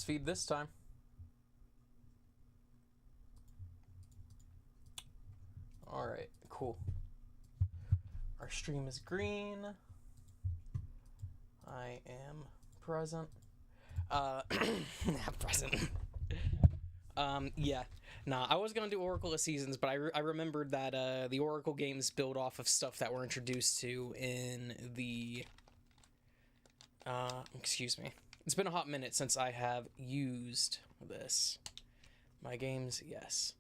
force feed this time. Alright, cool. Our stream is green. I am present. Present. Yeah. Nah, I was gonna do Oracle of Seasons, but I remembered that the Oracle games build off of stuff that we're introduced to in the... excuse me. It's been a hot minute since I have used this. My games, yes.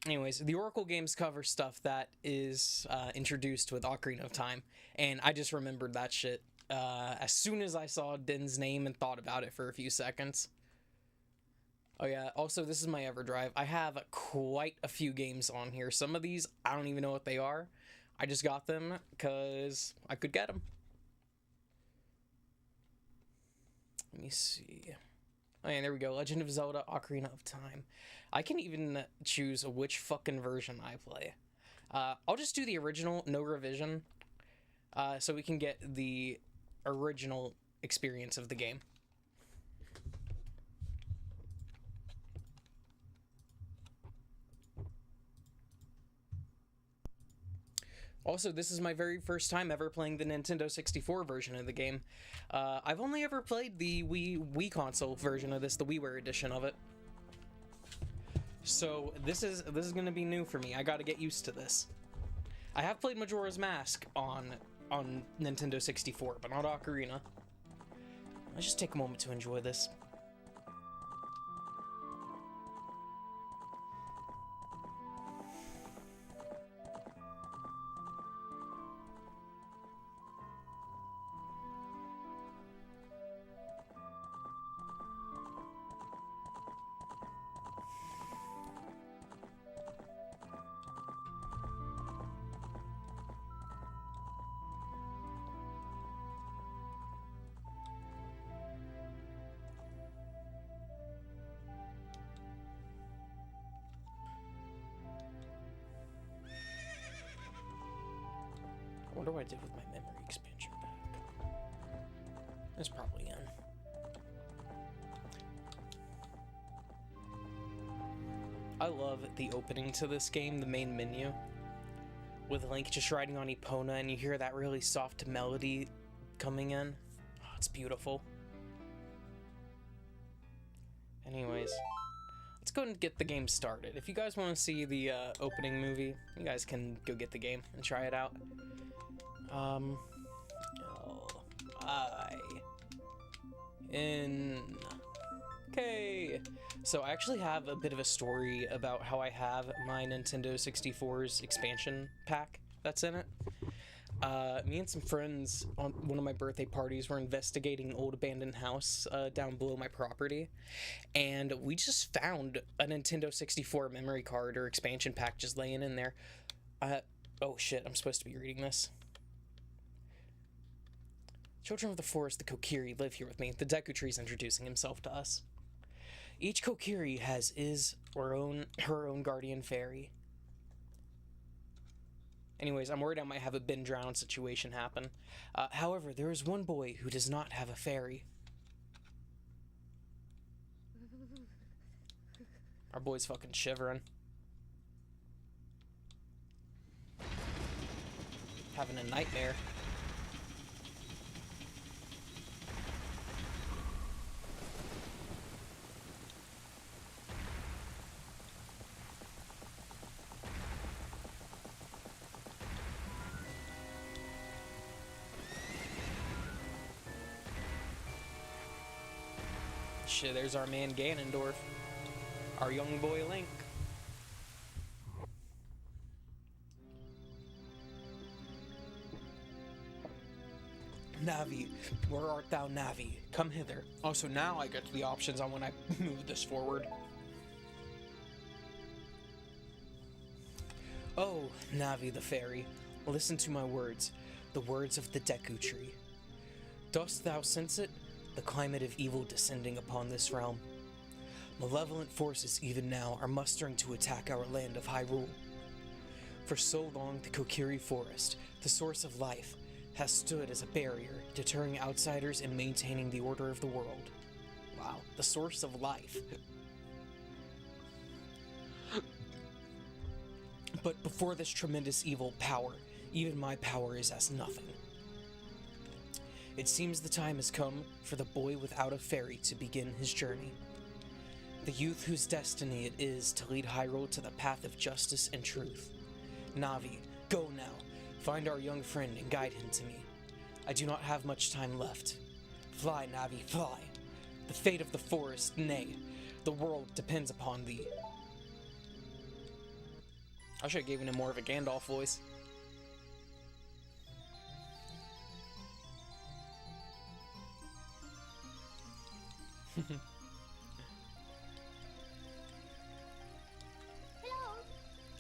Anyways, the Oracle games cover stuff that is introduced with Ocarina of Time, and I just remembered that shit as soon as I saw Din's name and thought about it for a few seconds. Oh yeah, also this is my EverDrive. I have quite a few games on here. Some of these, I don't even know what they are. I just got them because I could get them. Let me see. Oh yeah, there we go. Legend of Zelda Ocarina of Time. I can even choose which fucking version I play. I'll just do the original, no revision, so we can get the original experience of the game. Also, this is my very first time ever playing the Nintendo 64 version of the game. I've only ever played the Wii console version of this, the WiiWare edition of it. So this is gonna be new for me. I gotta get used to this. I have played Majora's Mask on Nintendo 64, but not Ocarina. Let's just take a moment to enjoy this. I wonder what I did with my memory expansion pack. It's probably in. I love the opening to this game, the main menu, with Link just riding on Epona, and you hear that really soft melody coming in. Oh, it's beautiful. Anyways, let's go and get the game started. If you guys want to see the opening movie, you guys can go get the game and try it out. Okay. So I actually have a bit of a story about how I have my Nintendo 64's expansion pack that's in it. Me and some friends on one of my birthday parties were investigating an old abandoned house down below my property, and we just found a Nintendo 64 memory card or expansion pack just laying in there. Oh shit, I'm supposed to be reading this. Children of the forest, the Kokiri, live here with me. The Deku Tree is introducing himself to us. Each Kokiri has her own guardian fairy. Anyways, I'm worried I might have a bin drown situation happen. However, there is one boy who does not have a fairy. Our boy's fucking shivering. Having a nightmare. Shit, there's our man Ganondorf. Our young boy Link. Navi, where art thou, Navi? Come hither. Also, now I get the options on when I move this forward. Oh, Navi the fairy, listen to my words, the words of the Deku Tree. Dost thou sense it? The climate of evil descending upon this realm. Malevolent forces even now are mustering to attack our land of Hyrule. For so long, the Kokiri Forest, the source of life, has stood as a barrier, deterring outsiders and maintaining the order of the world. the source of life. But before this tremendous evil power, even my power is as nothing. It seems the time has come for the boy without a fairy to begin his journey. The youth whose destiny it is to lead Hyrule to the path of justice and truth. Navi, go now. Find our young friend and guide him to me. I do not have much time left. Fly, Navi, fly. The fate of the forest, nay, the world depends upon thee. I should have given him more of a Gandalf voice.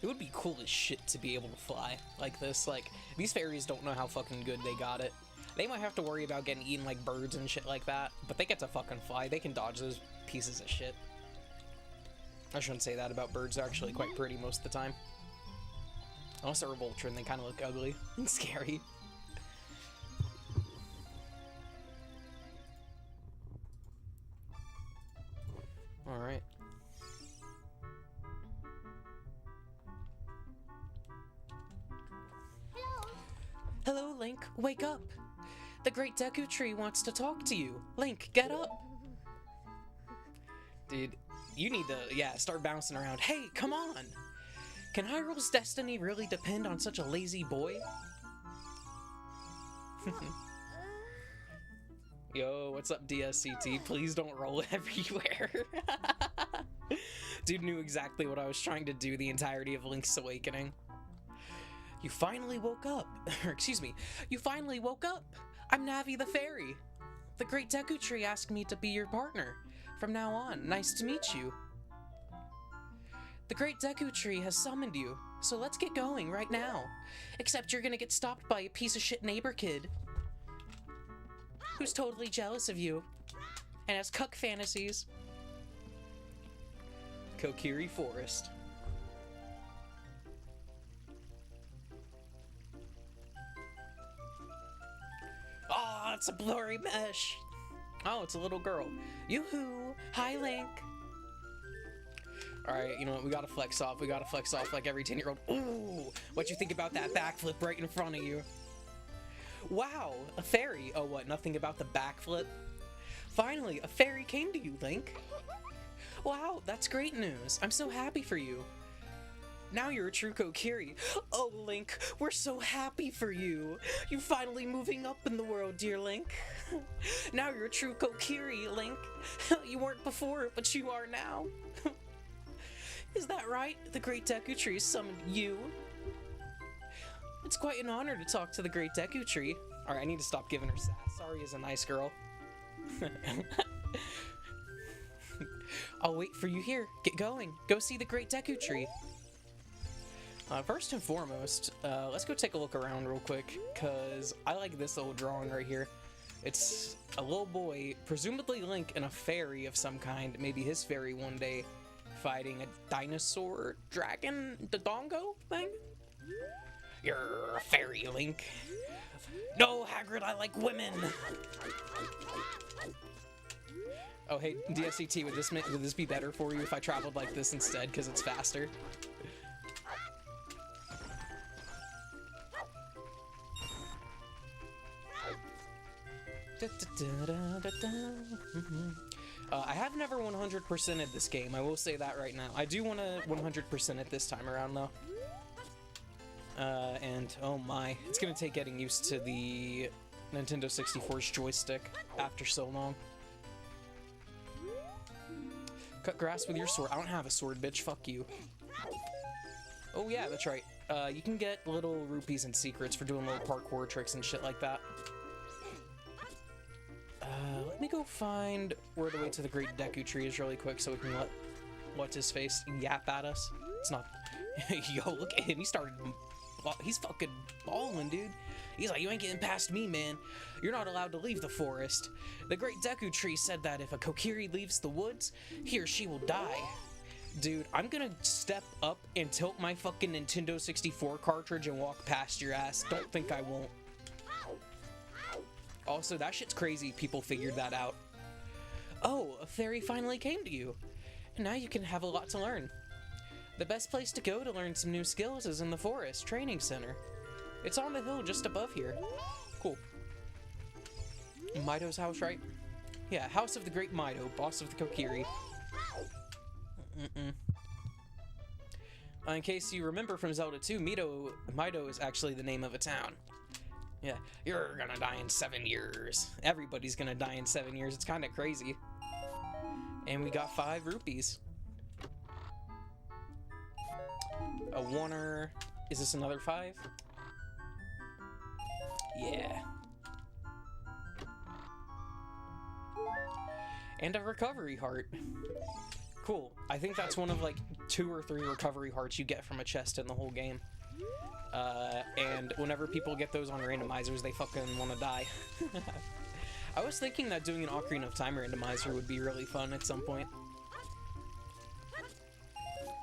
It would be cool as shit to be able to fly like this. Like, these fairies don't know how fucking good they got it. They might have to worry about getting eaten like birds and shit like that, but they get to fucking fly. They can dodge those pieces of shit. I shouldn't say that about birds. They're actually quite pretty most of the time. Unless they're a vulture and they kind of look ugly and scary. Alright. Hello, Link. Wake up. The Great Deku Tree wants to talk to you. Link, get up. Dude, you need to, start bouncing around. Hey, come on. Can Hyrule's destiny really depend on such a lazy boy? Yo, what's up, DSCT? Please don't roll everywhere. Dude knew exactly what I was trying to do the entirety of Link's Awakening. You finally woke up. Or, excuse me. You finally woke up. I'm Navi the Fairy. The Great Deku Tree asked me to be your partner. From now on, nice to meet you. The Great Deku Tree has summoned you, so let's get going right now. Except you're gonna get stopped by a piece of shit neighbor kid who's totally jealous of you and has cuck fantasies. Kokiri Forest. Oh, it's a blurry mesh. Oh, it's a little girl. Yoo-hoo! Hi, Link! Alright, you know what? We gotta flex off. We gotta flex off like every 10-year-old. Ooh! What you think about that backflip right in front of you? Wow! A fairy! Oh, what? Nothing about the backflip? Finally, a fairy came to you, Link! Wow, that's great news. I'm so happy for you. Now you're a true Kokiri. Oh, Link, we're so happy for you. You're finally moving up in the world, dear Link. Now you're a true Kokiri, Link. You weren't before, but you are now. Is that right? The Great Deku Tree summoned you. It's quite an honor to talk to the Great Deku Tree. Alright, I need to stop giving her sass. Sorry is a nice girl. I'll wait for you here. Get going. Go see the Great Deku Tree. First and foremost, let's go take a look around real quick, because I like this little drawing right here. It's a little boy, presumably Link, and a fairy of some kind, maybe his fairy one day, fighting a dinosaur dragon Dodongo thing? You're a fairy, Link. No, Hagrid, I like women! Oh, hey, DSCT, would this be better for you if I traveled like this instead, because it's faster? I have never 100%ed this game, I will say that right now. I do want to 100% it this time around, though. And, oh my, it's gonna take getting used to the Nintendo 64's joystick after so long. Cut grass with your sword. I don't have a sword, bitch, fuck you. Oh yeah, that's right. You can get little rupees and secrets for doing little parkour tricks and shit like that. Let me go find where the way to the Great Deku Tree is really quick so we can let what's-his-face yap at us. It's not... Yo, look at him. He's fucking balling, dude. He's like, you ain't getting past me, man. You're not allowed to leave the forest. The Great Deku Tree said that if a Kokiri leaves the woods, he or she will die. Dude, I'm gonna step up and tilt my fucking Nintendo 64 cartridge and walk past your ass. Don't think I won't. Also, that shit's crazy people figured that out. Oh, a fairy finally came to you. And now you can have a lot to learn. The best place to go to learn some new skills is in the forest training center. It's on the hill just above here. Cool. Mido's house, right? Yeah, House of the Great Mido, boss of the Kokiri. In case you remember from Zelda 2, Mido is actually the name of a town. Yeah, you're gonna die in 7 years. Everybody's gonna die in 7 years. It's kind of crazy. And we got 5 rupees. A oneer. Is this another 5? Yeah. And a recovery heart. Cool. I think that's one of like 2 or 3 recovery hearts you get from a chest in the whole game. And whenever people get those on randomizers, they fucking want to die. I was thinking that doing an Ocarina of Time randomizer would be really fun at some point.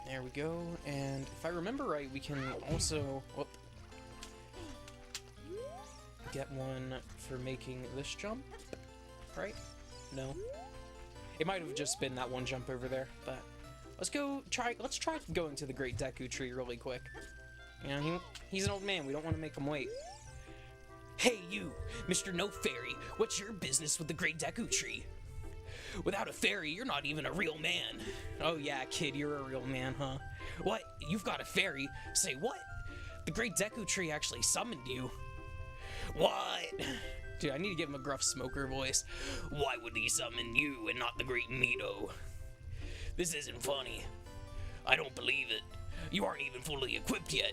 There we go. And if I remember right, we can also get one for making this jump, right? No. It might have just been that one jump over there, but let's try going to the Great Deku Tree really quick. You know, he's an old man, we don't want to make him wait. Hey you, Mr. No Fairy, what's your business with the Great Deku Tree? Without a fairy, you're not even a real man. Oh yeah, kid, you're a real man, huh? What? You've got a fairy? Say what? The Great Deku Tree actually summoned you. What? Dude, I need to give him a gruff smoker voice. Why would he summon you and not the Great Mido? This isn't funny. I don't believe it. You aren't even fully equipped yet.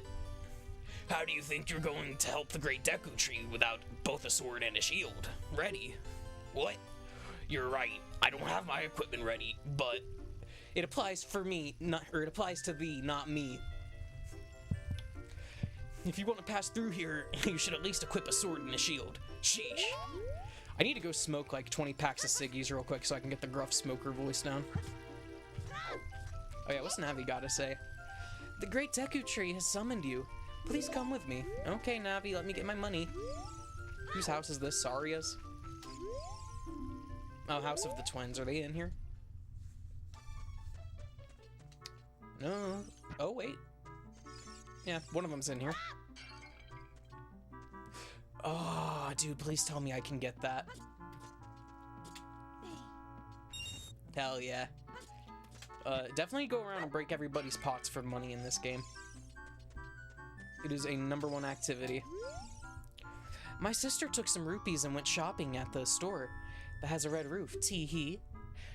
How do you think you're going to help the Great Deku Tree without both a sword and a shield ready? What? You're right. I don't have my equipment ready, but it applies for me, it applies to thee, not me. If you want to pass through here, you should at least equip a sword and a shield. Sheesh. I need to go smoke like 20 packs of ciggies real quick so I can get the gruff smoker voice down. Oh yeah, what's Navi gotta say? The Great Deku Tree has summoned you. Please come with me. Okay, Navi, let me get my money. Whose house is this? Saria's? Oh, House of the Twins. Are they in here? No. Oh, wait. Yeah, one of them's in here. Oh, dude, please tell me I can get that. Hell yeah. Definitely go around and break everybody's pots for money in this game. It is a #1 activity. My sister took some rupees and went shopping at the store that has a red roof. Tee-hee.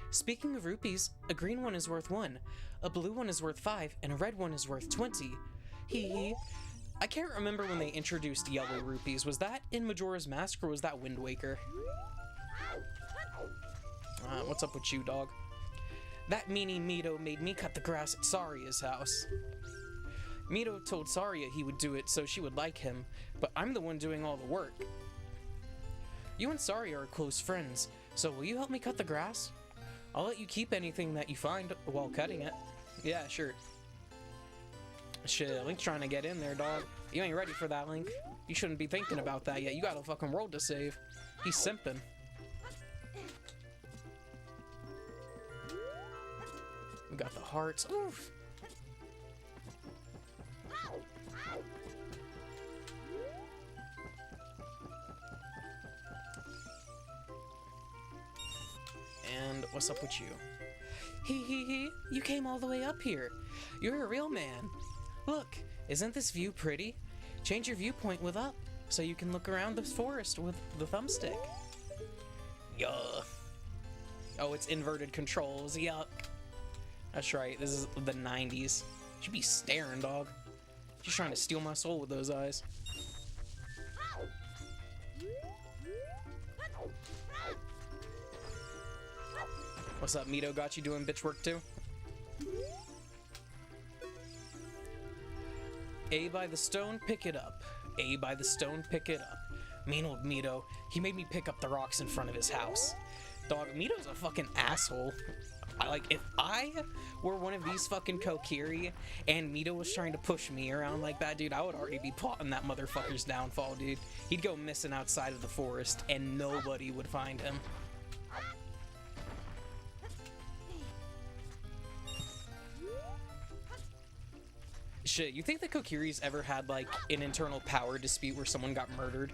Speaking of rupees, a green one is worth 1, a blue one is worth 5, and a red one is worth 20. Hee-hee. I can't remember when they introduced yellow rupees. Was that in Majora's Mask or was that Wind Waker? What's up with you, dog? That meanie Mido made me cut the grass at Saria's house. Mido told Saria he would do it so she would like him, but I'm the one doing all the work. You and Saria are close friends, so will you help me cut the grass? I'll let you keep anything that you find while cutting it. Yeah, sure. Shit, Link's trying to get in there, dog. You ain't ready for that, Link. You shouldn't be thinking about that yet. You got a fucking world to save. He's simping. We got the hearts. Oof. And what's up with you? Hee, you came all the way up here. You're a real man. Look, isn't this view pretty? Change your viewpoint with up, so you can look around this forest with the thumbstick. Yuh. Oh, it's inverted controls, yuck. That's right, this is the 90s. Should be staring, dog. She's trying to steal my soul with those eyes. What's up, Mido? Got you doing bitch work too? A by the stone, pick it up. A by the stone, pick it up. Mean old Mido. He made me pick up the rocks in front of his house. Dog, Mido's a fucking asshole. If I were one of these fucking Kokiri and Mido was trying to push me around like that, dude, I would already be plotting that motherfucker's downfall, dude. He'd go missing outside of the forest and nobody would find him. Shit, you think the Kokiris ever had, like, an internal power dispute where someone got murdered?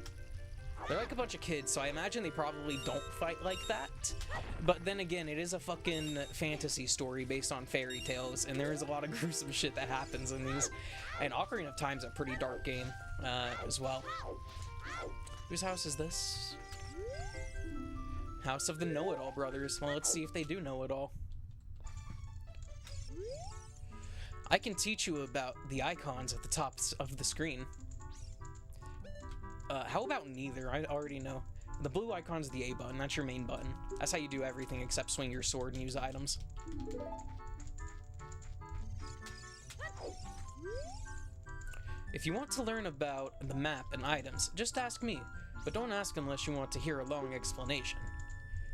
They're like a bunch of kids, so I imagine they probably don't fight like that. But then again, it is a fucking fantasy story based on fairy tales, and there is a lot of gruesome shit that happens in these. And Ocarina of Time's a pretty dark game, as well. Whose house is this? House of the Know-It-All Brothers. Well, let's see if they do know it all. I can teach you about the icons at the tops of the screen. How about neither? I already know. The blue icon's the A button. That's your main button. That's how you do everything except swing your sword and use items. If you want to learn about the map and items, just ask me. But don't ask unless you want to hear a long explanation.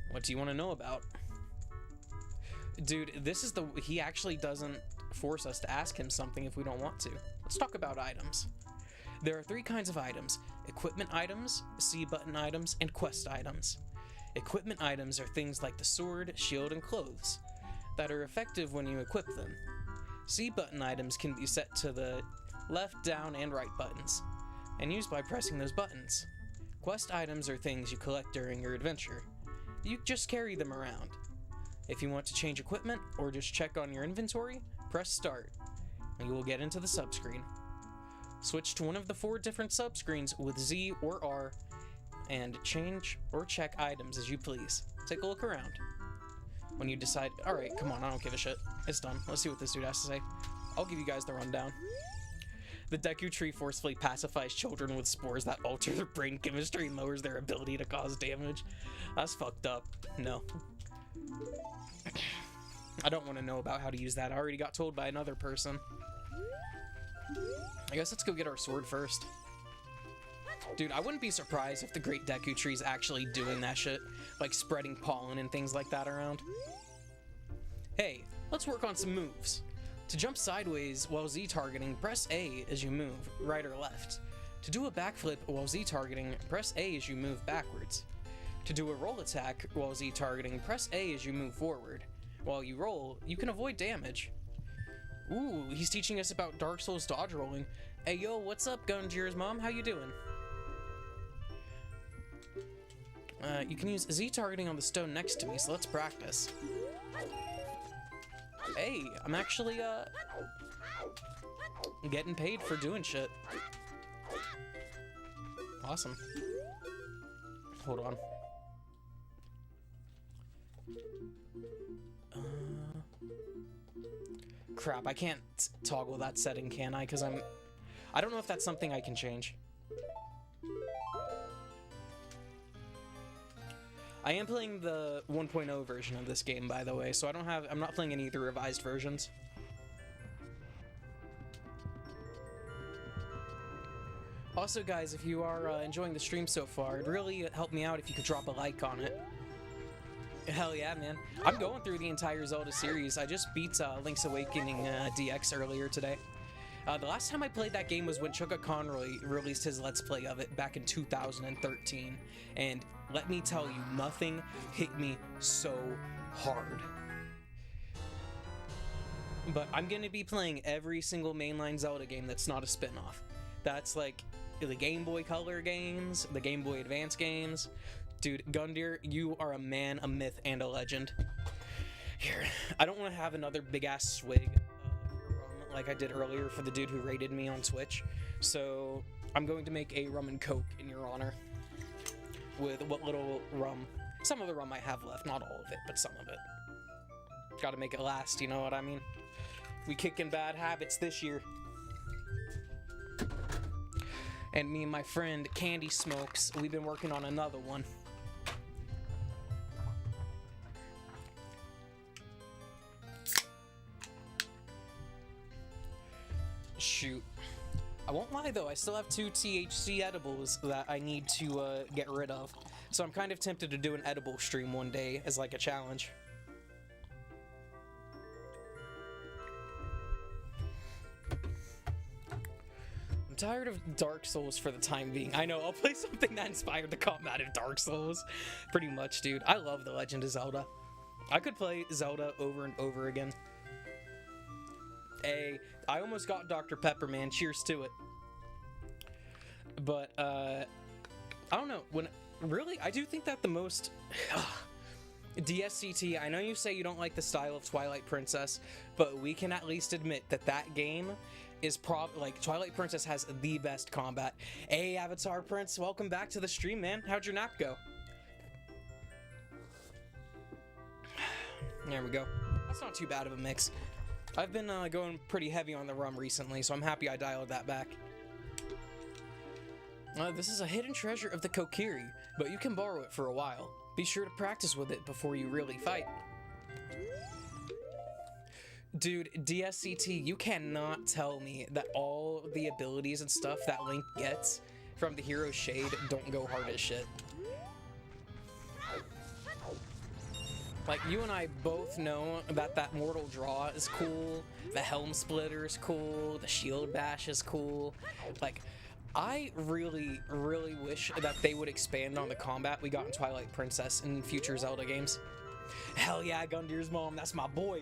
What do you want to know about? Dude, this is the... He actually doesn't force us to ask him something if we don't want to. Let's talk about items. There are 3 kinds of items: equipment items, C button items, and quest items. Equipment items are things like the sword, shield, and clothes that are effective when you equip them. C button items can be set to the left, down, and right buttons, and used by pressing those buttons. Quest items are things you collect during your adventure. You just carry them around. If you want to change equipment or just check on your inventory, press start, and you will get into the subscreen. Switch to one of the 4 different subscreens with Z or R, and change or check items as you please. Take a look around. When you decide, alright, come on, I don't give a shit. It's done. Let's see what this dude has to say. I'll give you guys the rundown. The Deku Tree forcefully pacifies children with spores that alter their brain chemistry and lowers their ability to cause damage. That's fucked up. No. I don't want to know about how to use that. I already got told by another person. I guess let's go get our sword first. Dude, I wouldn't be surprised if the Great Deku Tree's actually doing that shit. Like spreading pollen and things like that around. Hey, let's work on some moves. To jump sideways while Z targeting, press A as you move, right or left. To do a backflip while Z targeting, press A as you move backwards. To do a roll attack while Z targeting, press A as you move forward. While you roll, you can avoid damage. Ooh, he's teaching us about Dark Souls dodge rolling. Hey yo, what's up, Gunjir's mom? How you doing? You can use Z targeting on the stone next to me, so let's practice. Hey, I'm actually, getting paid for doing shit. Awesome. Hold on. Crap, I can't toggle that setting, can I? Because I don't know if that's something I can change. I am playing the 1.0 version of this game, by the way, so I'm not playing any of the revised versions. Also, guys, if you are enjoying the stream so far, it'd really help me out if you could drop a like on it. Hell yeah, man. I'm going through the entire Zelda series. I just beat Link's Awakening DX earlier today. The last time I played that game was when Chuka Conroy released his Let's Play of it back in 2013. And let me tell you, nothing hit me so hard. But I'm going to be playing every single mainline Zelda game that's not a spin-off. That's like the Game Boy Color games, the Game Boy Advance games. Dude, Gundyr, you are a man, a myth, and a legend. Here, I don't want to have another big-ass swig of your rum like I did earlier for the dude who rated me on Twitch. So, I'm going to make a rum and coke in your honor. With what little rum. Some of the rum I have left, not all of it, but some of it. Gotta make it last, you know what I mean? We kicking bad habits this year. And me and my friend Candy Smokes, we've been working on another one. Shoot. I won't lie though, I still have 2 THC edibles that I need to get rid of. So I'm kind of tempted to do an edible stream one day as like a challenge. I'm tired of Dark Souls for the time being. I know, I'll play something that inspired the combat of Dark Souls. Pretty much, dude. I love The Legend of Zelda. I could play Zelda over and over again. Hey, I almost got Dr. Pepper, man. Cheers to it. But, I don't know. Really, I do think that the most... DSCT, I know you say you don't like the style of Twilight Princess, but we can at least admit that that game is like, Twilight Princess has the best combat. Hey, Avatar Prince, welcome back to the stream, man. How'd your nap go? There we go. That's not too bad of a mix. I've been going pretty heavy on the rum recently, so I'm happy I dialed that back. This is a hidden treasure of the Kokiri, but you can borrow it for a while. Be sure to practice with it before you really fight. Dude, DSCT, you cannot tell me that all the abilities and stuff that Link gets from the Hero Shade don't go hard as shit. Like, you and I both know that Mortal Draw is cool, the Helm Splitter is cool, the Shield Bash is cool. Like, I really, really wish that they would expand on the combat we got in Twilight Princess in future Zelda games. Hell yeah, Gundir's mom, that's my boy.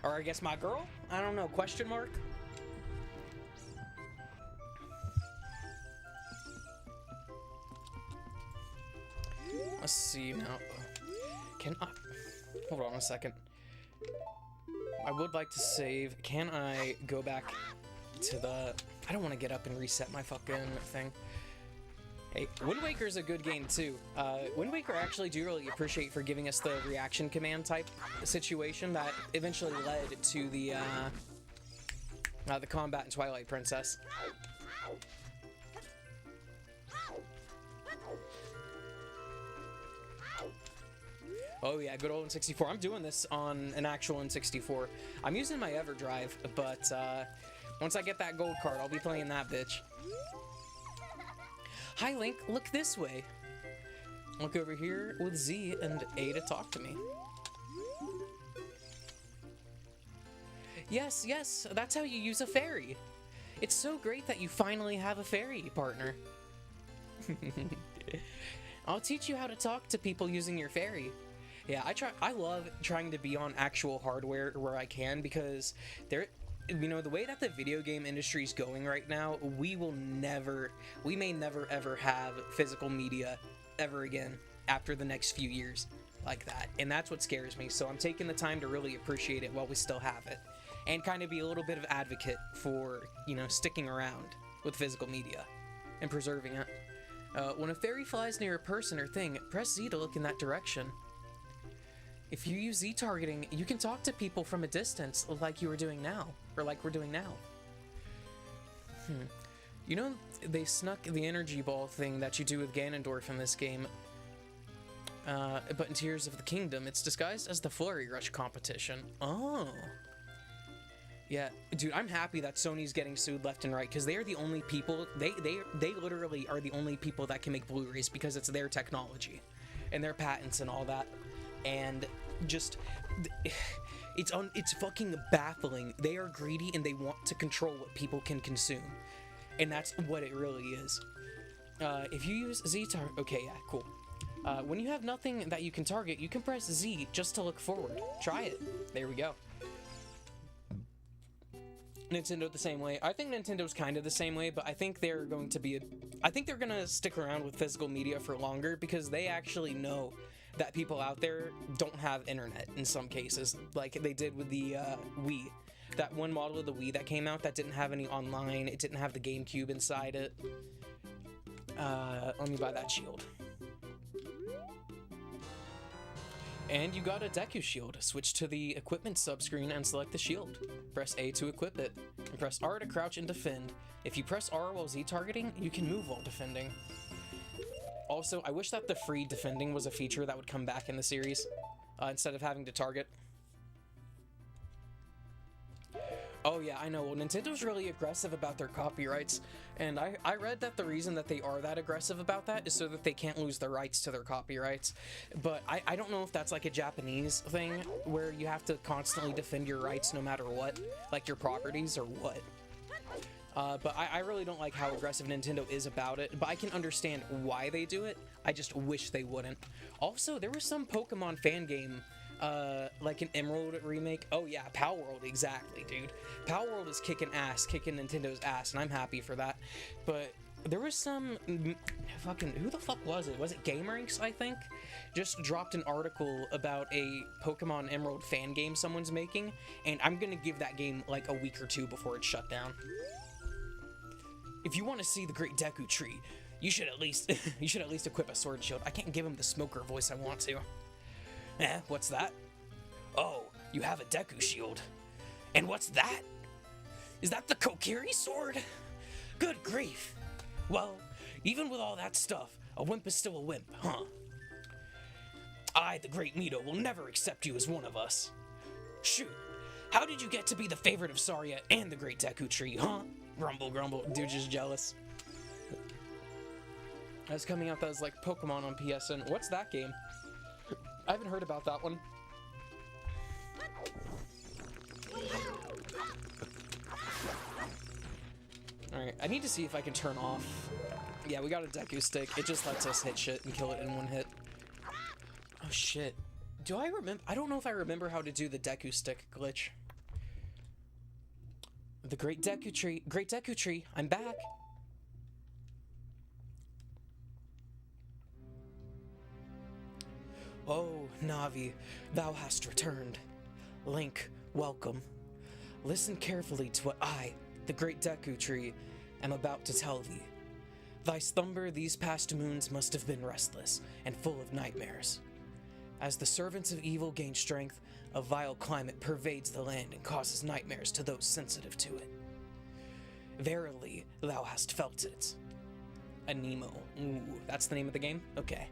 Or I guess my girl? I don't know, question mark? Let's see now. Can I... Hold on a second. I would like to save. Can I go back to the... I don't want to get up and reset my fucking thing. Hey, Wind Waker's a good game too. Wind Waker I actually do really appreciate for giving us the reaction command type situation that eventually led to the combat in Twilight Princess. Oh yeah, good old N64. I'm doing this on an actual N64. I'm using my EverDrive, but once I get that gold card, I'll be playing that bitch. Hi Link, look this way. Look over here with Z and A to talk to me. Yes, yes, that's how you use a fairy. It's so great that you finally have a fairy partner. I'll teach you how to talk to people using your fairy. Yeah, I love trying to be on actual hardware where I can, because you know, the way that the video game industry is going right now, we may never ever have physical media ever again after the next few years like that. And that's what scares me. So I'm taking the time to really appreciate it while we still have it, and kind of be a little bit of advocate for, you know, sticking around with physical media and preserving it. When a fairy flies near a person or thing, press Z to look in that direction. If you use Z targeting, you can talk to people from a distance like you were doing now, or like we're doing now. You know, they snuck the energy ball thing that you do with Ganondorf in this game, but in Tears of the Kingdom, it's disguised as the Flurry Rush competition. Oh. Yeah, dude, I'm happy that Sony's getting sued left and right, because they are the only people, they literally are the only people that can make Blu-rays, because it's their technology and their patents and all that. And just, it's fucking baffling. They are greedy and they want to control what people can consume, and that's what it really is. If you use Z target, okay, yeah, cool. When you have nothing that you can target, you can press Z just to look forward. Try it. There we go. Nintendo the same way. I think Nintendo's kind of the same way, but I think they're going to be I think they're gonna stick around with physical media for longer, because they actually know that people out there don't have internet in some cases, like they did with the Wii. That one model of the Wii that came out that didn't have any online, it didn't have the GameCube inside it. Let me buy that shield. And you got a Deku shield. Switch to the equipment subscreen and select the shield. Press A to equip it, and press R to crouch and defend. If you press R while Z targeting, you can move while defending. Also, I wish that the free defending was a feature that would come back in the series, instead of having to target. Oh yeah, I know. Well, Nintendo's really aggressive about their copyrights, and I read that the reason that they are that aggressive about that is so that they can't lose the rights to their copyrights. But I don't know if that's like a Japanese thing, where you have to constantly defend your rights no matter what, like your properties or what. But I really don't like how aggressive Nintendo is about it, but I can understand why they do it. I just wish they wouldn't. Also, there was some Pokemon fan game like an Emerald remake. Oh yeah, Power World, exactly, dude. Power World is kicking Nintendo's ass, and I'm happy for that. But there was some fucking, who the fuck was it? Was it GameRanks, I think? Just dropped an article about a Pokemon Emerald fan game someone's making, and I'm gonna give that game like a week or two before it's shut down. If you want to see the Great Deku Tree, you should at least equip a sword and shield. I can't give him the smoker voice I want to. What's that? Oh, you have a Deku shield. And what's that? Is that the Kokiri sword? Good grief. Well, even with all that stuff, a wimp is still a wimp, huh? I, the Great Mito, will never accept you as one of us. Shoot, how did you get to be the favorite of Saria and the Great Deku Tree, huh? Grumble, grumble. Dude, just jealous. That's coming out that was like Pokemon on PSN. What's that game? I haven't heard about that one. Alright, I need to see if I can turn off. Yeah, we got a Deku stick. It just lets us hit shit and kill it in one hit. Oh shit. Do I remember? I don't know if I remember how to do the Deku stick glitch. The Great Deku Tree, I'm back. Oh, Navi, thou hast returned. Link, welcome. Listen carefully to what I, the Great Deku Tree, am about to tell thee. Thy slumber these past moons must have been restless and full of nightmares. As the servants of evil gain strength, a vile climate pervades the land and causes nightmares to those sensitive to it. Verily, thou hast felt it. Anemo. Ooh, that's the name of the game? Okay.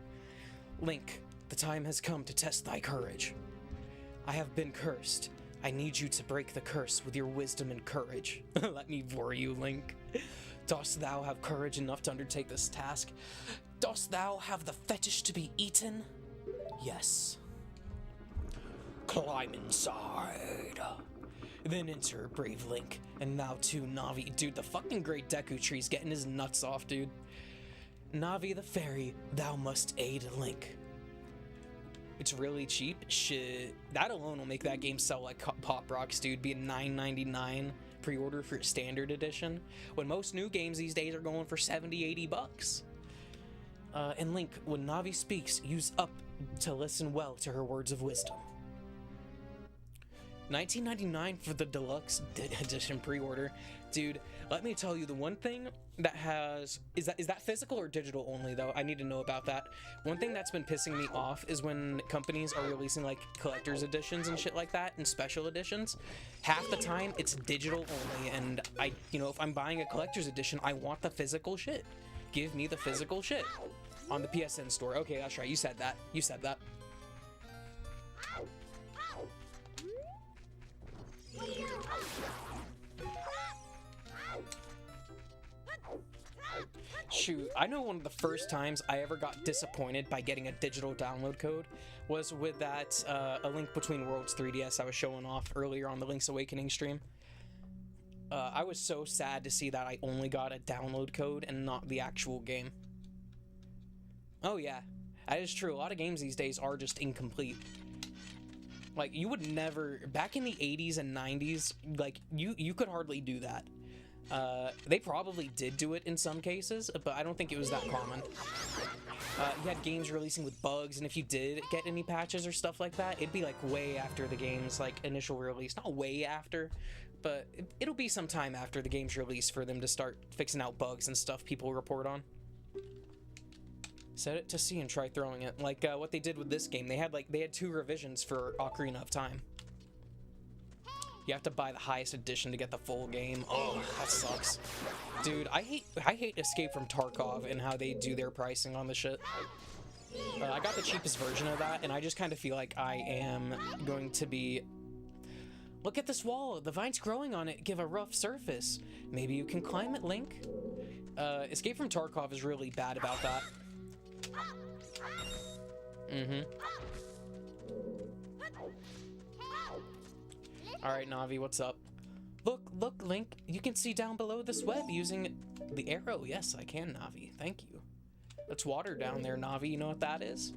Link, the time has come to test thy courage. I have been cursed. I need you to break the curse with your wisdom and courage. Let me bore you, Link. Dost thou have courage enough to undertake this task? Dost thou have the fetish to be eaten? Yes. Climb inside. Then enter, brave Link, and thou too, Navi. Dude, the fucking Great Deku Tree's getting his nuts off, dude. Navi the fairy, thou must aid Link. It's really cheap? Shit. That alone will make that game sell like Pop Rocks, dude. Be a $9.99 pre-order for standard edition, when most new games these days are going for 70, 80 bucks. And Link, when Navi speaks, use up to listen well to her words of wisdom. $19.99 for the deluxe edition pre-order. Dude, let me tell you, the one thing that has... Is that physical or digital only, though? I need to know about that. One thing that's been pissing me off is when companies are releasing, like, collector's editions and shit like that, and special editions. Half the time, it's digital only, and if I'm buying a collector's edition, I want the physical shit. Give me the physical shit. On the PSN store. Okay, that's right. You said that. You said that. Shoot, I know one of the first times I ever got disappointed by getting a digital download code was with that A Link Between Worlds 3DS I was showing off earlier on the Link's Awakening stream. I was so sad to see that I only got a download code and not the actual game. Oh yeah, that is true. A lot of games these days are just incomplete. Like, you would never... Back in the 80s and 90s, like, you could hardly do that. They probably did do it in some cases, but I don't think it was that common. You had games releasing with bugs, and if you did get any patches or stuff like that, it'd be, like, way after the game's, like, initial release. Not way after, but it'll be some time after the game's release for them to start fixing out bugs and stuff people report on. Set it to C and try throwing it. Like, what they did with this game. They had 2 revisions for Ocarina of Time. You have to buy the highest edition to get the full game. Oh, that sucks. Dude, I hate Escape from Tarkov and how they do their pricing on the shit. I got the cheapest version of that, and I just kind of feel like I am going to be... Look at this wall. The vines growing on it give a rough surface. Maybe you can climb it, Link? Escape from Tarkov is really bad about that. Alright, Navi, what's up? Look, Link, you can see down below this web using the arrow. Yes, I can, Navi. Thank you. That's water down there, Navi. You know what that is?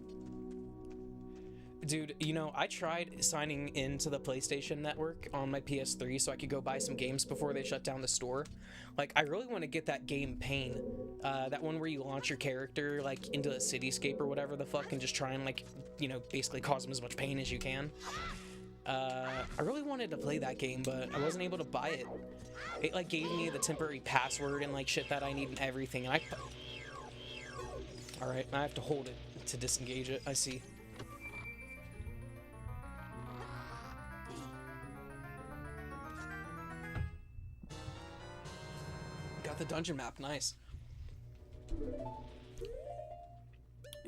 Dude, you know, I tried signing into the PlayStation Network on my PS3 so I could go buy some games before they shut down the store. Like, I really want to get that game Pain. That one where you launch your character, like, into a cityscape or whatever the fuck and just try and, like, you know, basically cause them as much pain as you can. I really wanted to play that game, but I wasn't able to buy it. It, like, gave me the temporary password and, like, shit that I need and everything, and Alright, I have to hold it to disengage it. I see. Got the dungeon map, nice.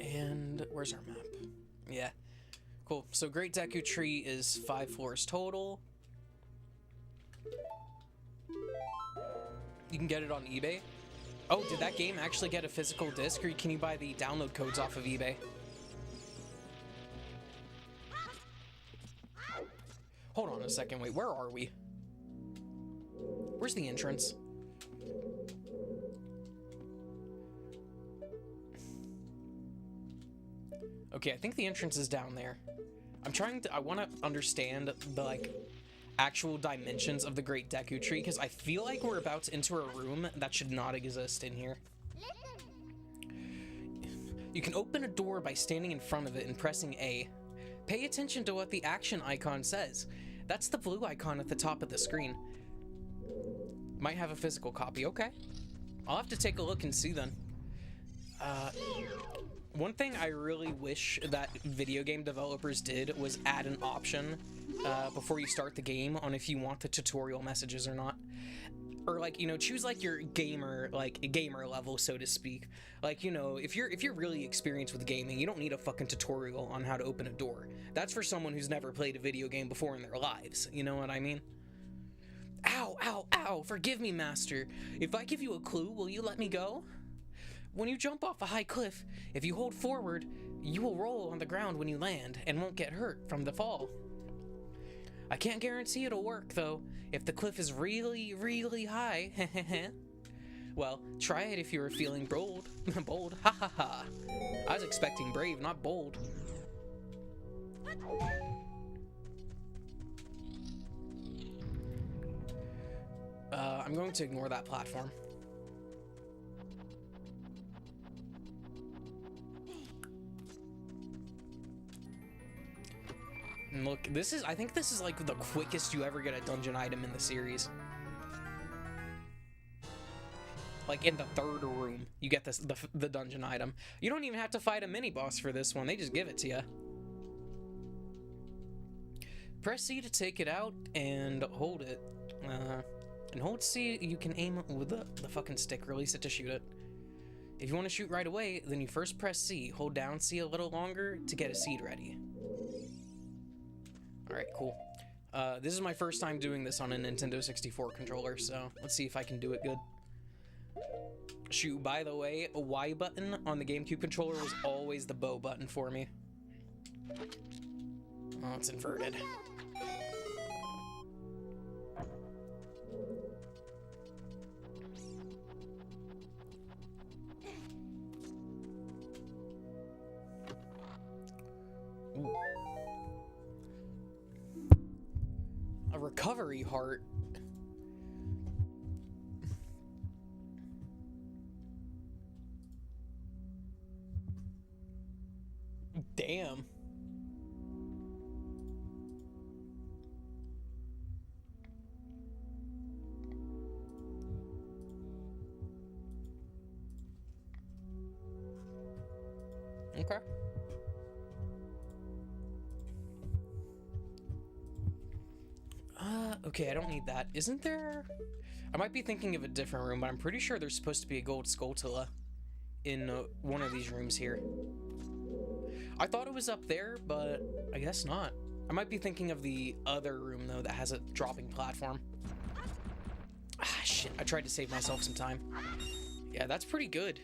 And where's our map? Yeah, cool. So Great Deku Tree is 5 floors total. You can get it on eBay. Oh, did that game actually get a physical disc, or can you buy the download codes off of eBay? Hold on a second, wait, where are we? Where's the entrance? Okay, I think the entrance is down there. I want to understand the, like, actual dimensions of the Great Deku Tree, because I feel like we're about to enter a room that should not exist in here. You can open a door by standing in front of it and pressing A. Pay attention to what the action icon says. That's the blue icon at the top of the screen. Might have a physical copy, okay. I'll have to take a look and see then. One thing I really wish that video game developers did was add an option before you start the game on if you want the tutorial messages or not. Or, like, you know, choose like your gamer level, so to speak. Like, you know, if you're really experienced with gaming, you don't need a fucking tutorial on how to open a door. That's for someone who's never played a video game before in their lives. You know what I mean? Ow, ow, ow! Forgive me, master. If I give you a clue, will you let me go? When you jump off a high cliff, if you hold forward, you will roll on the ground when you land and won't get hurt from the fall. I can't guarantee it'll work, though. If the cliff is really, really high, well, try it if you were feeling bold. Bold, ha ha ha. I was expecting brave, not bold. I'm going to ignore that platform. And look, I think this is like the quickest you ever get a dungeon item in the series. Like in the third room, you get the dungeon item. You don't even have to fight a mini boss for this one. They just give it to you. Press C to take it out and hold it. And hold C, you can aim with the fucking stick. Release it to shoot it. If you want to shoot right away, then you first press C. Hold down C a little longer to get a seed ready. Alright, cool. This is my first time doing this on a Nintendo 64 controller, so let's see if I can do it good. Shoot, by the way, a Y button on the GameCube controller was always the bow button for me. Oh, it's inverted. Ooh. A recovery heart. Damn. Okay. Okay, I don't need that. Isn't there... I might be thinking of a different room, but I'm pretty sure there's supposed to be a gold Skulltula in one of these rooms here. I thought it was up there, but I guess not. I might be thinking of the other room, though, that has a dropping platform. Ah, shit. I tried to save myself some time. Yeah, that's pretty good.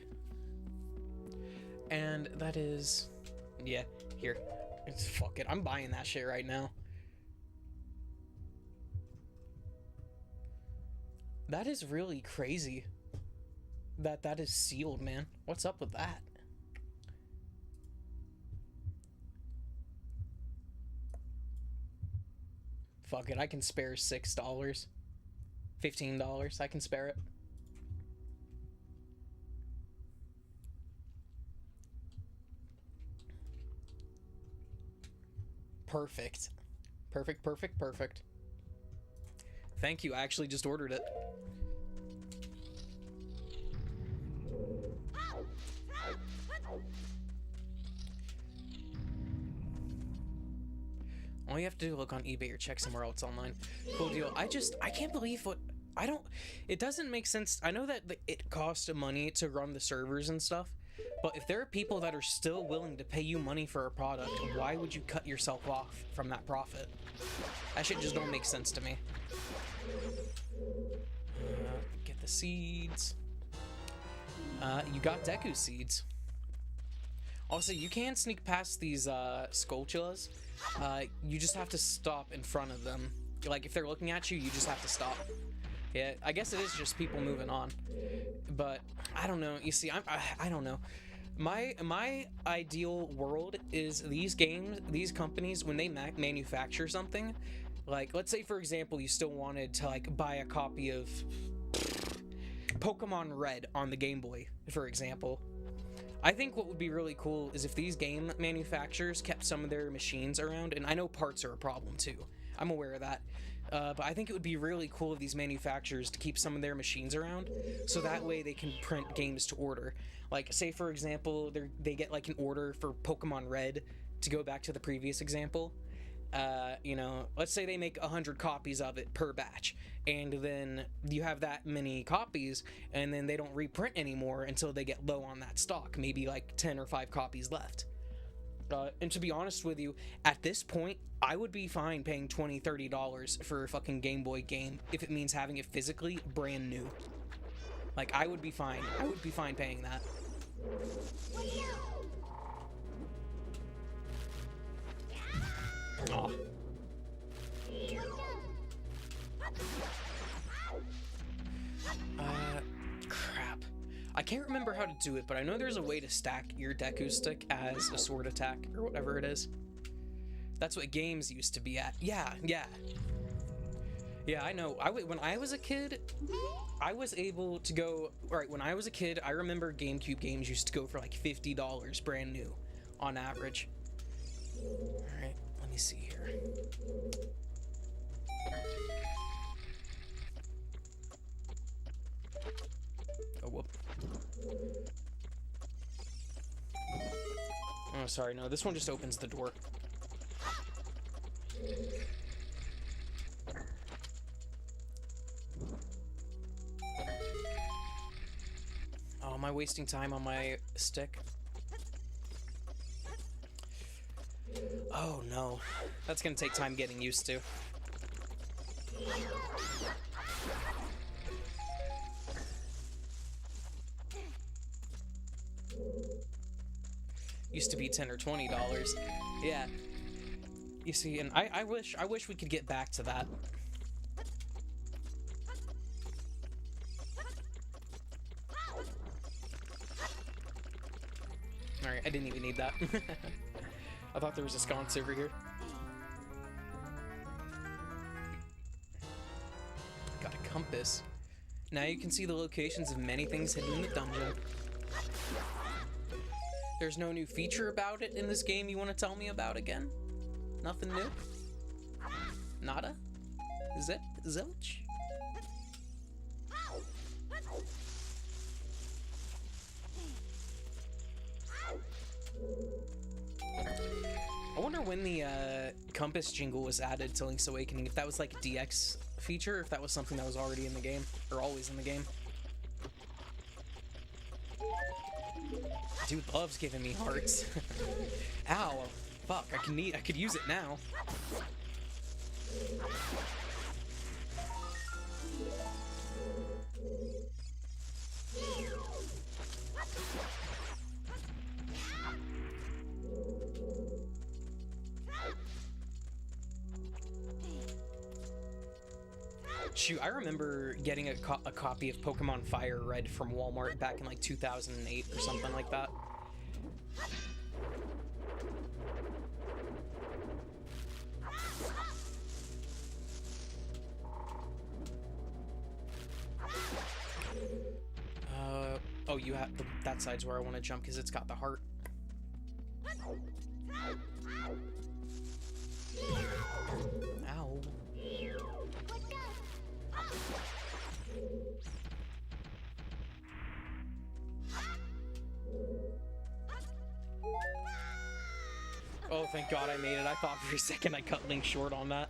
And that is... Yeah, here. Fuck it. I'm buying that shit right now. That is really crazy. That is sealed, man. What's up with that? fuck it. I can spare $6. $15. I can spare it. Perfect. Perfect, perfect, perfect. Thank you. I actually just ordered it. All you have to do is look on eBay or check somewhere else online. Cool deal. I can't believe what... It doesn't make sense. I know that it costs money to run the servers and stuff, but if there are people that are still willing to pay you money for a product, why would you cut yourself off from that profit? That shit just don't make sense to me. Get the seeds. You got Deku seeds. Also, you can sneak past these Skulltulas. You just have to stop in front of them. Like, if they're looking at you, you just have to stop. Yeah, I guess it is just people moving on. But, I don't know. You see, I don't know. My ideal world is these companies, when they manufacture something, like, let's say, for example, you still wanted to, like, buy a copy of Pokemon Red on the Game Boy, for example. I think what would be really cool is if these game manufacturers kept some of their machines around, and I know parts are a problem too. I'm aware of that. But I think it would be really cool of these manufacturers to keep some of their machines around, so that way they can print games to order. Like, say for example, they get like an order for Pokemon Red, to go back to the previous example. You know, let's say they make 100 copies of it per batch, and then you have that many copies, and then they don't reprint anymore until they get low on that stock, maybe like 10 or 5 copies left. And to be honest with you, at this point, I would be fine paying $20, $30 for a fucking Game Boy game if it means having it physically brand new. Like, I would be fine. I would be fine paying that. Oh. Crap. I can't remember how to do it, but I know there's a way to stack your Deku stick as a sword attack, or whatever it is. That's what games used to be at. Yeah. Yeah, I know. When I was a kid, I was able to go... Alright, when I was a kid, I remember GameCube games used to go for like $50 brand new, on average. Alright, let me see here. Oh, whoop. Oh, sorry, no, this one just opens the door. Oh, am I wasting time on my stick? Oh no, that's gonna take time getting used to. Used to be $10 or $20. Yeah. You see, and I wish we could get back to that. Alright, I didn't even need that. I thought there was a sconce over here. Got a compass. Now you can see the locations of many things hidden in the dungeon. There's no new feature about it in this game you want to tell me about again? Nothing new? Nada? Zilch? I wonder when the compass jingle was added to Link's Awakening, if that was like a DX feature, or if that was something that was already in the game, or always in the game. Dude loves giving me hearts. Ow. Fuck, I could use it now. Shoot, I remember getting a copy of Pokemon Fire Red from Walmart back in like 2008 or something like that. Oh, you have that side's where I want to jump because it's got the heart. Ow. Oh, thank God I made it. I thought for a second I cut Link short on that.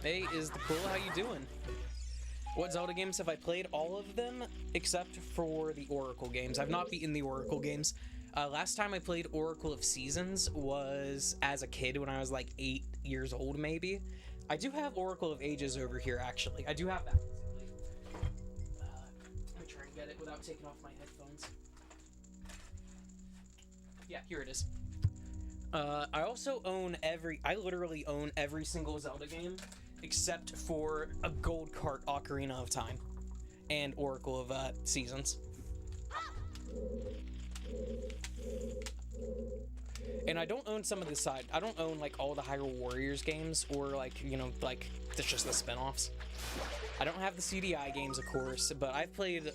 Hey, is the cool? How you doing? What Zelda games have I played? All of them except for the Oracle games. I've not beaten the Oracle games. Last time I played Oracle of Seasons was as a kid when I was like 8 years old, maybe. I do have Oracle of Ages over here, actually. I do have that. Let me try and get it without taking off my headphones. Yeah, here it is. I also own I literally own every single Zelda game except for a gold cart Ocarina of Time and Oracle of Seasons. And I don't own some of the side. I don't own like all the Hyrule Warriors games or like, you know, like it's just the spin-offs. I don't have the CDI games, of course, but I've played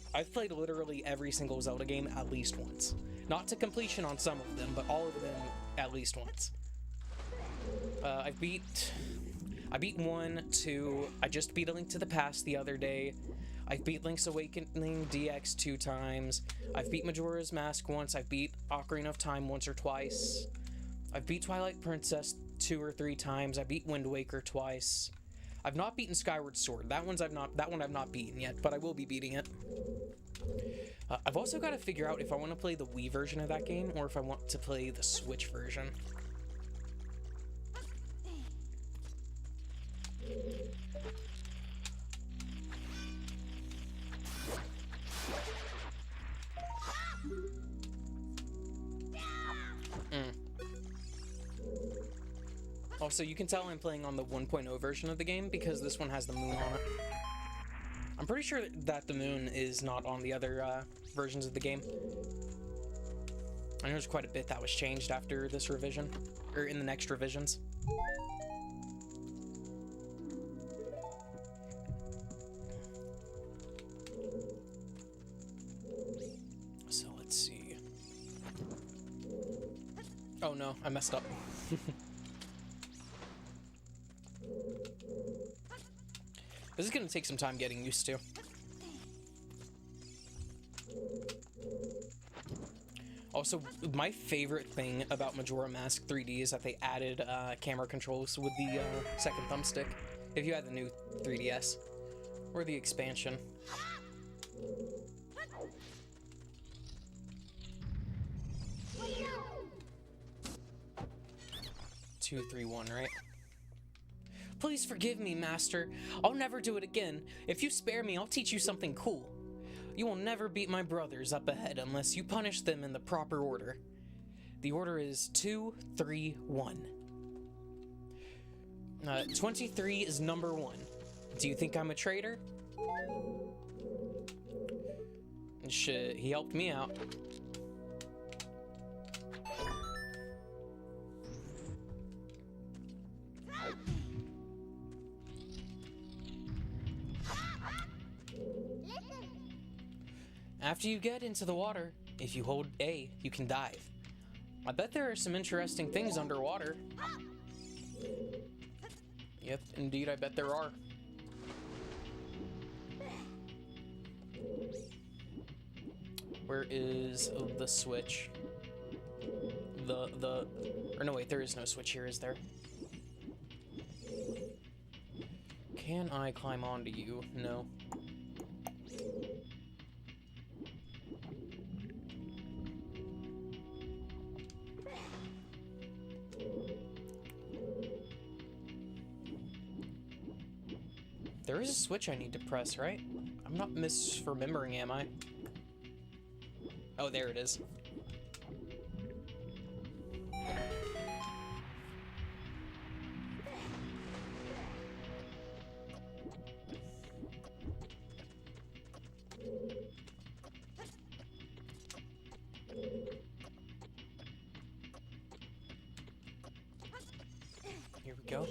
literally every single Zelda game at least once. Not to completion on some of them, but all of them at least once. I beat 1, 2, I just beat A Link to the Past the other day. I've beat Link's Awakening DX 2 times. I've beat Majora's Mask once. I've beat Ocarina of Time once or twice. I've beat Twilight Princess 2 or 3 times. I beat Wind Waker twice. I've not beaten Skyward Sword. That one I've not beaten yet, but I will be beating it. I've also got to figure out if I want to play the Wii version of that game or if I want to play the Switch version. Also, you can tell I'm playing on the 1.0 version of the game because this one has the moon on it. I'm pretty sure that the moon is not on the other versions of the game. I know there's quite a bit that was changed after this revision, or in the next revisions. So let's see. Oh no, I messed up. This is gonna take some time getting used to. Also, my favorite thing about Majora Mask 3D is that they added camera controls with the second thumbstick. If you had the new 3DS or the expansion. 2, 3, 1, right? Please forgive me, Master. I'll never do it again. If you spare me, I'll teach you something cool. You will never beat my brothers up ahead unless you punish them in the proper order. The order is 2, 3, 1. 23 is number 1. Do you think I'm a traitor? Shit, he helped me out. After you get into the water, if you hold A, you can dive. I bet there are some interesting things underwater. Yep, indeed, I bet there are. Where is the switch? Or no, wait, there is no switch here, is there? Can I climb onto you? No. There is a switch I need to press, right? I'm not misremembering, am I? Oh, there it is. Here we go.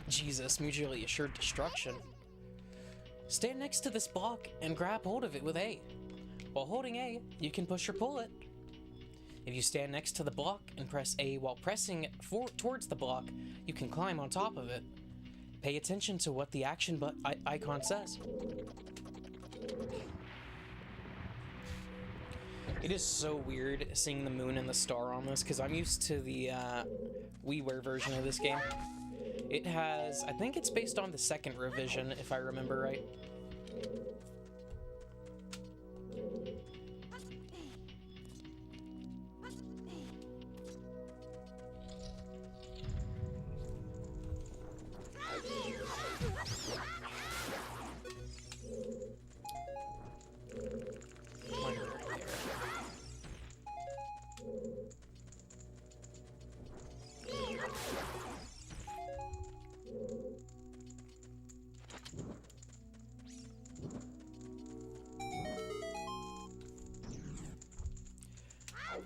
Jesus, mutually assured destruction. Stand next to this block and grab hold of it with A. While holding A, you can push or pull it. If you stand next to the block and press A while pressing towards the block, you can climb on top of it. Pay attention to what the action icon says. It is so weird seeing the moon and the star on this, because I'm used to the WiiWare version of this game. It has, I think it's based on the second revision, if I remember right.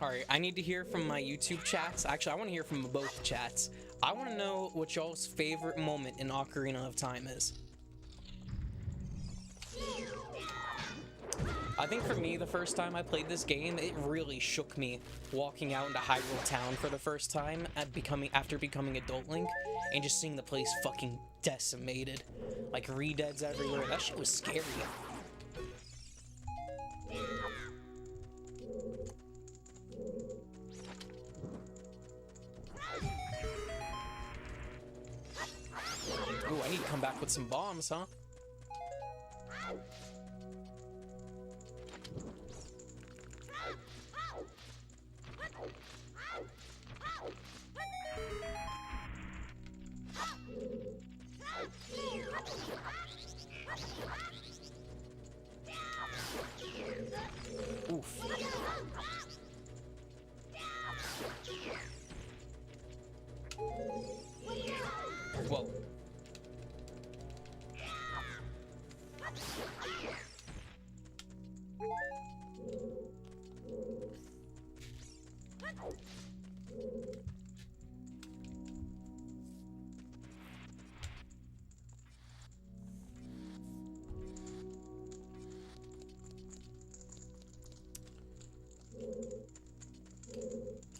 Alright, I need to hear from my YouTube chats. Actually, I want to hear from both chats. I want to know what y'all's favorite moment in Ocarina of Time is. I think for me, the first time I played this game, it really shook me walking out into Hyrule Town for the first time after becoming Adult Link, and just seeing the place fucking decimated. Like, re-deads everywhere. That shit was scary. Ooh, I need to come back with some bombs, huh? Oof. Whoa.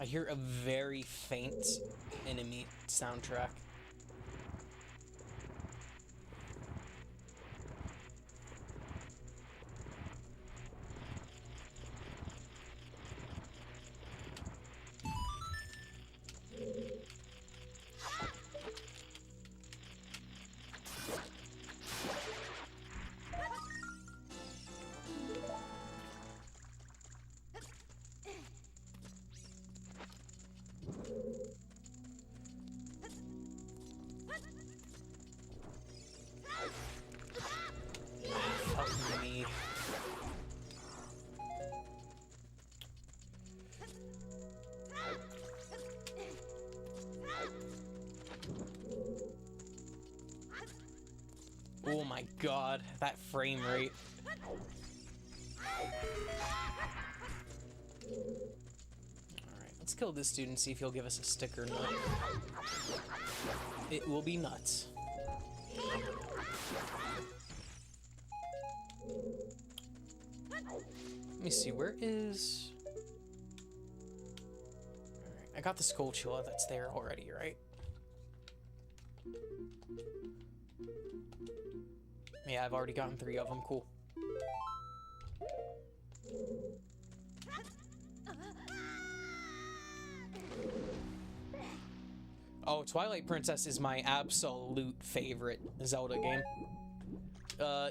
I hear a very faint enemy soundtrack. Oh my god, that frame rate. Alright, let's kill this dude and see if he'll give us a sticker nut. It will be nuts. Let me see, where is... Alright, I got the Skulltula that's there already, right? Yeah, I've already gotten 3 of them. Cool. Oh, Twilight Princess is my absolute favorite Zelda game.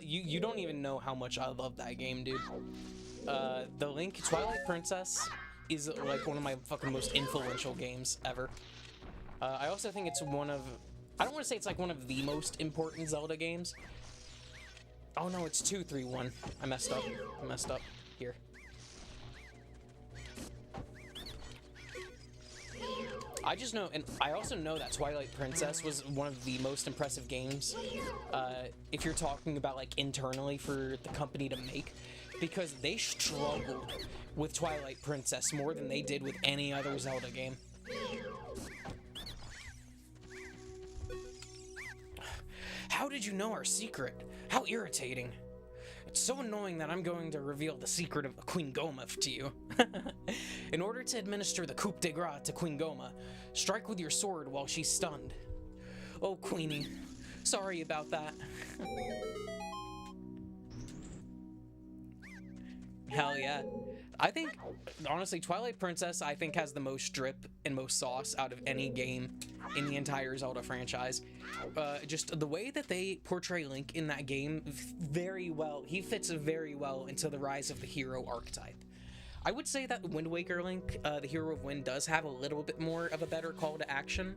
You don't even know how much I love that game, dude. The Link Twilight Princess is like one of my fucking most influential games ever. I also think it's one of... I don't want to say it's like one of the most important Zelda games. Oh no, it's 2, 3, 1. I messed up. I messed up. Here. I just know, and I also know that Twilight Princess was one of the most impressive games, if you're talking about, like, internally for the company to make, because they struggled with Twilight Princess more than they did with any other Zelda game. how did you know our secret? How irritating. It's so annoying that I'm going to reveal the secret of Queen Goma to you. In order to administer the coup de grace to Queen Goma, strike with your sword while she's stunned. Oh, Queenie, sorry about that. Hell yeah. I think, honestly, Twilight Princess, I think, has the most drip and most sauce out of any game in the entire Zelda franchise. Just the way that they portray Link in that game, very well. He fits very well into the rise of the hero archetype. I would say that Wind Waker Link, the Hero of Wind, does have a little bit more of a better call to action.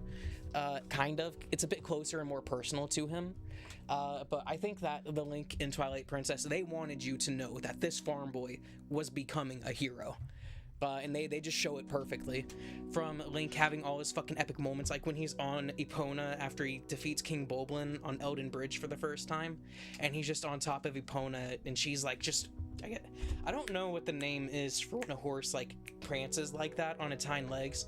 Kind of. It's a bit closer and more personal to him. But I think that the Link in Twilight Princess, they wanted you to know that this farm boy was becoming a hero. And they just show it perfectly. From Link having all his fucking epic moments, like when he's on Epona after he defeats King Boblin on Elden Bridge for the first time, and he's just on top of Epona, and she's like just... I don't know what the name is for when a horse like prances like that on its hind legs,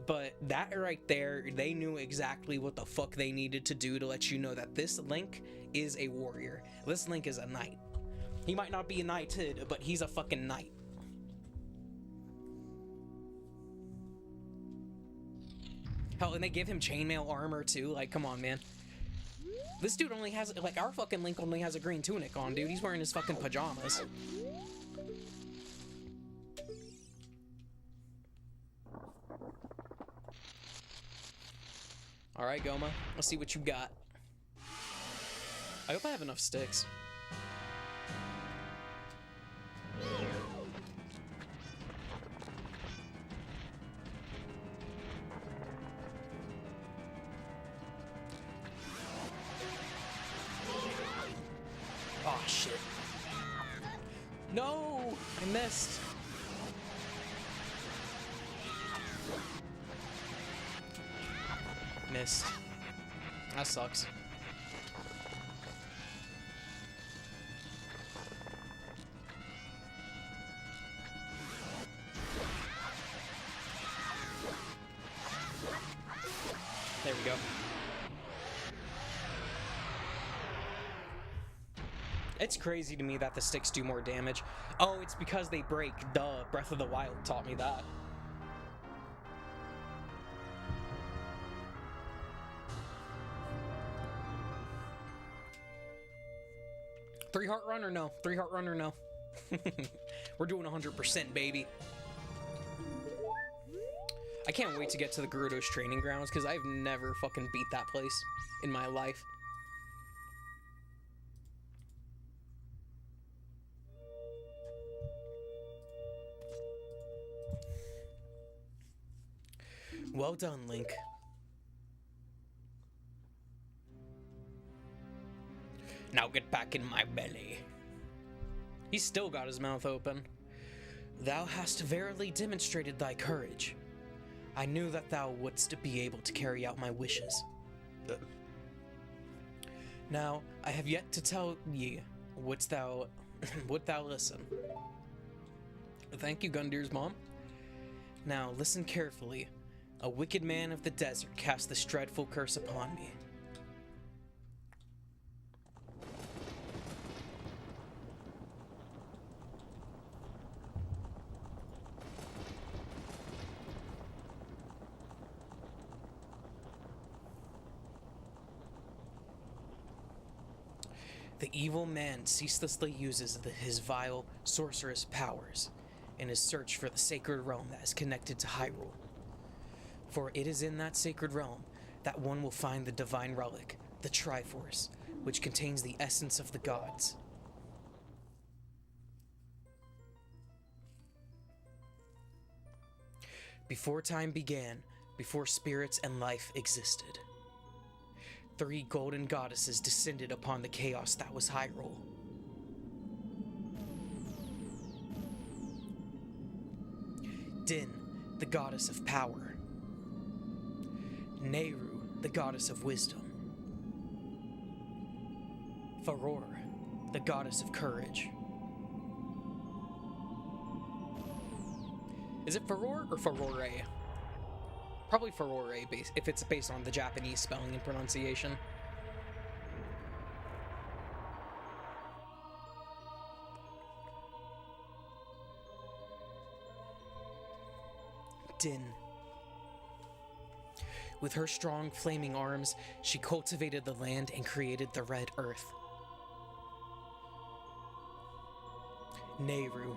but that right there, they knew exactly what the fuck they needed to do to let you know that this Link is a warrior. This Link is a knight. He might not be a knighted, but he's a fucking knight. Hell, and they give him chainmail armor too. Like, come on, man. This dude only has, like, our fucking Link only has a green tunic on, dude. He's wearing his fucking pajamas. Alright, Goma. Let's see what you got. I hope I have enough sticks. Oh, shit. No! I missed. Missed. That sucks. There we go. It's crazy to me that the sticks do more damage. Oh, it's because they break. Duh. Breath of the Wild taught me that. Three-heart run or no? Three-heart run or no? We're doing 100%, baby. I can't wait to get to the Gerudo's training grounds because I've never fucking beat that place in my life. Well done, Link. Now get back in my belly. He's still got his mouth open. Thou hast verily demonstrated thy courage. I knew that thou wouldst be able to carry out my wishes. Now, I have yet to tell ye, wilt thou listen? Thank you, Gundir's mom. Now, listen carefully. A wicked man of the desert cast this dreadful curse upon me. The evil man ceaselessly uses his vile, sorcerous powers in his search for the sacred realm that is connected to Hyrule. For it is in that sacred realm that one will find the divine relic, the Triforce, which contains the essence of the gods. Before time began, before spirits and life existed, 3 golden goddesses descended upon the chaos that was Hyrule. Din, the goddess of power. Nehru, the goddess of wisdom. Farore, the goddess of courage. Is it Farore or Farore? Probably Farore, if it's based on the Japanese spelling and pronunciation. Din. With her strong, flaming arms, she cultivated the land and created the Red Earth. Nehru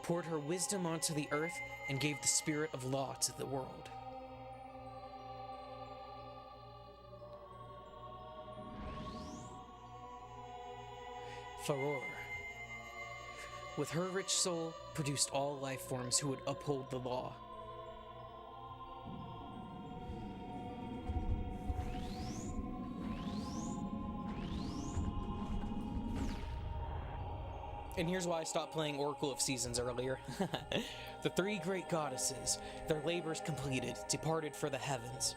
poured her wisdom onto the earth and gave the spirit of law to the world. Faror, with her rich soul, produced all life forms who would uphold the law. And here's why I stopped playing Oracle of Seasons earlier. The three great goddesses, their labors completed, departed for the heavens,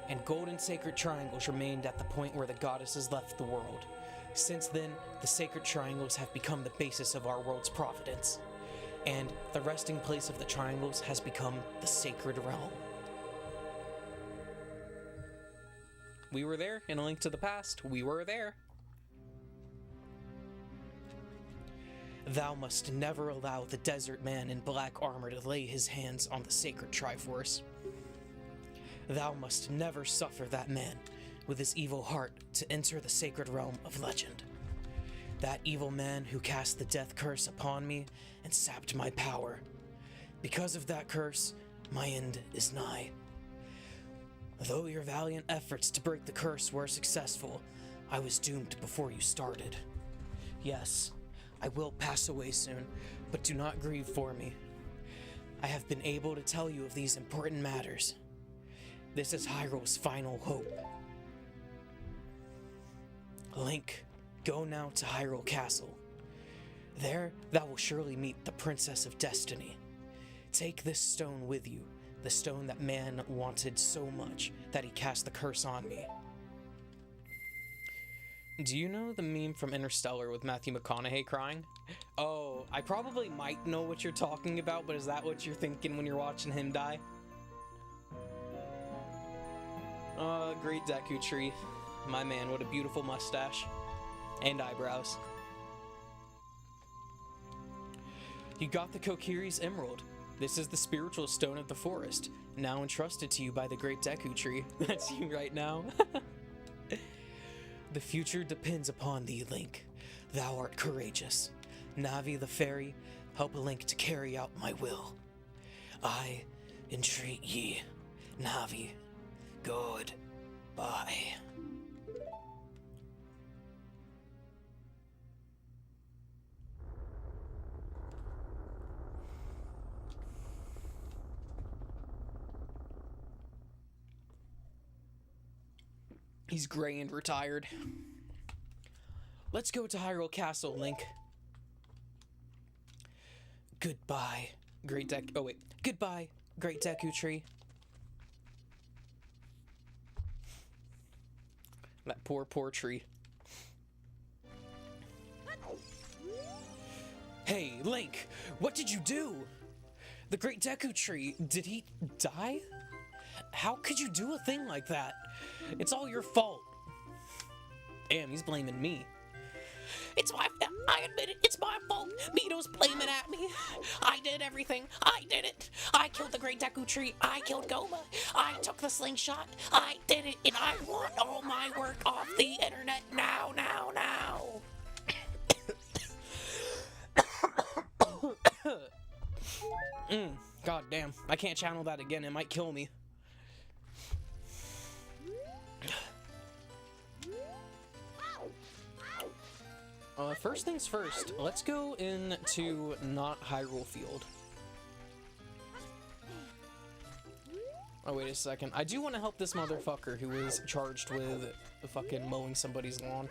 and golden sacred triangles remained at the point where the goddesses left the world. Since then, the sacred triangles have become the basis of our world's providence, and the resting place of the triangles has become the sacred realm. We were there in A Link to the Past. We were there. Thou must never allow the desert man in black armor to lay his hands on the sacred Triforce. Thou must never suffer that man with his evil heart to enter the sacred realm of legend. That evil man who cast the death curse upon me and sapped my power. Because of that curse, my end is nigh. Though your valiant efforts to break the curse were successful, I was doomed before you started. Yes, I will pass away soon, but do not grieve for me. I have been able to tell you of these important matters. This is Hyrule's final hope. Link, go now to Hyrule Castle. There, thou will surely meet the Princess of Destiny. Take this stone with you, the stone that man wanted so much that he cast the curse on me. Do you know the meme from Interstellar with Matthew McConaughey crying? Oh, I probably might know what you're talking about, but is that what you're thinking when you're watching him die? Great Deku Tree. My man, what a beautiful mustache. And eyebrows. You got the Kokiri's Emerald. This is the spiritual stone of the forest, now entrusted to you by the Great Deku Tree. That's you right now. The future depends upon thee, Link. Thou art courageous. Navi the fairy, help Link to carry out my will. I entreat ye, Navi. Goodbye. He's gray and retired. Let's go to Hyrule Castle, Link. Goodbye, Great Deku... Oh, wait. Goodbye, Great Deku Tree. That poor, poor tree. Hey, Link! What did you do? The Great Deku Tree, did he die? How could you do a thing like that? It's all your fault. Damn, he's blaming me. It's my fault. I admit it. It's my fault. Mito's blaming at me. I did everything. I did it. I killed the Great Deku Tree. I killed Goma. I took the slingshot. I did it, and I want all my work off the internet now, now, now. God damn. I can't channel that again. It might kill me. First things first, let's go into not Hyrule Field. Oh, wait a second. I do want to help this motherfucker who is charged with fucking mowing somebody's lawn.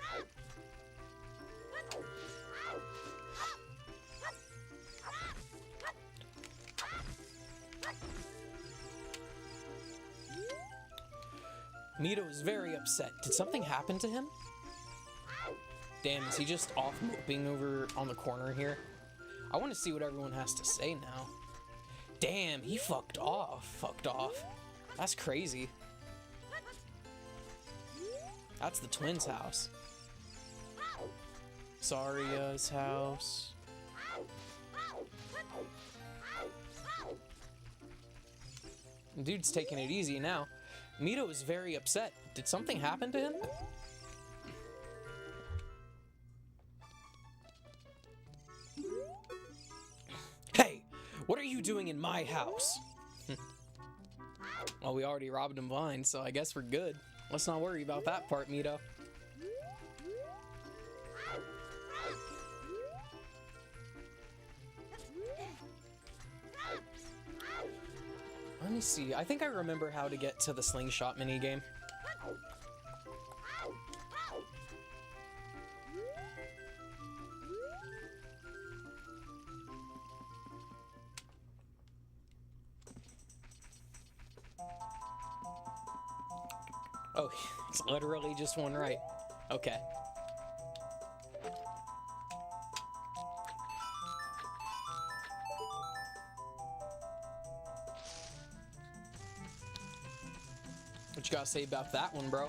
Mito is very upset. Did something happen to him? Damn, is he just off moping over on the corner here? I want to see what everyone has to say now. Damn, he fucked off. Fucked off. That's crazy. That's the twins' house. Saria's house. Dude's taking it easy now. Mito is very upset. Did something happen to him? Hey, what are you doing in my house? Well, we already robbed him blind, so I guess we're good. Let's not worry about that part, Mito. Let me see. I think I remember how to get to the slingshot minigame. Oh, it's literally just one right. Okay. What you gotta say about that one, bro?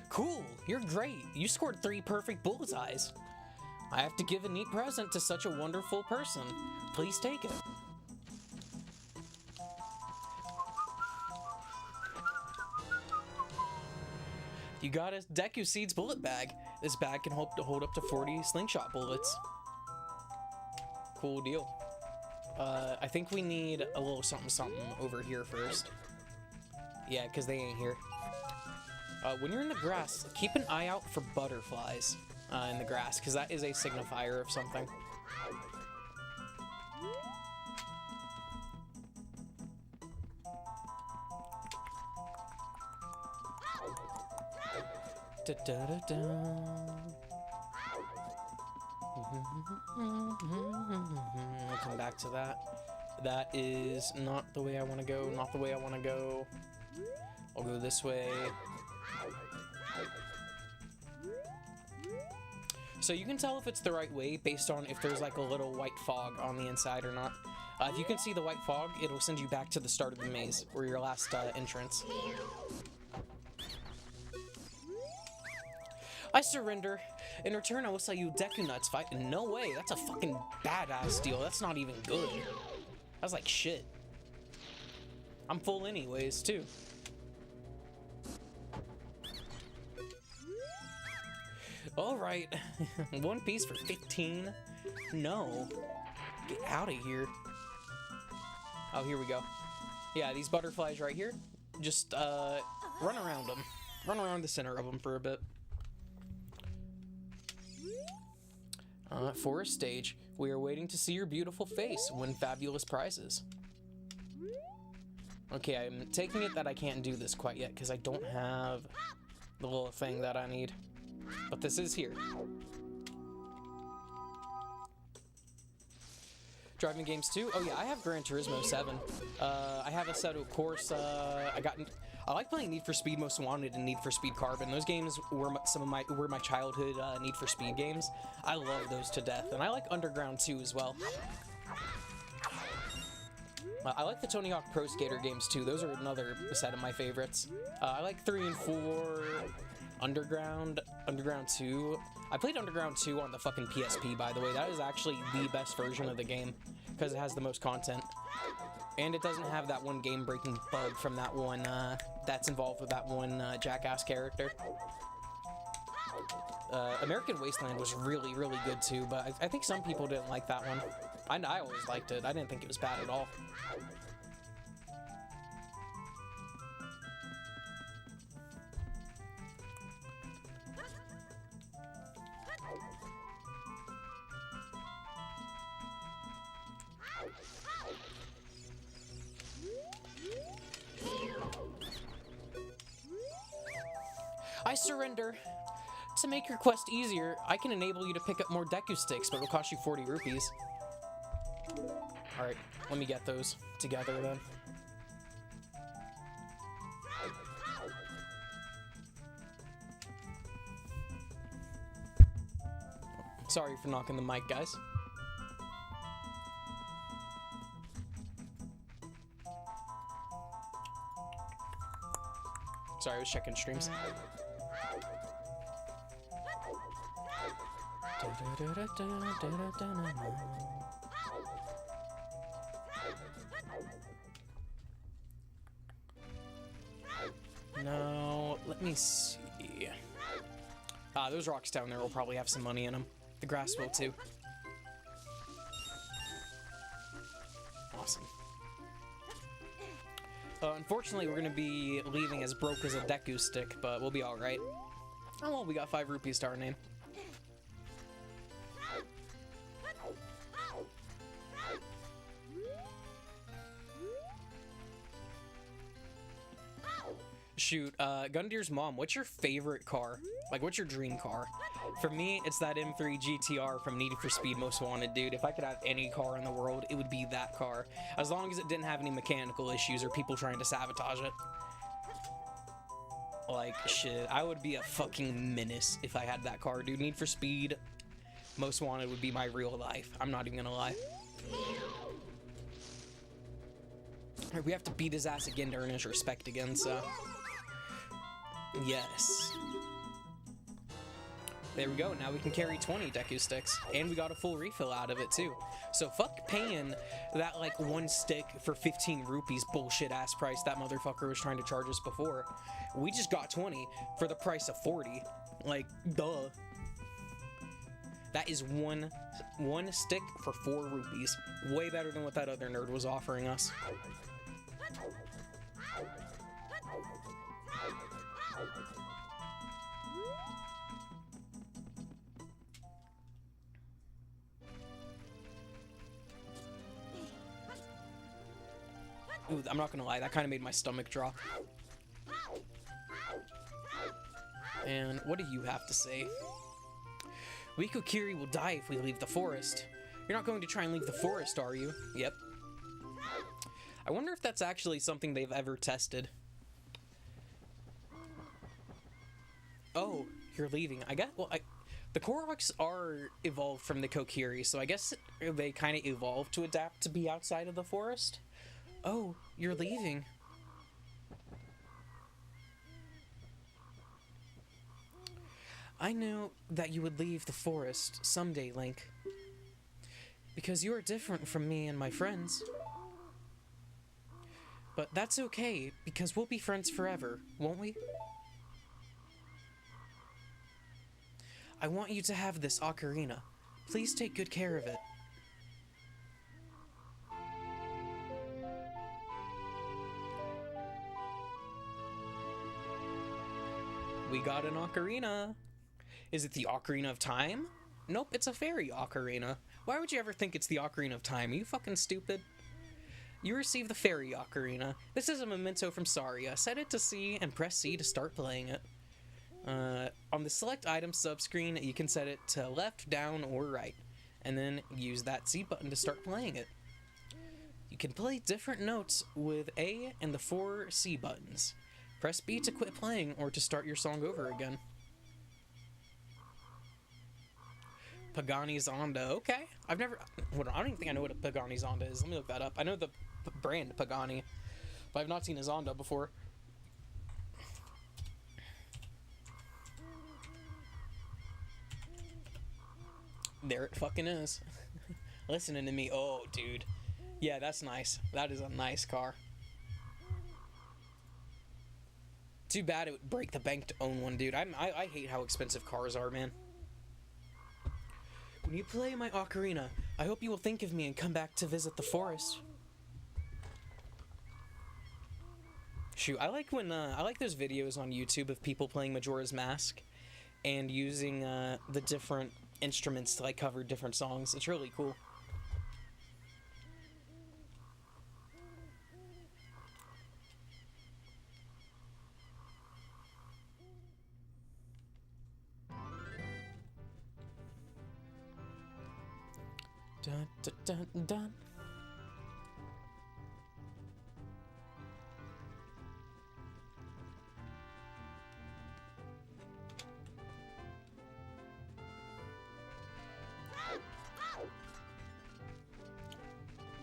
Cool, you're great. You scored 3 perfect bullseyes. I have to give a neat present to such a wonderful person. Please take it. You got a Deku Seeds bullet bag. This bag can hold up to 40 slingshot bullets. Cool deal. I think we need a little something over here first. Yeah, because they ain't here. When you're in the grass, keep an eye out for butterflies in the grass, because that is a signifier of something. We'll come back to that. That is not the way I want to go, not the way I want to go. I'll go this way. So you can tell if it's the right way based on if there's like a little white fog on the inside or not. If you can see the white fog, it'll send you back to the start of the maze, or your last entrance. I surrender. In return, I will sell you Deku Nuts. No way, that's a fucking badass deal. That's not even good. That's like shit. I'm full anyways, too. Alright. One piece for 15? No. Get out of here. Oh, here we go. Yeah, these butterflies right here. Just, run around them. Run around the center of them for a bit. Forest stage. We are waiting to see your beautiful face. Win fabulous prizes. Okay, I'm taking it that I can't do this quite yet because I don't have the little thing that I need. But this is here. Driving games too? Oh yeah, I have Gran Turismo 7. I have Assetto Corsa. I like playing Need for Speed Most Wanted and Need for Speed Carbon. Those games were my childhood Need for Speed games. I love those to death, and I like Underground 2 as well. I like the Tony Hawk Pro Skater games too. Those are another set of my favorites. I like 3 and 4, Underground 2. I played Underground 2 on the fucking PSP, by the way. That is actually the best version of the game because it has the most content. And it doesn't have that one game-breaking bug from that one, that's involved with that one Jackass character. American Wasteland was really, really good too, but I think some people didn't like that one. I always liked it. I didn't think it was bad at all. I surrender. To make your quest easier, I can enable you to pick up more Deku Sticks, but it'll cost you 40 rupees. Alright, let me get those together then. Sorry for knocking the mic, guys. Sorry, I was checking streams. me see. Those rocks down there will probably have some money in them. The grass will too. Awesome. Unfortunately, we're gonna be leaving as broke as a Deku stick, but we'll be alright. Oh well, we got 5 rupees to our name. Shoot, Gundir's mom, what's your favorite car? Like, what's your dream car? For me, it's that M3 GTR from Need for Speed Most Wanted, dude. If I could have any car in the world, it would be that car. As long as it didn't have any mechanical issues or people trying to sabotage it. Like, shit, I would be a fucking menace if I had that car, dude. Need for Speed Most Wanted would be my real life. I'm not even gonna lie. We have to beat his ass again to earn his respect again, so... Yes. There we go, now we can carry 20 Deku sticks, and we got a full refill out of it too. So fuck paying that like 1 stick for 15 rupees bullshit ass price that motherfucker was trying to charge us before. We just got 20 for the price of 40. Like, duh. That is one stick for 4 rupees. Way better than what that other nerd was offering us. Ooh, I'm not gonna lie, that kind of made my stomach drop. And what do you have to say? Wikokiri will die if we leave the forest. You're not going to try and leave the forest, are you? Yep. I wonder if that's actually something they've ever tested. Oh, you're leaving. I guess, well, the Koroks are evolved from the Kokiri, so I guess they kind of evolved to adapt to be outside of the forest. Oh, you're leaving. I knew that you would leave the forest someday, Link. Because you are different from me and my friends. But that's okay, because we'll be friends forever, won't we? I want you to have this ocarina. Please take good care of it. We got an ocarina. Is it the Ocarina of Time? Nope, it's a fairy ocarina. Why would you ever think it's the Ocarina of Time? Are you fucking stupid? You receive the fairy ocarina. This is a memento from Saria. Set it to C and press C to start playing it. On the select item subscreen, you can set it to left, down, or right. And then use that C button to start playing it. You can play different notes with A and the 4 C buttons. Press B to quit playing or to start your song over again. Pagani Zonda, okay. I've never, I don't even think I know what a Pagani Zonda is. Let me look that up. I know the brand Pagani, but I've not seen a Zonda before. There it fucking is. Listening to me. Oh, dude. Yeah, that's nice. That is a nice car. Too bad it would break the bank to own one, dude. I hate how expensive cars are, man. When you play my ocarina, I hope you will think of me and come back to visit the forest. Shoot, I like when I like those videos on YouTube of people playing Majora's Mask and using the different instruments to like cover different songs. It's really cool. Dun, dun, dun, dun.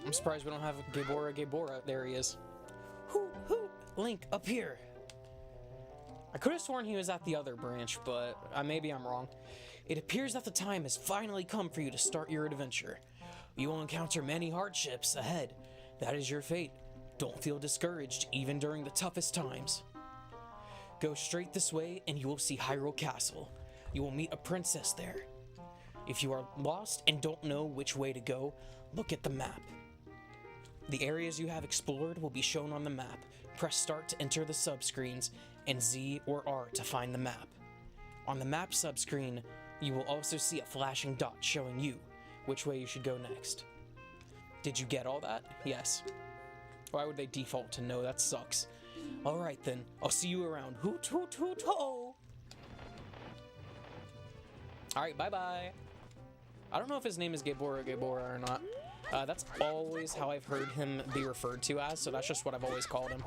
I'm surprised we don't have Gabora. There he is. Hoot, hoot. Link, up here. I could have sworn he was at the other branch, but maybe I'm wrong. It appears that the time has finally come for you to start your adventure. You will encounter many hardships ahead. That is your fate. Don't feel discouraged, even during the toughest times. Go straight this way and you will see Hyrule Castle. You will meet a princess there. If you are lost and don't know which way to go, look at the map. The areas you have explored will be shown on the map. Press start to enter the subscreens and Z or R to find the map. On the map subscreen, you will also see a flashing dot showing you which way you should go next. Did you get all that? Yes. Why would they default to no? That sucks. Alright then, I'll see you around. Hoot hoot hoot ho! Alright, bye-bye. I don't know if his name is Gabora or not. That's always how I've heard him be referred to as, so that's just what I've always called him.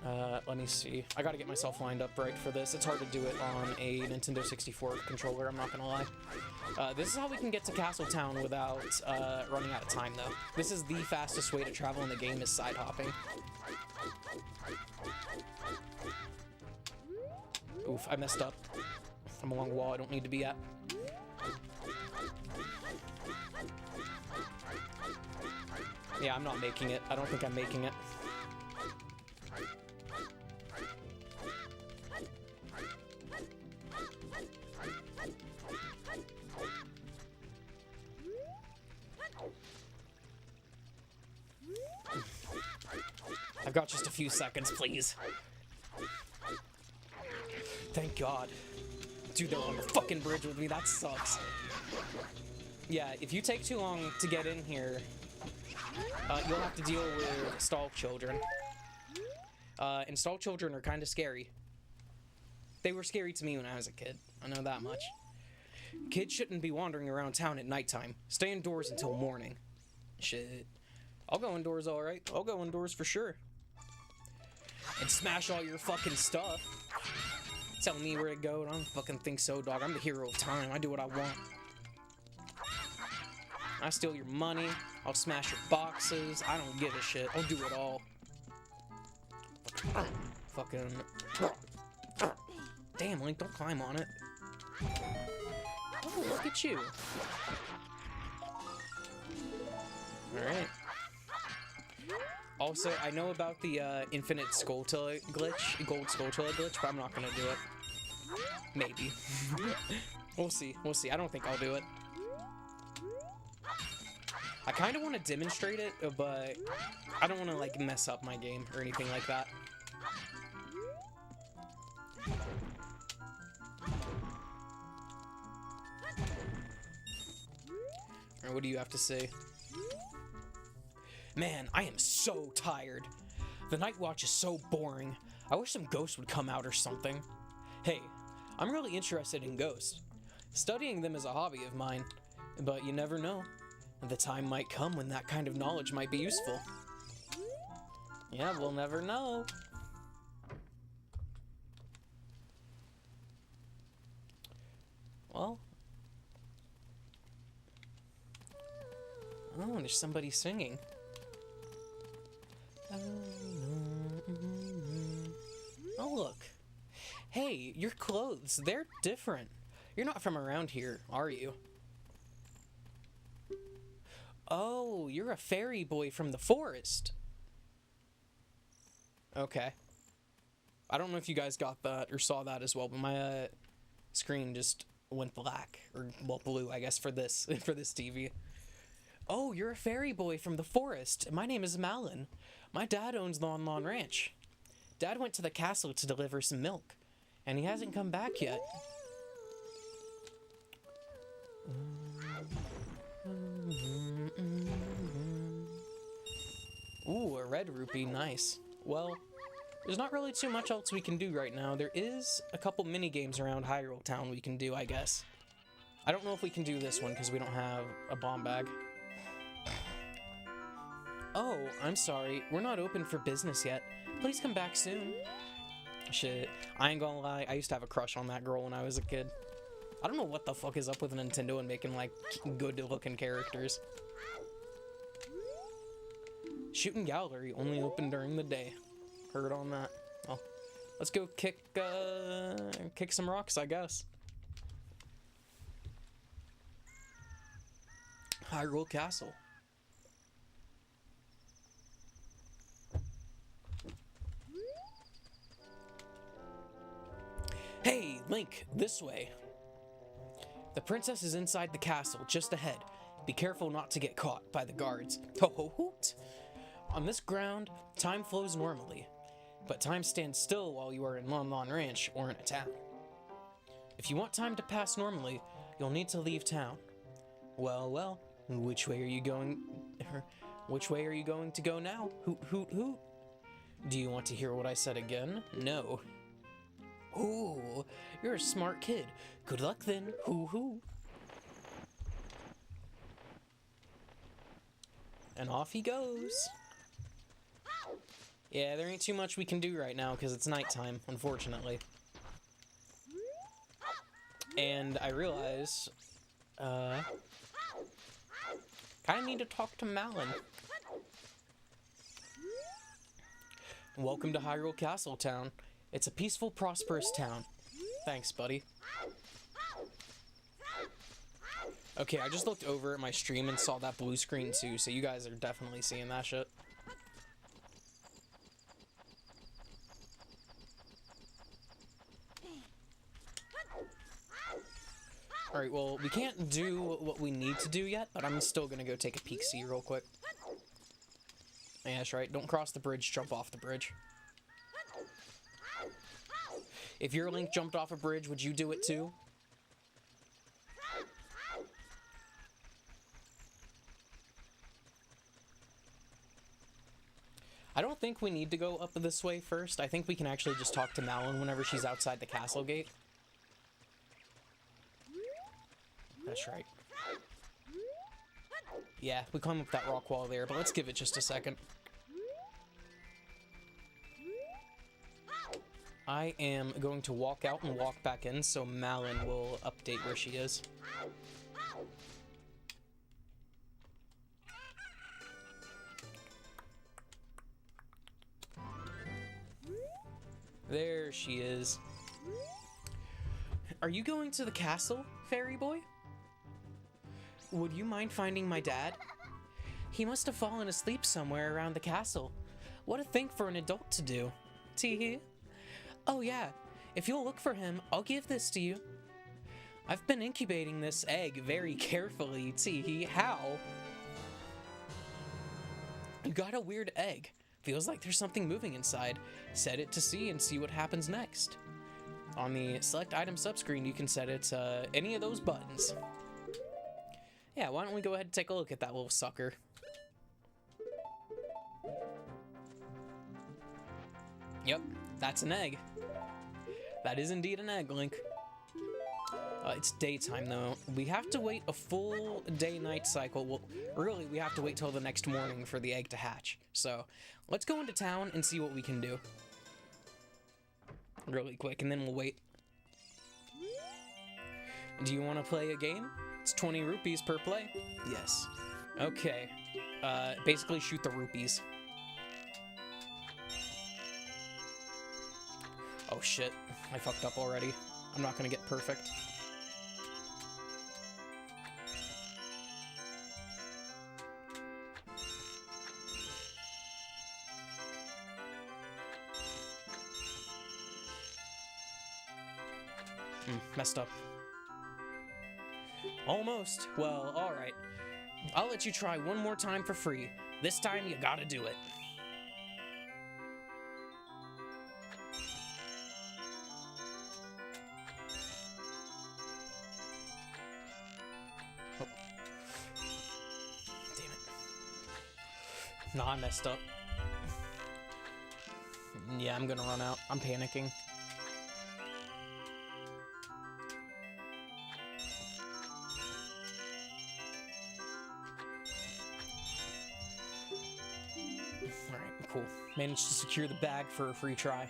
Let me see. I gotta get myself lined up right for this. It's hard to do it on a Nintendo 64 controller, I'm not gonna lie. This is how we can get to Castle Town without running out of time, though. This is the fastest way to travel in the game, is side hopping. Oof, I messed up. I'm along the wall I don't need to be at. Yeah, I'm not making it. I don't think I'm making it. I've got just a few seconds, please. Thank God. Dude, they're on the fucking bridge with me. That sucks. Yeah, if you take too long to get in here, you'll have to deal with stall children. And stall children are kind of scary. They were scary to me when I was a kid. I know that much. Kids shouldn't be wandering around town at nighttime. Stay indoors until morning. Shit. I'll go indoors, alright. I'll go indoors for sure. And smash all your fucking stuff. Tell me where to go. I don't fucking think so, dog. I'm the hero of time. I do what I want. I steal your money. I'll smash your boxes. I don't give a shit. I'll do it all. Fucking... Damn, Link, don't climb on it. Oh, look at you. Alright. Also, I know about the infinite Skulltula glitch, gold Skulltula glitch, but I'm not gonna do it. Maybe. We'll see. We'll see. I don't think I'll do it. I kind of want to demonstrate it, but I don't want to, like, mess up my game or anything like that. Alright, what do you have to say? Man, I am so tired. The night watch is so boring. I wish some ghosts would come out or something. Hey, I'm really interested in ghosts. Studying them is a hobby of mine, but you never know. The time might come when that kind of knowledge might be useful. Yeah, we'll never know. Well. Oh, there's somebody singing. Oh, look. Hey, your clothes, they're different. You're not from around here, are you? Oh, you're a fairy boy from the forest. Okay. I don't know if you guys got that or saw that as well, but my screen just went black, or well, blue, I guess, for this for this TV. Oh, you're a fairy boy from the forest. My name is Malin. My dad owns Lon Lon Ranch. Dad went to the castle to deliver some milk, and he hasn't come back yet. Ooh, a red rupee, nice. Well, there's not really too much else we can do right now. There is a couple mini games around Hyrule Town we can do, I guess. I don't know if we can do this one because we don't have a bomb bag. Oh, I'm sorry. We're not open for business yet. Please come back soon. Shit. I ain't gonna lie. I used to have a crush on that girl when I was a kid. I don't know what the fuck is up with Nintendo and making, like, good-looking characters. Shooting Gallery only open during the day. Heard on that. Well, let's go kick some rocks, I guess. Hyrule Castle. Link, this way. The princess is inside the castle, just ahead. Be careful not to get caught by the guards. Ho ho hoot! On this ground, time flows normally, but time stands still while you are in Lon Lon Ranch or in a town. If you want time to pass normally, you'll need to leave town. Well, well, which way are you going? Which way are you going to go now? Hoot, hoot, hoot. Do you want to hear what I said again? No. Ooh, you're a smart kid. Good luck then. Hoo hoo. And off he goes. Yeah, there ain't too much we can do right now because it's nighttime, unfortunately. And I realize, kinda need to talk to Malin. Welcome to Hyrule Castle Town. It's a peaceful, prosperous town. Thanks, buddy. Okay, I just looked over at my stream and saw that blue screen too, so you guys are definitely seeing that shit. Alright, well, we can't do what we need to do yet, but I'm still gonna go take a peek-see real quick. Yeah, that's right. Don't cross the bridge, jump off the bridge. If your Link jumped off a bridge, would you do it too? I don't think we need to go up this way first. I think we can actually just talk to Malin whenever she's outside the castle gate. That's right. Yeah, we climb up that rock wall there, but let's give it just a second. I am going to walk out and walk back in so Malin will update where she is. There she is. Are you going to the castle, fairy boy? Would you mind finding my dad? He must have fallen asleep somewhere around the castle. What a thing for an adult to do. Tee-hee. Oh yeah, if you'll look for him, I'll give this to you. I've been incubating this egg very carefully, Tee-hee. How? You got a weird egg. Feels like there's something moving inside. Set it to C and see what happens next. On the select item subscreen, you can set it to any of those buttons. Yeah, why don't we go ahead and take a look at that little sucker. Yep, that's an egg. That is indeed an egg, Link. It's daytime, though. We have to wait a full day-night cycle. Well, really, we have to wait till the next morning for the egg to hatch. So, let's go into town and see what we can do. Really quick, and then we'll wait. Do you want to play a game? It's 20 rupees per play. Yes. Okay. Basically shoot the rupees. Oh shit, I fucked up already. I'm not gonna get perfect. Messed up. Almost. Well, alright. I'll let you try one more time for free. This time, you gotta do it. Oh. Damn it. Nah, I messed up. Yeah, I'm gonna run out. I'm panicking. Alright, cool. Managed to secure the bag for a free try.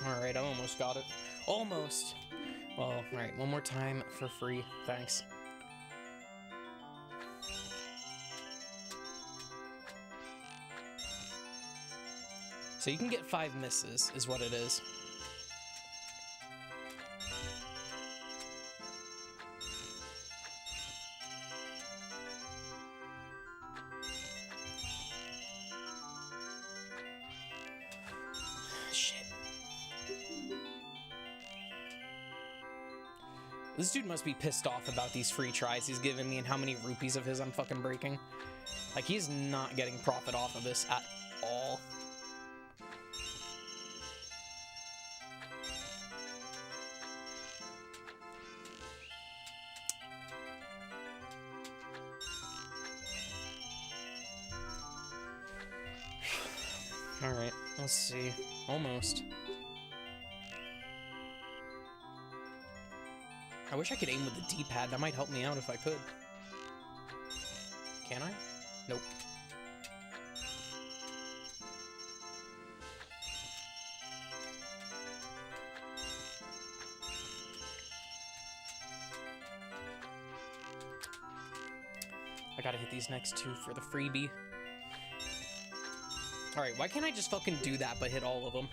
Alright, I almost got it. Almost! Well, alright, one more time for free. Thanks. So you can get 5 misses, is what it is. Shit. This dude must be pissed off about these free tries he's giving me and how many rupees of his I'm fucking breaking. Like, he's not getting profit off of this at all. Alright, let's see. Almost. I wish I could aim with the D-pad. That might help me out if I could. Can I? Nope. I gotta hit these next 2 for the freebie. Alright, why can't I just fucking do that but hit all of them?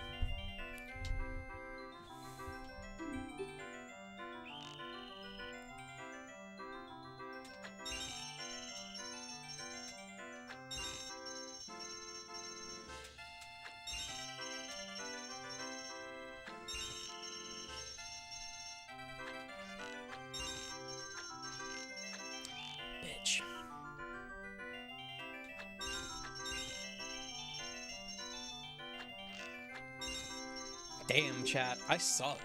Bitch. Damn, chat, I suck.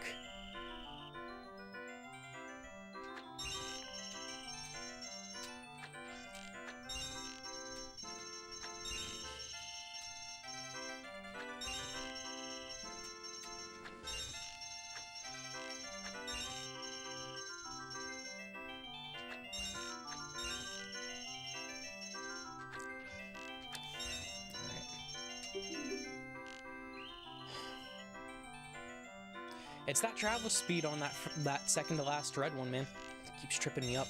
It's that travel speed on that second to last red one, man. It keeps tripping me up.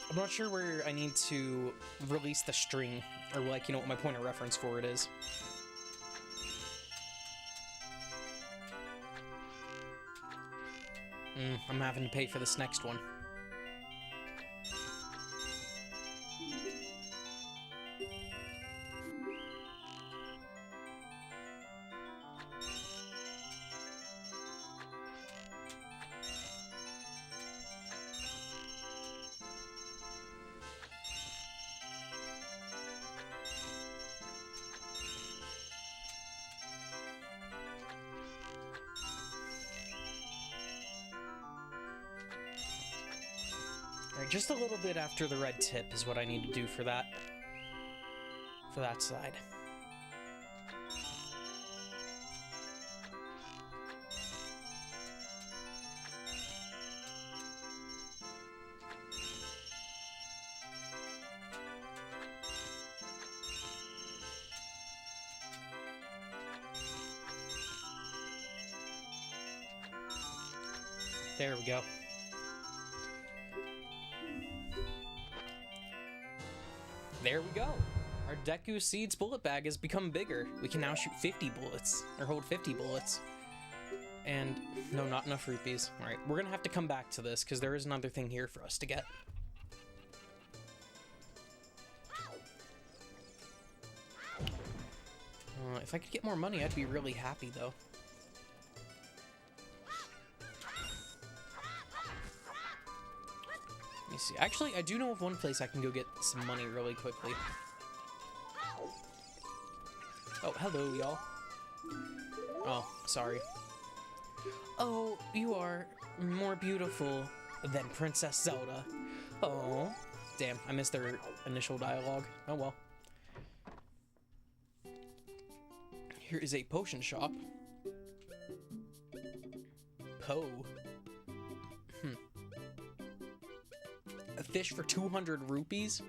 I'm not sure where I need to release the string, or like, you know, what my point of reference for it is. I'm having to pay for this next one. Alright, just a little bit after the red tip is what I need to do for that side. There we go. There we go. Our Deku Seeds bullet bag has become bigger. We can now shoot 50 bullets, or hold 50 bullets. And no, not enough rupees. All right, we're gonna have to come back to this because there is another thing here for us to get. If I could get more money, I'd be really happy though. Let me see. Actually, I do know of one place I can go get some money really quickly. Oh, hello, y'all. Oh, sorry. Oh, you are more beautiful than Princess Zelda. Oh, damn, I missed their initial dialogue. Oh well. Here is a potion shop. Poe. A fish for 200 rupees?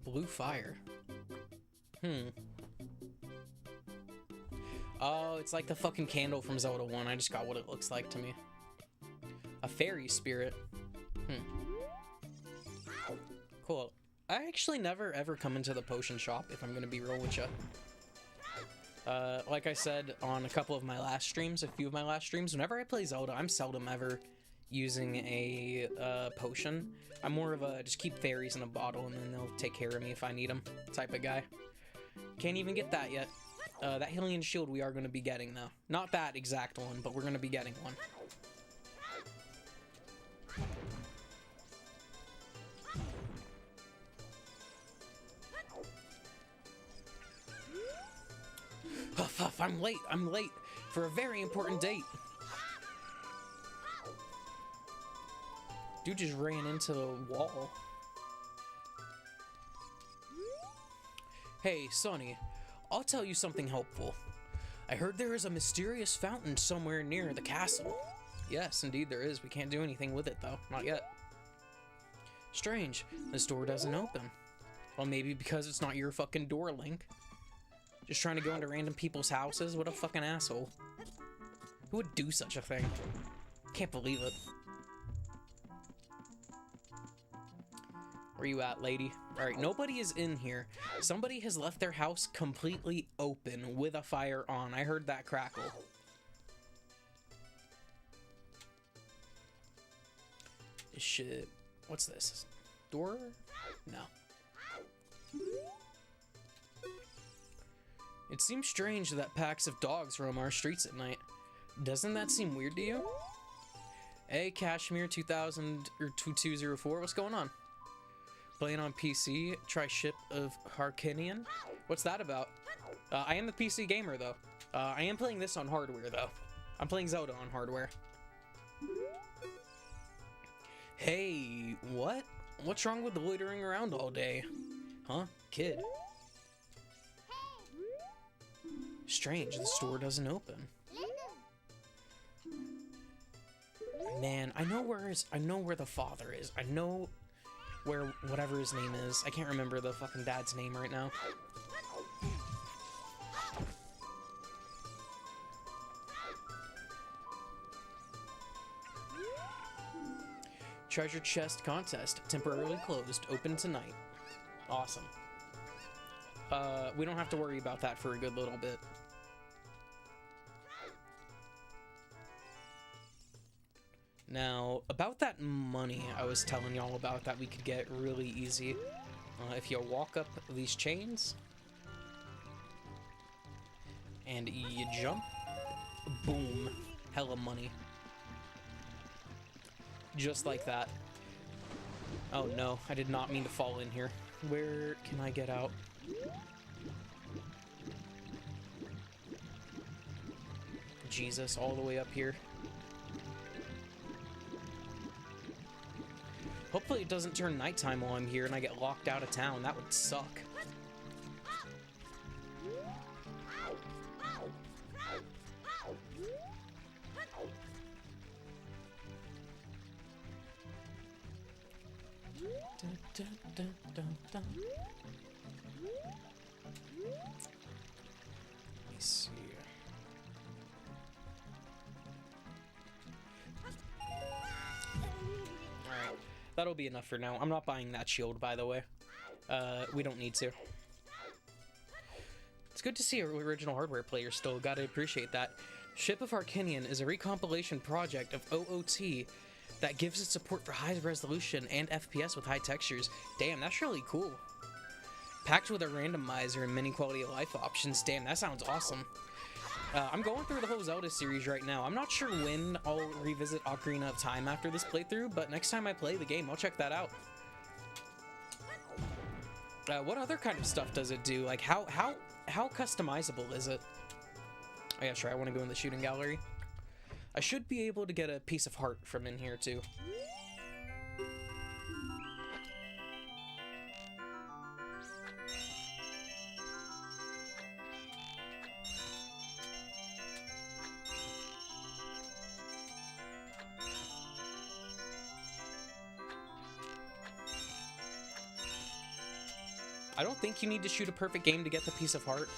Blue fire. Oh, it's like the fucking candle from Zelda 1. I just got what it looks like to me. A fairy spirit. Cool. I I actually never ever come into the potion shop, if I'm gonna be real with you. Like I said on a couple of my last streams, a few of my last streams, whenever I play Zelda, I'm seldom ever using a potion. I'm more of a just keep fairies in a bottle and then they'll take care of me if I need them type of guy. Can't even get that yet. That Hylian shield we are going to be getting though. Not that exact one, but we're going to be getting one. Huff, huff, I'm late for a very important date. Dude just ran into the wall. Hey, Sonny, I'll tell you something helpful. I heard there is a mysterious fountain somewhere near the castle. Yes, indeed there is. We can't do anything with it, though. Not yet. Strange. This door doesn't open. Well, maybe because it's not your fucking door, Link. Just trying to go into random people's houses? What a fucking asshole. Who would do such a thing? Can't believe it. Where you at, lady? Alright, nobody is in here. Somebody has left their house completely open with a fire on. I heard that crackle. Shit. What's this? Door? No. It seems strange that packs of dogs roam our streets at night. Doesn't that seem weird to you? Hey, Kashmir 2000 or 2204, what's going on? Playing on PC, try Ship of Harkinian. What's that about? I am the PC gamer, though. I am playing this on hardware, though. I'm playing Zelda on hardware. Hey, what? What's wrong with loitering around all day? Huh? Kid? Strange, the store doesn't open. Man, I know where the father is. I know where whatever his name is. I can't remember the fucking dad's name right now. Treasure chest contest, temporarily closed, open tonight. Awesome. We don't have to worry about that for a good little bit. Now, about that money I was telling y'all about that we could get really easy. If you walk up these chains and you jump, boom, hella money. Just like that. Oh no, I did not mean to fall in here. Where can I get out? Jesus, all the way up here. Hopefully it doesn't turn nighttime while I'm here and I get locked out of town. That would suck. Let me see. Alright, that'll be enough for now. I'm not buying that shield, by the way. We don't need to. It's good to see our original hardware players still. Gotta appreciate that. Ship of Harkinian is a recompilation project of OOT that gives it support for high resolution and FPS with high textures. Damn, that's really cool. Packed with a randomizer and many quality of life options. Damn, that sounds awesome. I'm going through the whole Zelda series right now. I'm not sure when I'll revisit Ocarina of Time after this playthrough, but next time I play the game, I'll check that out. What other kind of stuff does it do? Like, how customizable is it? Oh yeah, sure, I want to go in the shooting gallery. I should be able to get a piece of heart from in here, too. I don't think you need to shoot a perfect game to get the piece of heart,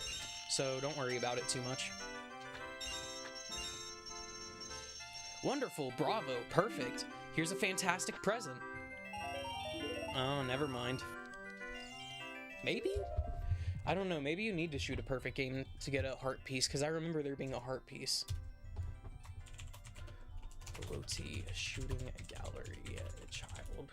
so don't worry about it too much. Wonderful, bravo, perfect. Here's a fantastic present. Oh, never mind. Maybe? I don't know. Maybe you need to shoot a perfect game to get a heart piece, because I remember there being a heart piece. Devotee, shooting a gallery, a child.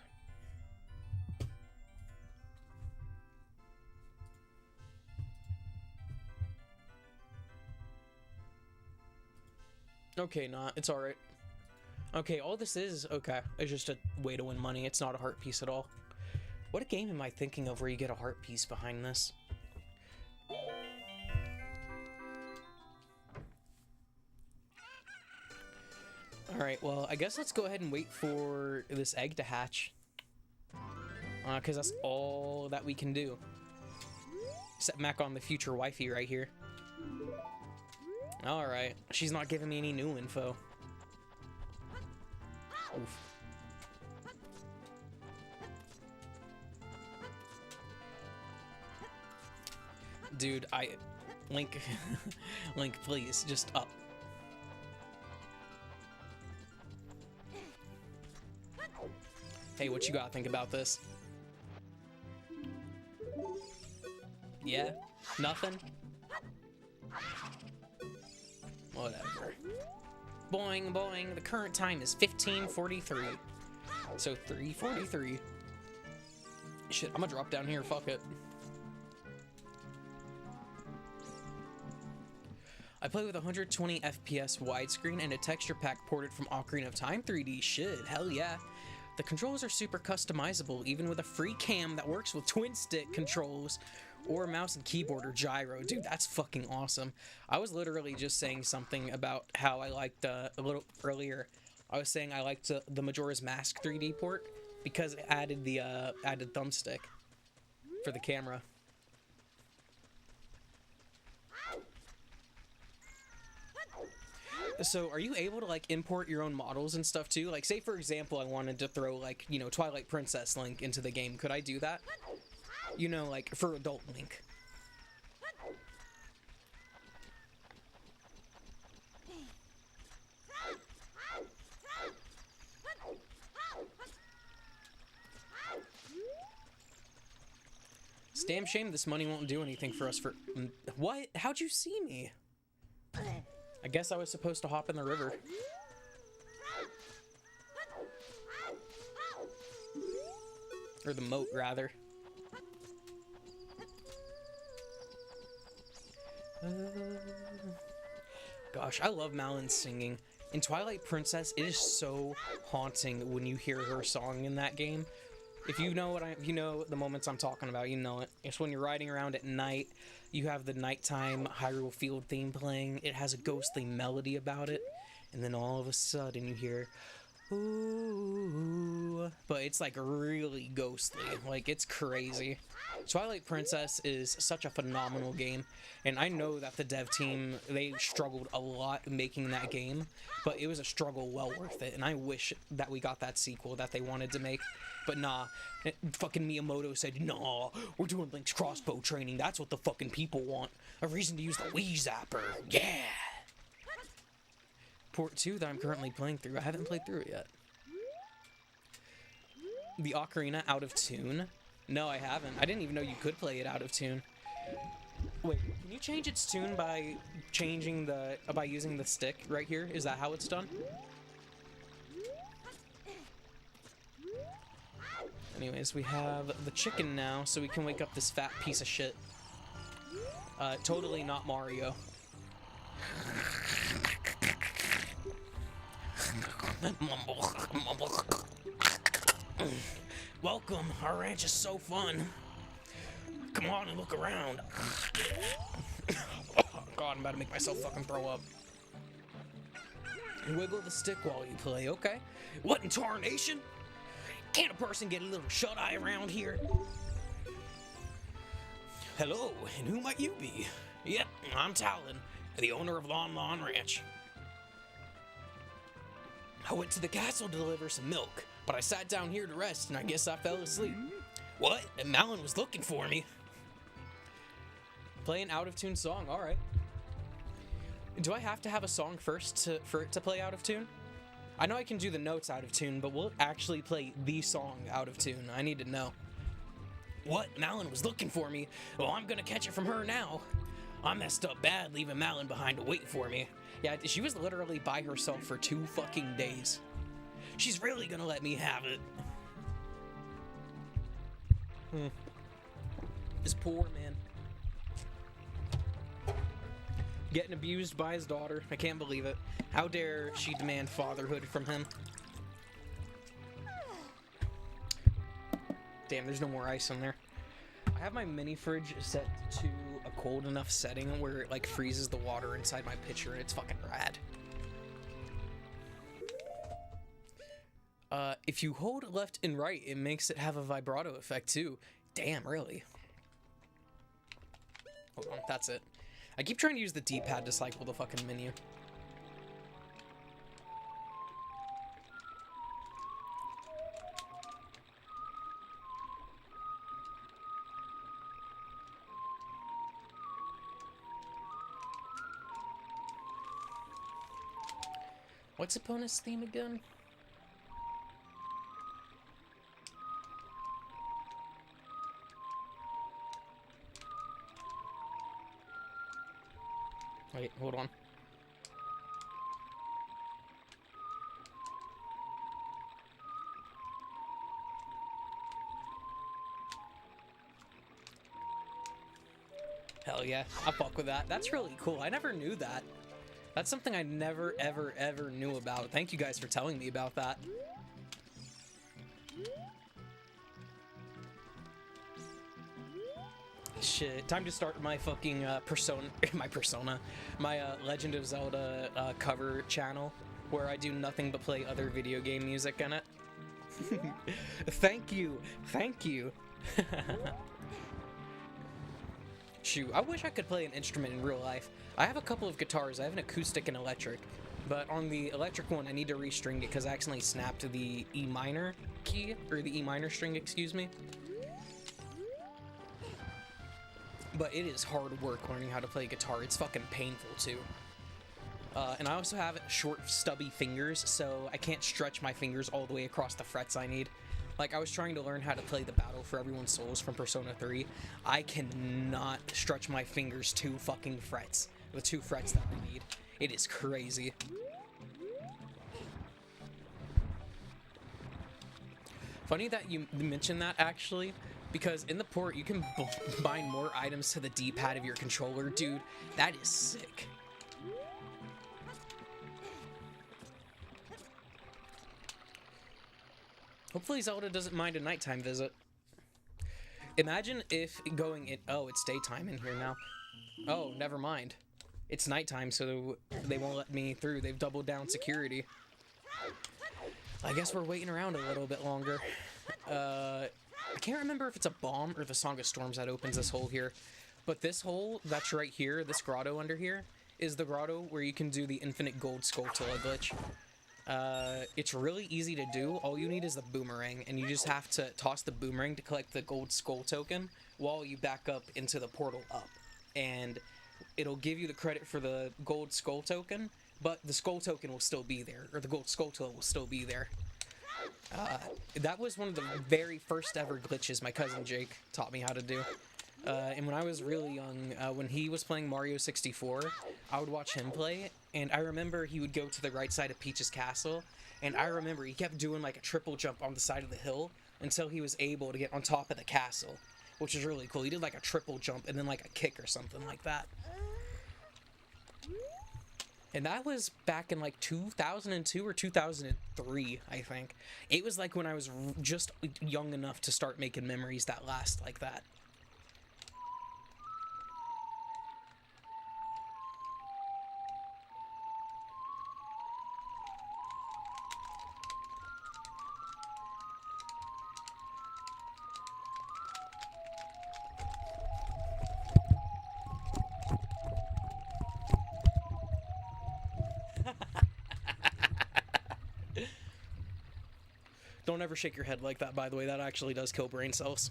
Okay, nah, it's alright. Okay, all this is, okay, it's just a way to win money. It's not a heart piece at all. What a game am I thinking of where you get a heart piece behind this? Alright, well, I guess let's go ahead and wait for this egg to hatch. Because that's all that we can do. Set Mac on the future wifey right here. Alright, she's not giving me any new info. Oof. Dude, Link, Link, please, just up. Hey, what you gotta think about this? Yeah? Nothing? Whatever. Boing, boing. The current time is 15:43. So 3:43. Shit, I'm gonna drop down here. Fuck it. I play with 120 FPS widescreen and a texture pack ported from Ocarina of Time 3D. Shit, hell yeah. The controls are super customizable, even with a free cam that works with twin stick controls or mouse and keyboard or gyro. Dude, that's fucking awesome. I was literally just saying something about how I liked, a little earlier, I was saying I liked the Majora's Mask 3D port because it added the, added thumbstick for the camera. So, are you able to, like, import your own models and stuff, too? Like, say, for example, I wanted to throw, like, you know, Twilight Princess Link into the game. Could I do that? You know, like, for adult Link. It's a damn shame this money won't do anything for us for... What? How'd you see me? I guess I was supposed to hop in the river. Or the moat, rather. Gosh, I love Malon's singing. In Twilight Princess, it is so haunting when you hear her song in that game. If you know you know the moments I'm talking about, you know it. It's when you're riding around at night. You have the nighttime Hyrule Field theme playing. It has a ghostly melody about it. And then all of a sudden you hear, ooh. But it's like really ghostly. Like, it's crazy. Twilight Princess is such a phenomenal game. And I know that the dev team, they struggled a lot making that game. But it was a struggle well worth it. And I wish that we got that sequel that they wanted to make. But nah, fucking Miyamoto said, nah, we're doing Link's crossbow training. That's what the fucking people want. A reason to use the Wii Zapper. Yeah! Port 2 that I'm currently playing through. I haven't played through it yet. The Ocarina out of tune? No, I haven't. I didn't even know you could play it out of tune. Wait, can you change its tune by changing the... by using the stick right here? Is that how it's done? Anyways, we have the chicken now, so we can wake up this fat piece of shit. Totally not Mario. Welcome, our ranch is so fun. Come on and look around. Oh God, I'm about to make myself fucking throw up. Wiggle the stick while you play, okay? What in tarnation? Can't a person get a little shut-eye around here? Hello, and who might you be? Yep, I'm Talon, the owner of Lon Lon Ranch. I went to the castle to deliver some milk, but I sat down here to rest, and I guess I fell asleep. What? And Malon was looking for me. Play an out-of-tune song, alright. Do I have to have a song first for it to play out of tune? I know I can do the notes out of tune, but will it actually play the song out of tune? I need to know. What? Malin was looking for me? Well, I'm gonna catch it from her now. I messed up bad leaving Malin behind to wait for me. Yeah, she was literally by herself for 2 fucking days. She's really gonna let me have it. This poor man. Getting abused by his daughter. I can't believe it. How dare she demand fatherhood from him? Damn, there's no more ice in there. I have my mini fridge set to a cold enough setting where it like freezes the water inside my pitcher, and it's fucking rad. If you hold left and right, it makes it have a vibrato effect too. Damn, really? Hold on, that's it. I keep trying to use the D-pad to cycle the fucking menu. What's Epona's theme again? Wait, hold on. Hell yeah, I fuck with that. That's really cool. I never knew that. That's something I never, ever, ever knew about. Thank you guys for telling me about that. Shit, time to start my fucking my Legend of Zelda cover channel, where I do nothing but play other video game music in it. Thank you, thank you. Shoot, I wish I could play an instrument in real life. I have a couple of guitars. I have an acoustic and electric, but on the electric one, I need to restring it because I accidentally snapped the E minor key, or the E minor string, excuse me. But it is hard work learning how to play guitar. It's fucking painful too. And I also have short, stubby fingers, so I can't stretch my fingers all the way across the frets I need. Like, I was trying to learn how to play the Battle for Everyone's Souls from Persona 3. I cannot stretch my fingers 2 fucking frets. The 2 frets that I need. It is crazy. Funny that you mentioned that, actually, because in the port, you can bind more items to the D-pad of your controller. Dude, that is sick. Hopefully Zelda doesn't mind a nighttime visit. Imagine if going in... Oh, it's daytime in here now. Oh, never mind. It's nighttime, so they won't let me through. They've doubled down security. I guess we're waiting around a little bit longer. I can't remember if it's a bomb or the Song of Storms that opens this hole here. But this hole that's right here, this grotto under here, is the grotto where you can do the infinite gold Skulltula glitch. It's really easy to do. All you need is the boomerang, and you just have to toss the boomerang to collect the gold skull token while you back up into the portal up. And it'll give you the credit for the gold skull token, but the skull token will still be there, or the gold Skulltula will still be there. That was one of the very first ever glitches my cousin Jake taught me how to do. And when I was really young, when he was playing Mario 64, I would watch him play, and I remember he would go to the right side of Peach's castle, and I remember he kept doing like a triple jump on the side of the hill until he was able to get on top of the castle, which is really cool. He did like a triple jump and then like a kick or something like that. And that was back in like 2002 or 2003, I think. It was like when I was just young enough to start making memories that last like that. Don't ever shake your head like that, by the way. That actually does kill brain cells.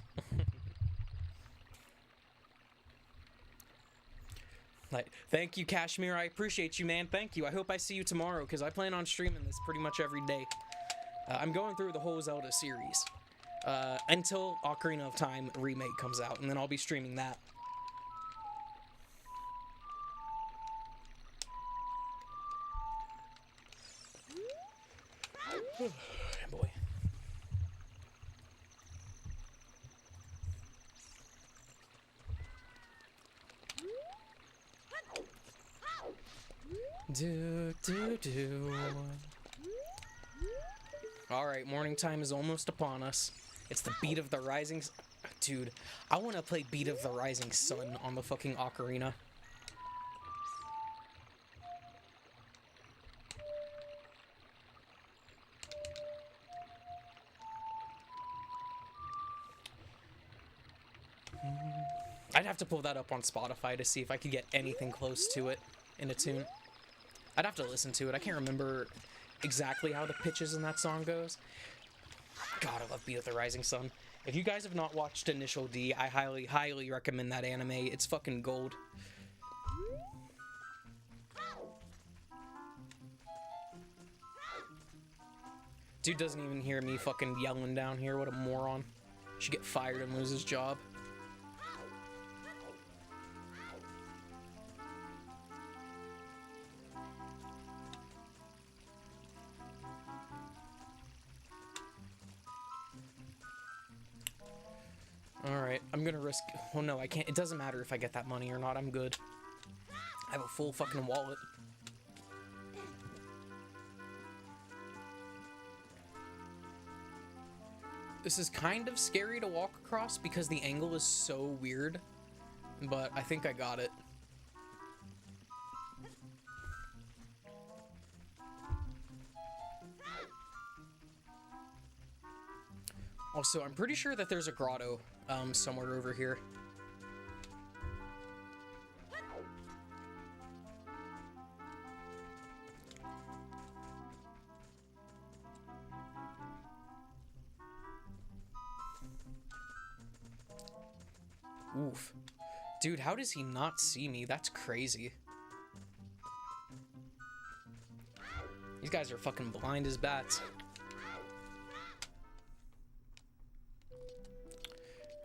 Like, thank you, Kashmir. I appreciate you, man. Thank you. I hope I see you tomorrow, because I plan on streaming this pretty much every day. I'm going through the whole Zelda series. until Ocarina of Time remake comes out, and then I'll be streaming that. Boy. Do, do, do. Alright, morning time is almost upon us. It's the beat of the rising... Dude, I want to play Beat of the Rising Sun on the fucking Ocarina. I'd have to pull that up on Spotify to see if I could get anything close to it in a tune. I'd have to listen to it. I can't remember exactly how the pitches in that song goes. God, I love Beat of the Rising Sun. If you guys have not watched Initial D, I highly, highly recommend that anime. It's fucking gold. Dude doesn't even hear me fucking yelling down here. What a moron. Should get fired and lose his job. Alright, I'm gonna risk... Oh no, I can't. It doesn't matter if I get that money or not. I'm good. I have a full fucking wallet. This is kind of scary to walk across because the angle is so weird. But I think I got it. Also, I'm pretty sure that there's a grotto somewhere over here. Oof. Dude, how does he not see me? That's crazy. These guys are fucking blind as bats.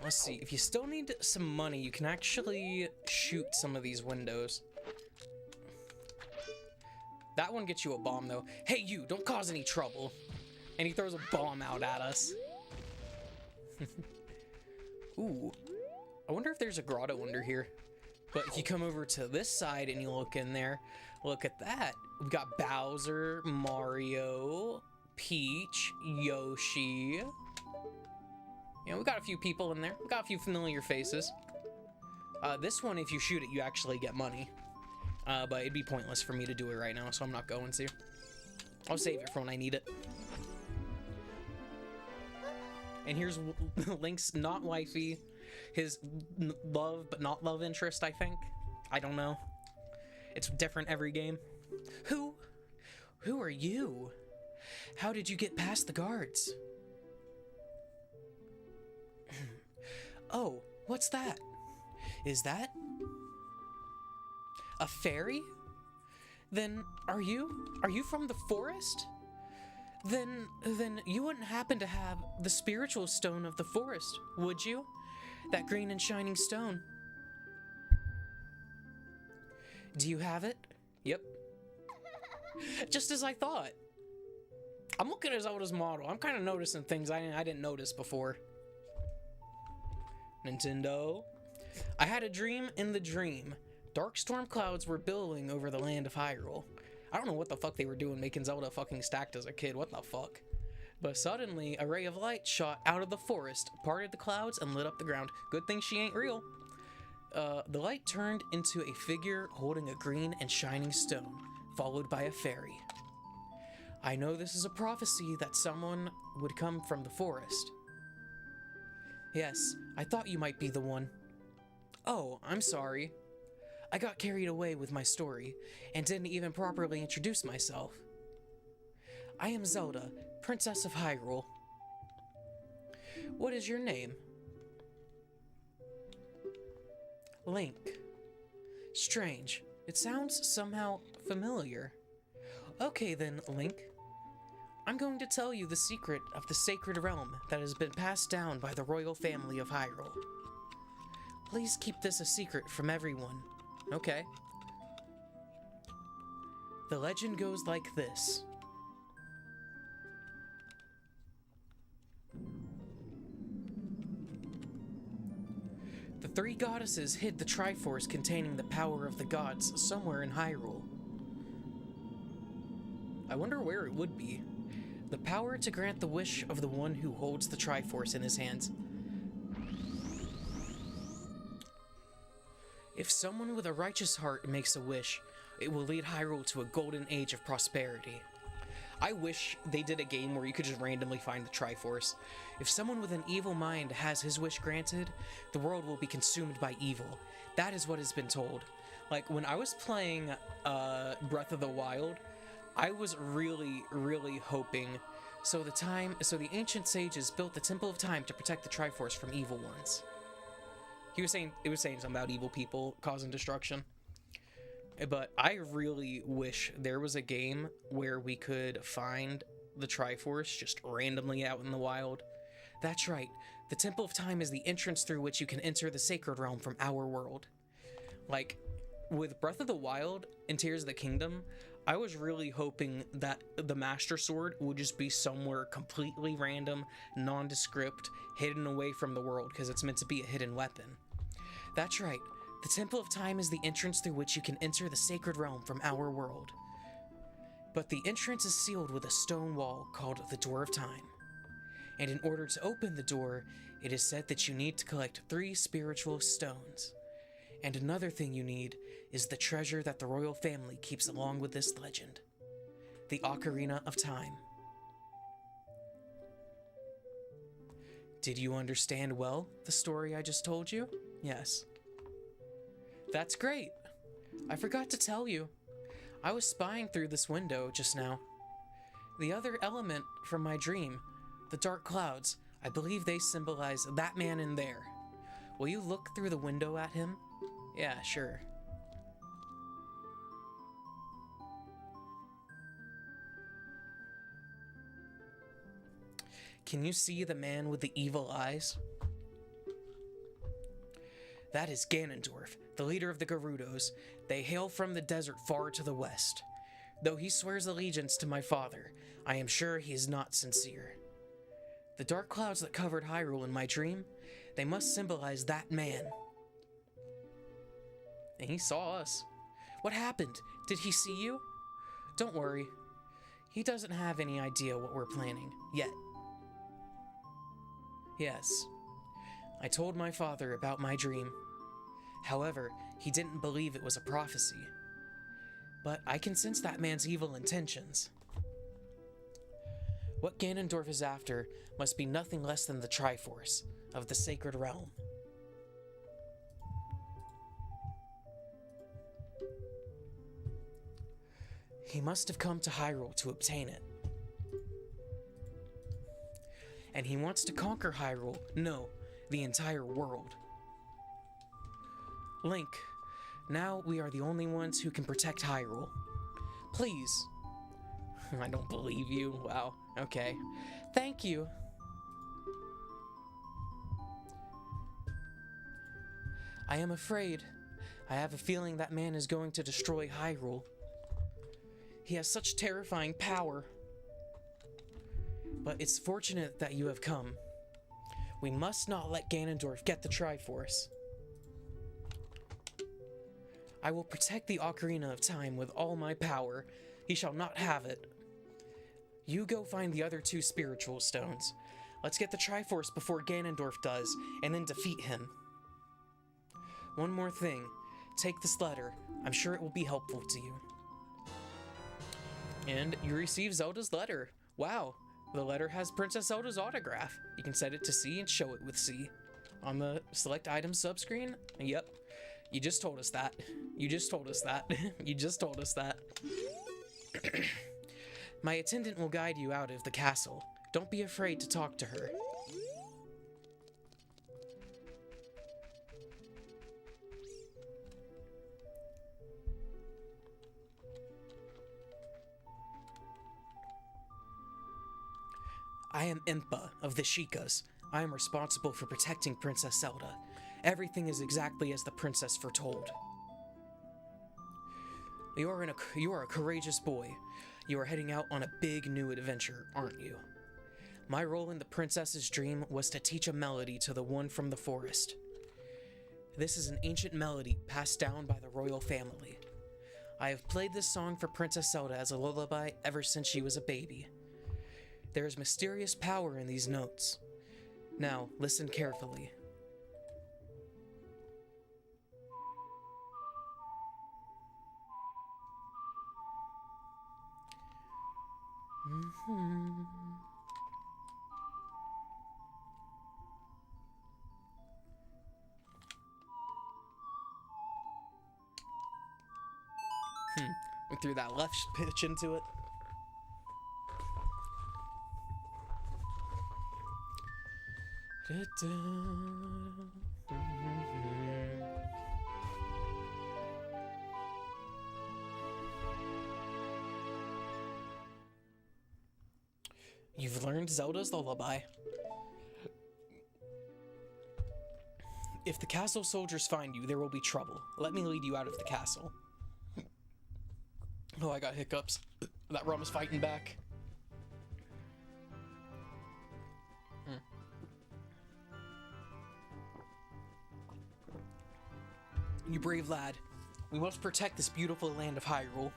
Let's see, if you still need some money, you can actually shoot some of these windows. That one gets you a bomb, though. Hey, you, don't cause any trouble. And he throws a bomb out at us. Ooh. I wonder if there's a grotto under here. But if you come over to this side and you look in there, look at that. We've got Bowser, Mario, Peach, Yoshi. You know, we got a few people in there. We got a few familiar faces. This one, if you shoot it, you actually get money. But it'd be pointless for me to do it right now, so I'm not going to. I'll save it for when I need it. And here's Link's not wifey. His love, but not love interest, I think. I don't know. It's different every game. Who are you? How did you get past the guards? Oh, what's that? Is that a fairy? Then are you from the forest? Then you wouldn't happen to have the spiritual stone of the forest, would you? That green and shining stone. Do you have it? Yep. Just as I thought. I'm looking at Zelda's model. I'm kind of noticing things I didn't notice before. Nintendo. I had a dream in the dream. Dark storm clouds were billowing over the land of Hyrule. I don't know what the fuck they were doing making Zelda fucking stacked as a kid. What the fuck? But suddenly, a ray of light shot out of the forest, parted the clouds, and lit up the ground. Good thing she ain't real. The light turned into a figure holding a green and shining stone, followed by a fairy. I know this is a prophecy that someone would come from the forest. Yes, I thought you might be the one. Oh, I'm sorry. I got carried away with my story, and didn't even properly introduce myself. I am Zelda, Princess of Hyrule. What is your name? Link. Strange. It sounds somehow familiar. Okay then, Link. I'm going to tell you the secret of the sacred realm that has been passed down by the royal family of Hyrule. Please keep this a secret from everyone. Okay. The legend goes like this. The three goddesses hid the Triforce containing the power of the gods somewhere in Hyrule. I wonder where it would be. The power to grant the wish of the one who holds the Triforce in his hands. If someone with a righteous heart makes a wish, it will lead Hyrule to a golden age of prosperity. I wish they did a game where you could just randomly find the Triforce. If someone with an evil mind has his wish granted, the world will be consumed by evil. That is what has been told. Like, when I was playing Breath of the Wild, I was really, really hoping. So the ancient sages built the Temple of Time to protect the Triforce from evil ones. It was saying something about evil people causing destruction. But I really wish there was a game where we could find the Triforce just randomly out in the wild. That's right. The Temple of Time is the entrance through which you can enter the sacred realm from our world. Like, with Breath of the Wild and Tears of the Kingdom, I was really hoping that the Master Sword would just be somewhere completely random, nondescript, hidden away from the world, because it's meant to be a hidden weapon. That's right. The Temple of Time is the entrance through which you can enter the sacred realm from our world. But the entrance is sealed with a stone wall called the Door of Time. And in order to open the door, it is said that you need to collect 3 spiritual stones. And another thing you need is the treasure that the royal family keeps along with this legend. The Ocarina of Time. Did you understand well the story I just told you? Yes. That's great. I forgot to tell you. I was spying through this window just now. The other element from my dream, the dark clouds, I believe they symbolize that man in there. Will you look through the window at him? Yeah, sure. Can you see the man with the evil eyes? That is Ganondorf, the leader of the Gerudos. They hail from the desert far to the west. Though he swears allegiance to my father, I am sure he is not sincere. The dark clouds that covered Hyrule in my dream, they must symbolize that man. And he saw us. What happened? Did he see you? Don't worry. He doesn't have any idea what we're planning, yet. Yes. I told my father about my dream. However, he didn't believe it was a prophecy. But I can sense that man's evil intentions. What Ganondorf is after must be nothing less than the Triforce of the Sacred Realm. He must have come to Hyrule to obtain it. And he wants to conquer Hyrule, no, the entire world. Link, now we are the only ones who can protect Hyrule. Please. I don't believe you. Wow, okay. Thank you. I am afraid. I have a feeling that man is going to destroy Hyrule. He has such terrifying power. But it's fortunate that you have come. We must not let Ganondorf get the Triforce. I will protect the Ocarina of Time with all my power. He shall not have it. You go find the other 2 spiritual stones. Let's get the Triforce before Ganondorf does, and then defeat him. One more thing. Take this letter. I'm sure it will be helpful to you. And you receive Zelda's letter. Wow. The letter has Princess Zelda's autograph. You can set it to C and show it with C. On the select items subscreen? Yep. You just told us that. You just told us that. You just told us that. My attendant will guide you out of the castle. Don't be afraid to talk to her. I am Impa of the Sheikahs. I am responsible for protecting Princess Zelda. Everything is exactly as the princess foretold. You are a courageous boy. You are heading out on a big new adventure, aren't you? My role in the princess's dream was to teach a melody to the one from the forest. This is an ancient melody passed down by the royal family. I have played this song for Princess Zelda as a lullaby ever since she was a baby. There is mysterious power in these notes. Now, listen carefully. We threw that left pitch into it. You've learned Zelda's lullaby. If the castle soldiers find you, there will be trouble. Let me lead you out of the castle. Oh, I got hiccups. That rum is fighting back. You brave lad. We must protect this beautiful land of Hyrule.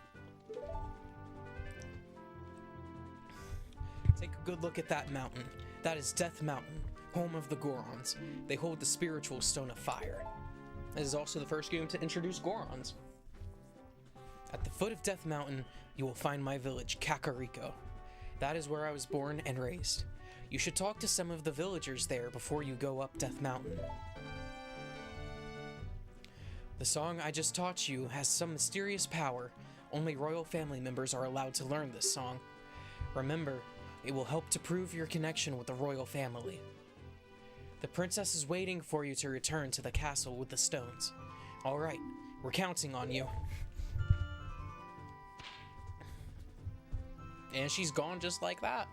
Take a good look at that mountain. That is Death Mountain, home of the Gorons. They hold the spiritual stone of fire. This is also the first game to introduce Gorons. At the foot of Death Mountain, you will find my village, Kakariko. That is where I was born and raised. You should talk to some of the villagers there before you go up Death Mountain. The song I just taught you has some mysterious power. Only royal family members are allowed to learn this song. Remember, it will help to prove your connection with the royal family. The princess is waiting for you to return to the castle with the stones. All right, we're counting on you. And she's gone just like that.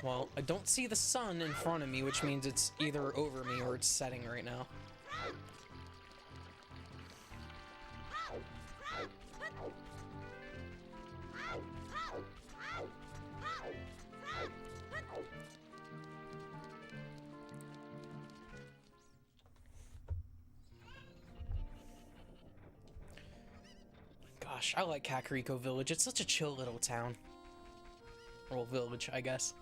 Well, I don't see the sun in front of me, which means it's either over me or it's setting right now. Gosh, I like Kakariko Village. It's such a chill little town. Or village, I guess.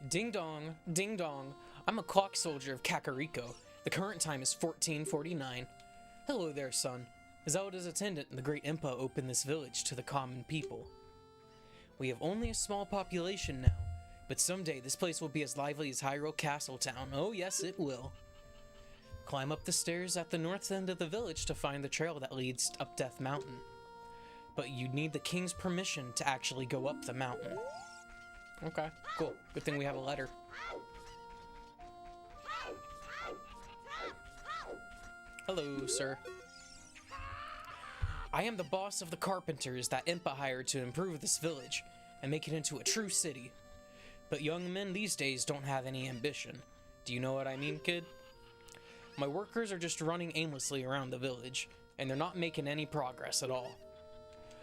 Ding dong, ding dong. I'm a clock soldier of Kakariko. The current time is 1449. Hello there, son. Zelda's attendant and the great Impa opened this village to the common people. We have only a small population now, but someday this place will be as lively as Hyrule Castle Town. Oh yes, it will. Climb up the stairs at the north end of the village to find the trail that leads up Death Mountain. But you'd need the king's permission to actually go up the mountain. Okay, cool. Good thing we have a letter. Hello, sir. I am the boss of the carpenters that Impa hired to improve this village and make it into a true city. But young men these days don't have any ambition. Do you know what I mean, kid? My workers are just running aimlessly around the village, and they're not making any progress at all.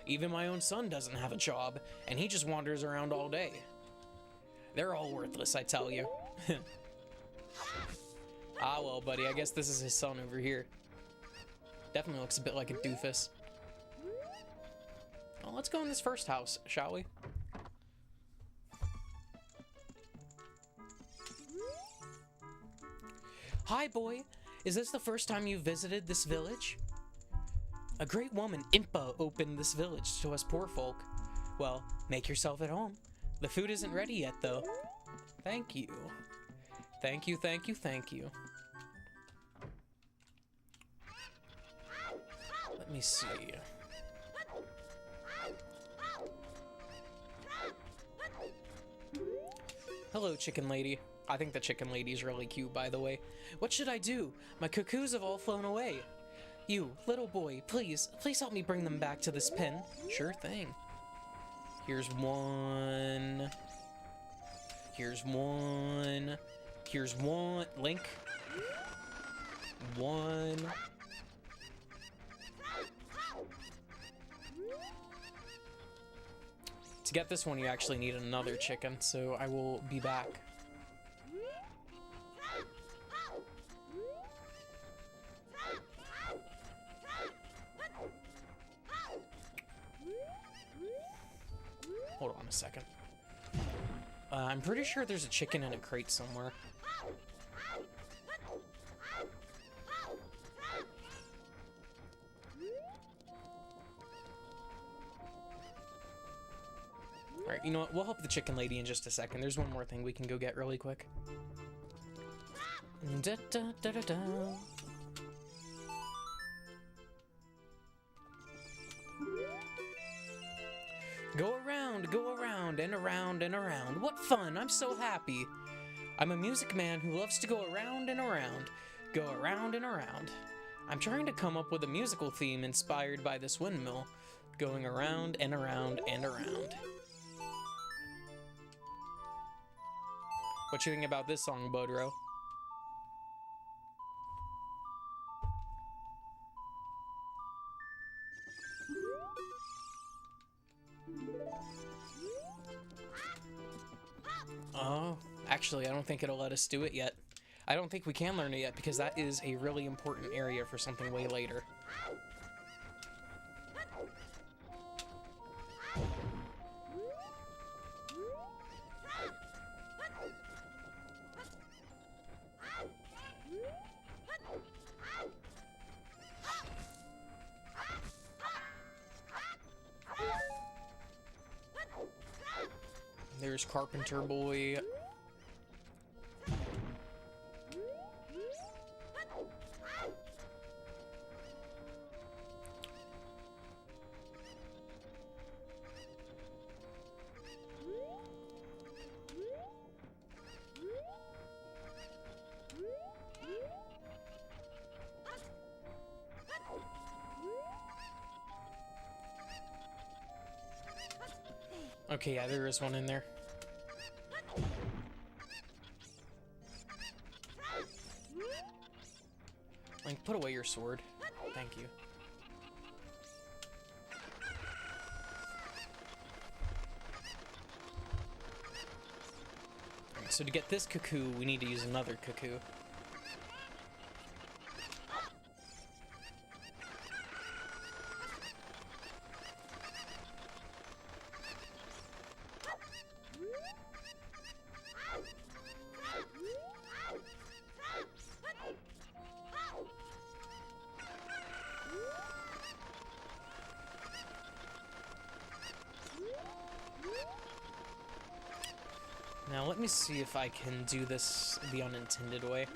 Even my own son doesn't have a job, and he just wanders around all day. They're all worthless, I tell you. Ah, well, buddy, I guess this is his son over here. Definitely looks a bit like a doofus. Well, let's go in this first house, shall we? Hi, boy. Is this the first time you've visited this village? A great woman, Impa, opened this village to us poor folk. Well, make yourself at home. The food isn't ready yet, though. Thank you. Thank you, thank you, thank you. Let me see. Hello, chicken lady. I think the chicken lady's really cute, by the way. What should I do? My cuckoos have all flown away. You, little boy, please help me bring them back to this pen. Sure thing. Here's one. Here's one. Here's one. Link. One. To get this one, you actually need another chicken, so I will be back. Hold on a second. I'm pretty sure there's a chicken in a crate somewhere. Alright, you know what? We'll help the chicken lady in just a second. There's one more thing we can go get really quick. Da, da, da, da, da. Go around and around and around. What fun! I'm so happy. I'm a music man who loves to go around and around. Go around and around. I'm trying to come up with a musical theme inspired by this windmill. Going around and around and around. What you think about this song, Bodro? Oh, actually, I don't think it'll let us do it yet. I don't think we can learn it yet because that is a really important area for something way later. There's Carpenter Boy. Okay, yeah, there is one in there. Link, put away your sword. Thank you. Alright, so to get this cuckoo, we need to use another cuckoo. Now let me see if I can do this the unintended way.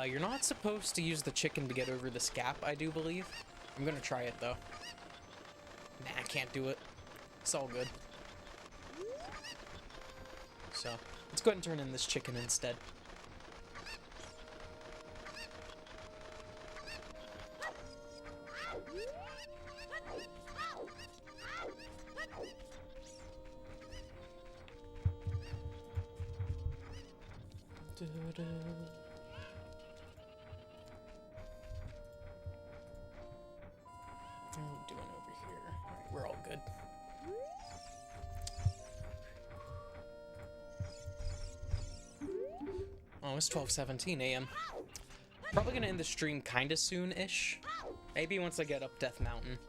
You're not supposed to use the chicken to get over this gap, I do believe. I'm gonna try it though. Nah, I can't do it. It's all good. So, let's go ahead and turn in this chicken instead. What are we doing over here? Alright, we're all good. Oh, it's 12:17 a.m. Probably gonna end the stream kinda soon-ish. Maybe once I get up Death Mountain.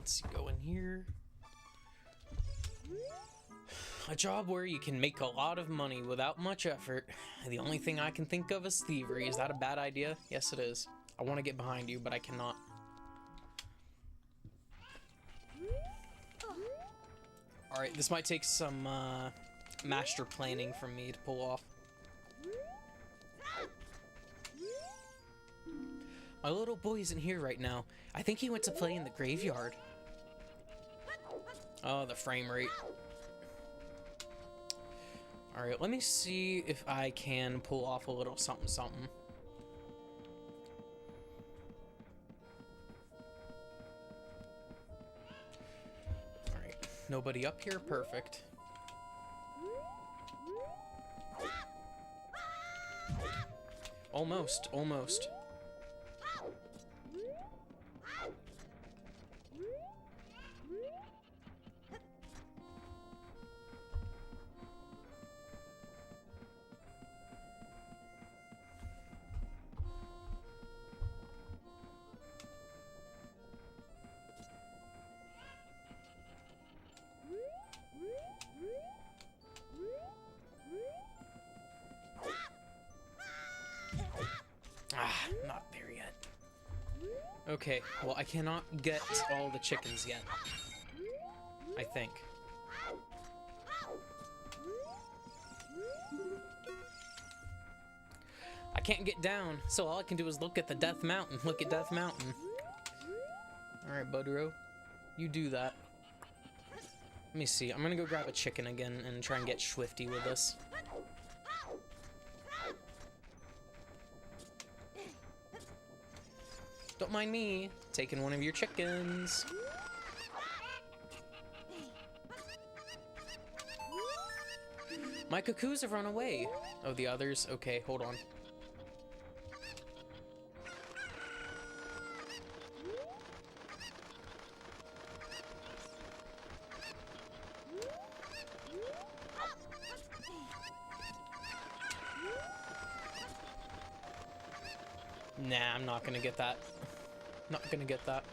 let's go in here. A job where you can make a lot of money without much effort. The only thing I can think of is thievery. Is that a bad idea? Yes, it is. I want to get behind you, but I cannot. Alright, this might take some master planning from me to pull off. My little boy isn't here right now. I think he went to play in the graveyard. Oh, the frame rate. Alright, let me see if I can pull off a little something something. Alright, nobody up here? Perfect. Almost, almost. Not there yet. Okay, well, I cannot get all the chickens yet. I think. I can't get down, so all I can do is look at the Death Mountain. Look at Death Mountain. Alright, Budro. You do that. Let me see. I'm gonna go grab a chicken again and try and get swifty with this. Don't mind me taking one of your chickens. My cuckoos have run away. Oh, the others? Okay, hold on. Nah, I'm not gonna get that. Not gonna get that.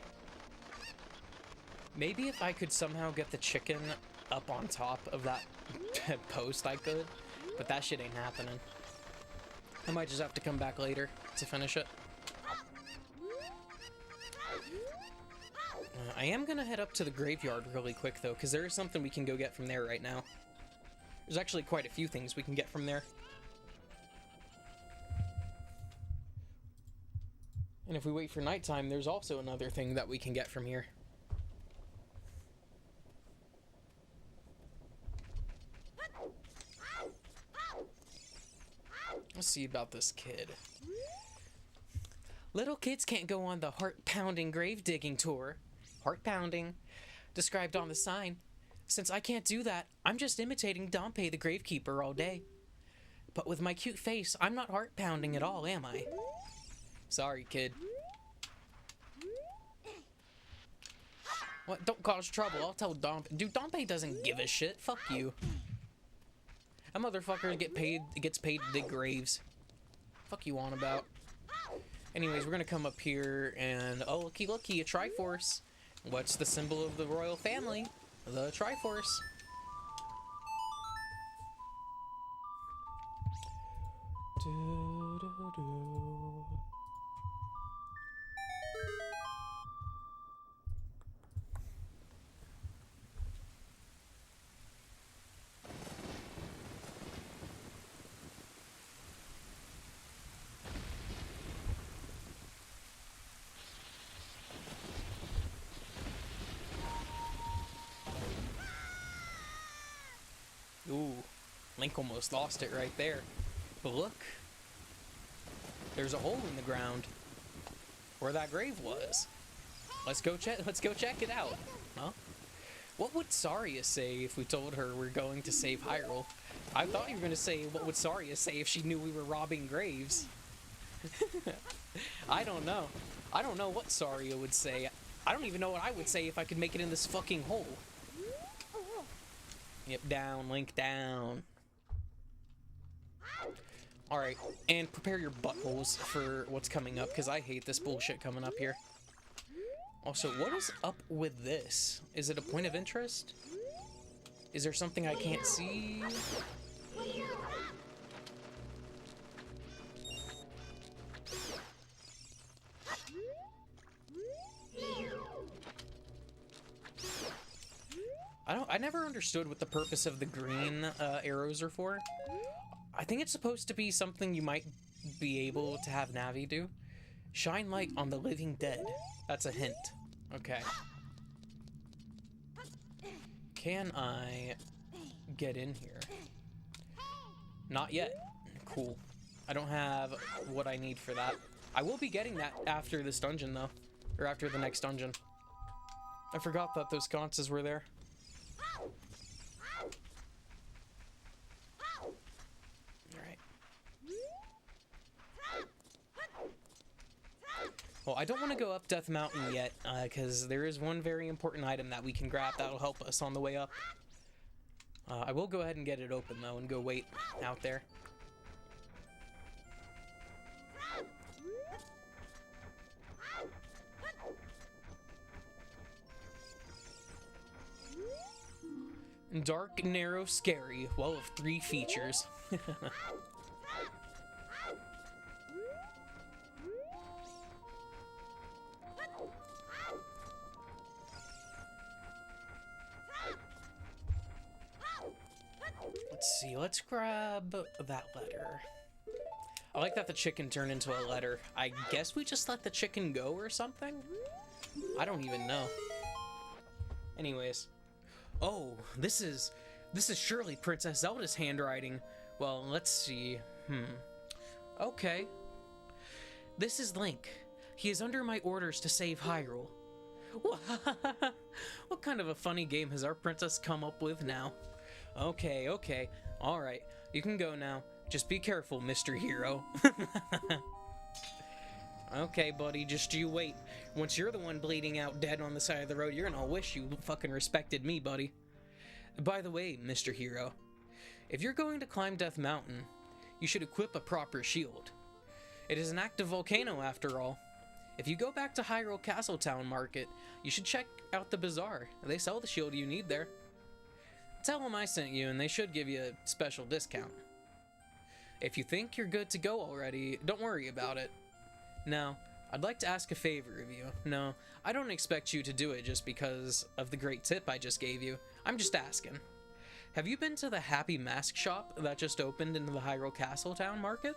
Maybe if I could somehow get the chicken up on top of that post, I could. But that shit ain't happening. I might just have to come back later to finish it. I am gonna head up to the graveyard really quick, though, because there is something we can go get from there right now. There's actually quite a few things we can get from there. And if we wait for nighttime, there's also another thing that we can get from here. Let's see about this kid. Little kids can't go on the heart-pounding grave-digging tour. Heart-pounding. Described on the sign. Since I can't do that, I'm just imitating Dompe the Gravekeeper all day. But with my cute face, I'm not heart-pounding at all, am I? Sorry, kid. What? Don't cause trouble. I'll tell Dompe. Dude, Dompe doesn't give a shit. Fuck you. That motherfucker gets paid to dig graves. Fuck you on about. Anyways, we're gonna come up here and... Oh, looky, looky, a Triforce. What's the symbol of the royal family? The Triforce. Ooh, Link almost lost it right there. But look, there's a hole in the ground where that grave was. Let's go check it out. Huh? What would Saria say if we told her we're going to save Hyrule? I thought you were going to say, what would Saria say if she knew we were robbing graves? I don't know. I don't know what Saria would say. I don't even know what I would say if I could make it in this fucking hole. Yep, down, Link, down. Alright, and prepare your buttholes for what's coming up, because I hate this bullshit coming up here. Also, what is up with this? Is it a point of interest? Is there something I can't see? I never understood what the purpose of the green arrows are for. I think it's supposed to be something you might be able to have Navi do. Shine light on the living dead. That's a hint. Okay. Can I get in here? Not yet. Cool. I don't have what I need for that. I will be getting that after this dungeon, though. Or after the next dungeon. I forgot that those sconces were there. Alright. Well, I don't want to go up Death Mountain yet, because there is one very important item that we can grab that'll help us on the way up. I will go ahead and get it open, though, and go wait out there. Dark, narrow, scary. Well, of 3 features. Let's see, let's grab that letter. I like that the chicken turned into a letter. I guess we just let the chicken go or something? I don't even know. Anyways. Oh, this is surely Princess Zelda's handwriting. Well, let's see. Okay. This is Link. He is under my orders to save Hyrule. What kind of a funny game has our princess come up with now? Okay. Alright, you can go now. Just be careful, Mr. Hero. Okay, buddy, just you wait. Once you're the one bleeding out dead on the side of the road, you're gonna wish you fucking respected me, buddy. By the way, Mr. Hero, if you're going to climb Death Mountain, you should equip a proper shield. It is an active volcano, after all. If you go back to Hyrule Castletown Market, you should check out the bazaar. They sell the shield you need there. Tell them I sent you, and they should give you a special discount. If you think you're good to go already, don't worry about it. Now, I'd like to ask a favor of you. No, I don't expect you to do it just because of the great tip I just gave you. I'm just asking. Have you been to the Happy Mask Shop that just opened in the Hyrule Castletown Market?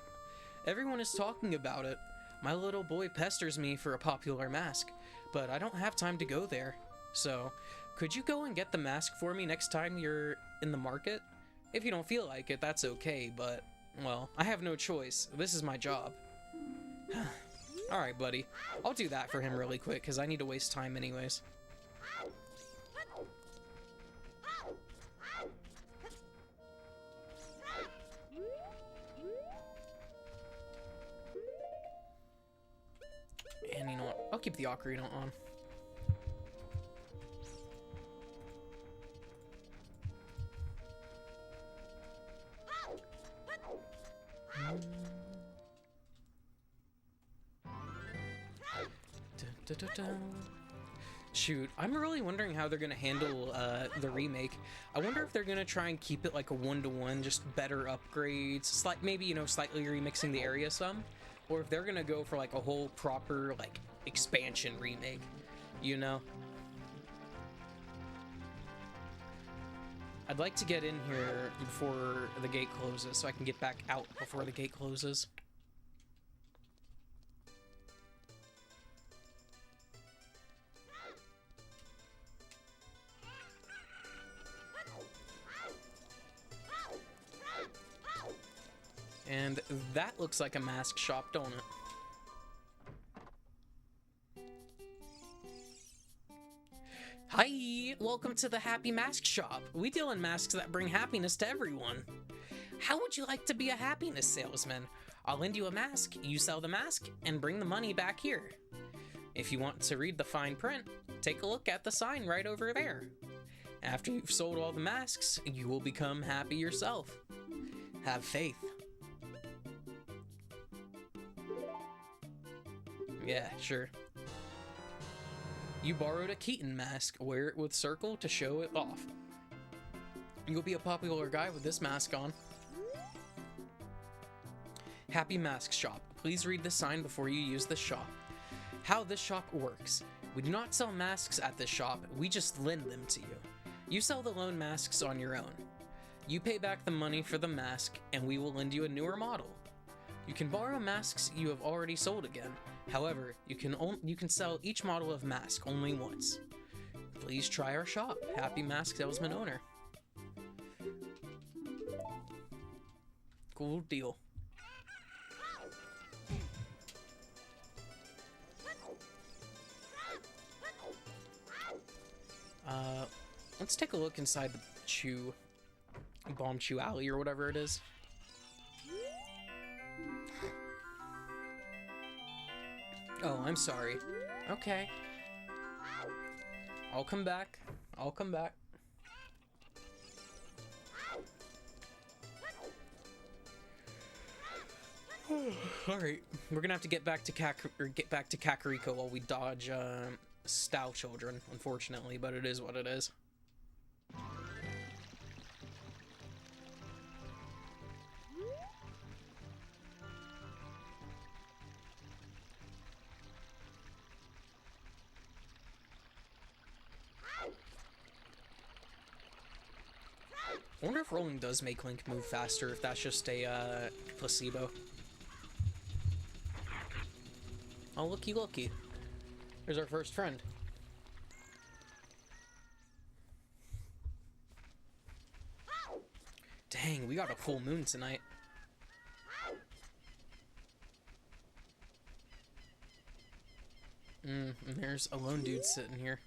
Everyone is talking about it. My little boy pesters me for a popular mask, but I don't have time to go there. So, could you go and get the mask for me next time you're in the market? If you don't feel like it, that's okay, but, well, I have no choice. This is my job. Alright, buddy. I'll do that for him really quick, because I need to waste time anyways. And you know what? I'll keep the ocarina on. Shoot, I'm really wondering how they're gonna handle the remake. I wonder if they're gonna try and keep it like a 1-to-1, just better upgrades, maybe, you know, slightly remixing the area some, or if they're gonna go for like a whole proper like expansion remake, you know. I'd like to get in here before the gate closes so I can get back out before the gate closes. And that looks like a mask shop, don't it? Hi! Welcome to the Happy Mask Shop. We deal in masks that bring happiness to everyone. How would you like to be a happiness salesman? I'll lend you a mask, you sell the mask, and bring the money back here. If you want to read the fine print, take a look at the sign right over there. After you've sold all the masks, you will become happy yourself. Have faith. Yeah, sure. You borrowed a Keaton mask. Wear it with Circle to show it off. You'll be a popular guy with this mask on. Happy Mask Shop. Please read the sign before you use this shop. How this shop works. We do not sell masks at this shop, we just lend them to you. You sell the loan masks on your own. You pay back the money for the mask, and we will lend you a newer model. You can borrow masks you have already sold again. However, you can sell each model of mask only once. Please try our shop. Happy Mask Salesman Owner. Cool deal. Let's take a look inside the Bomb Chew Alley or whatever it is. Oh, I'm sorry. Okay. I'll come back. I'll come back. Alright, we're gonna have to get back to Kakariko while we dodge Style Children, unfortunately, but it is what it is. I wonder if rolling does make Link move faster, if that's just a placebo. Oh, looky looky. There's our first friend. Dang, we got a full moon tonight. And there's a lone dude sitting here.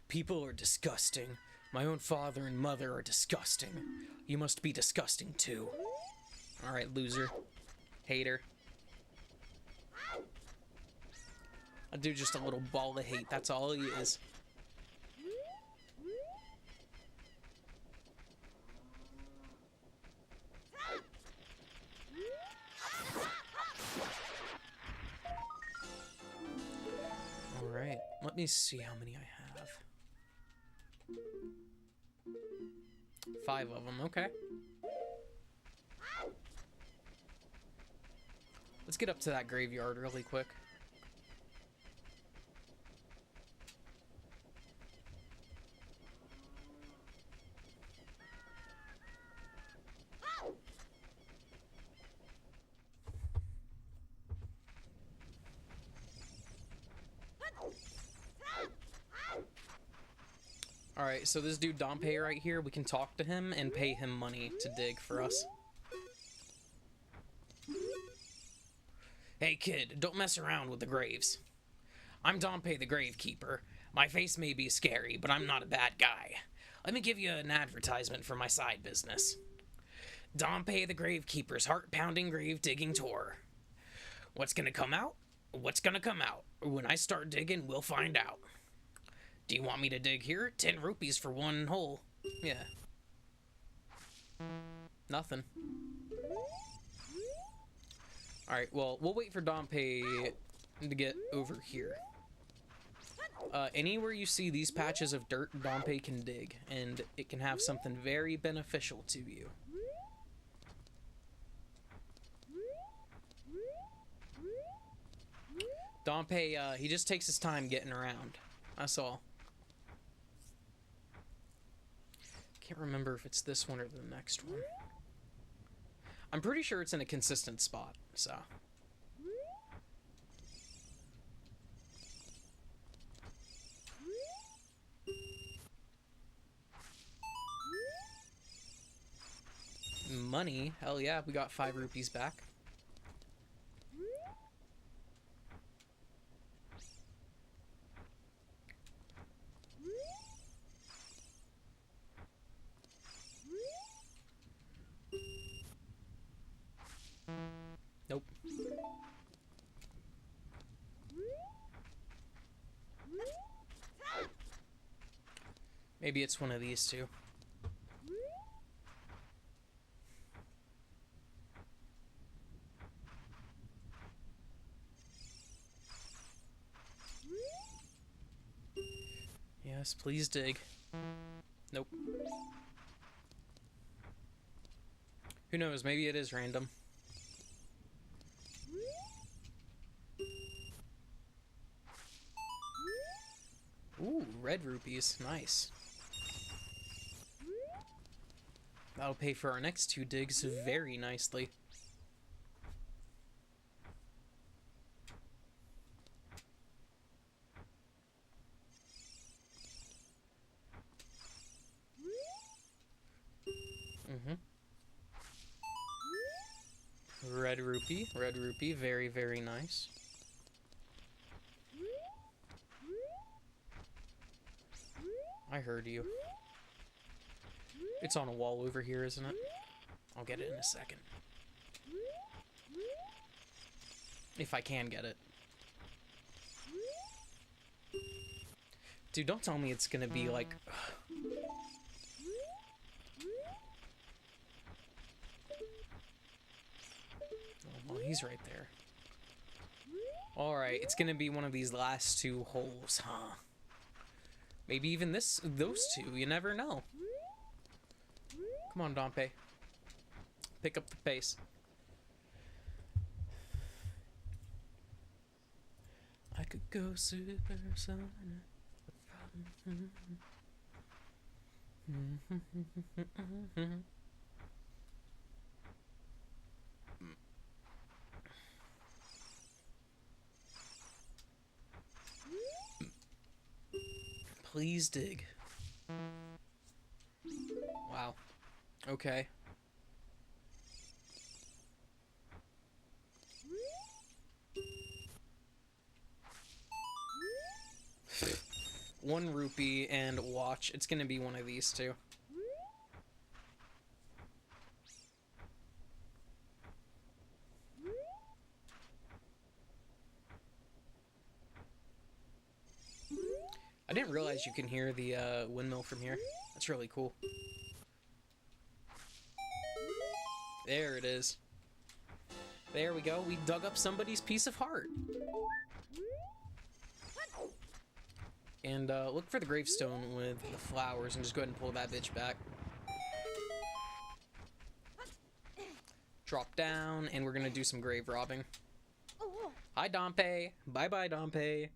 People are disgusting. My own father and mother are disgusting. You must be disgusting too. Alright, loser. Hater. A dude just a little ball of hate, that's all he is. Alright, let me see how many I have. 5 of them, okay. Let's get up to that graveyard really quick. Alright, so this dude Dompe right here, we can talk to him and pay him money to dig for us. Hey kid, don't mess around with the graves. I'm Dompe the Gravekeeper. My face may be scary, but I'm not a bad guy. Let me give you an advertisement for my side business. Dompe the Gravekeeper's heart-pounding grave digging tour. What's gonna come out? What's gonna come out? When I start digging, we'll find out. Do you want me to dig here? 10 rupees for one hole. Yeah. Nothing. Alright, well, we'll wait for Dompe to get over here. Anywhere you see these patches of dirt, Dompe can dig, and it can have something very beneficial to you. Dompe, he just takes his time getting around. That's all. Can't remember if it's this one or the next one. I'm pretty sure it's in a consistent spot, so. Money? Hell yeah, we got 5 rupees back. Nope. Maybe it's one of these two. goodness. Please dig. Nope. Who knows? Maybe it is random. Ooh, red rupees. Nice. That'll pay for our next 2 digs very nicely. Red rupee, very, very nice. I heard you. It's on a wall over here, isn't it? I'll get it in a second. If I can get it. Dude, don't tell me it's gonna be like... Oh, well, he's right there. Alright, it's gonna be one of these last 2 holes, huh? Maybe even those 2, you never know. Come on, Dompe. Pick up the pace. I could go super sonic. Please dig. Wow. Okay. One rupee and watch. It's gonna be one of these 2. I didn't realize you can hear the windmill from here. That's really cool. There it is. There we go. We dug up somebody's piece of heart. And look for the gravestone with the flowers and just go ahead and pull that bitch back. Drop down, and we're gonna do some grave robbing. Hi, Dompe. Bye-bye, Dompe.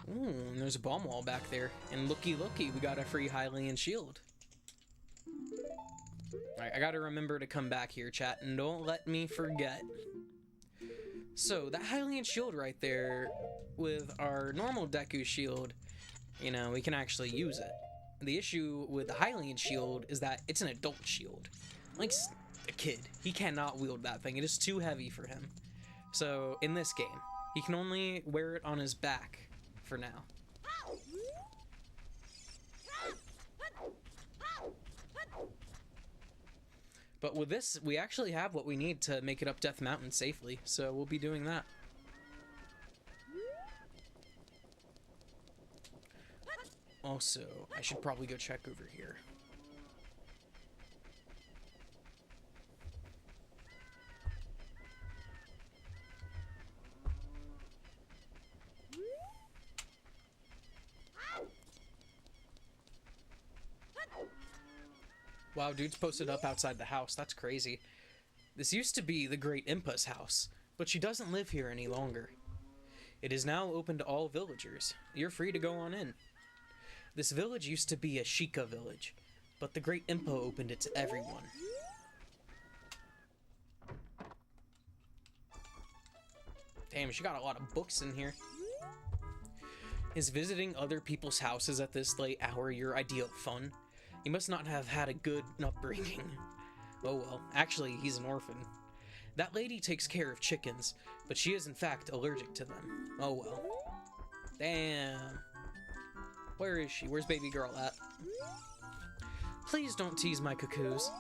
Ooh, and there's a bomb wall back there. And looky, we got a free Hylian shield. Alright, I gotta remember to come back here, chat, and don't let me forget. So, that Hylian shield right there, with our normal Deku shield, you know, we can actually use it. The issue with the Hylian shield is that it's an adult shield. Like a kid. He cannot wield that thing. It is too heavy for him. So, in this game, he can only wear it on his back for now. But with this, we actually have what we need to make it up Death Mountain safely, so we'll be doing that. Also, I should probably go check over here. Wow, dude's posted up outside the house. That's crazy. This used to be the Great Impa's house, but she doesn't live here any longer. It is now open to all villagers. You're free to go on in. This village used to be a Sheikah village, but the Great Impa opened it to everyone. Damn, she got a lot of books in here. Is visiting other people's houses at this late hour your ideal fun? You must not have had a good upbringing. Oh well, actually, he's an orphan. That lady takes care of chickens, but she is in fact allergic to them. Oh well. Damn. Where is she? Where's baby girl at? Please don't tease my cuckoos.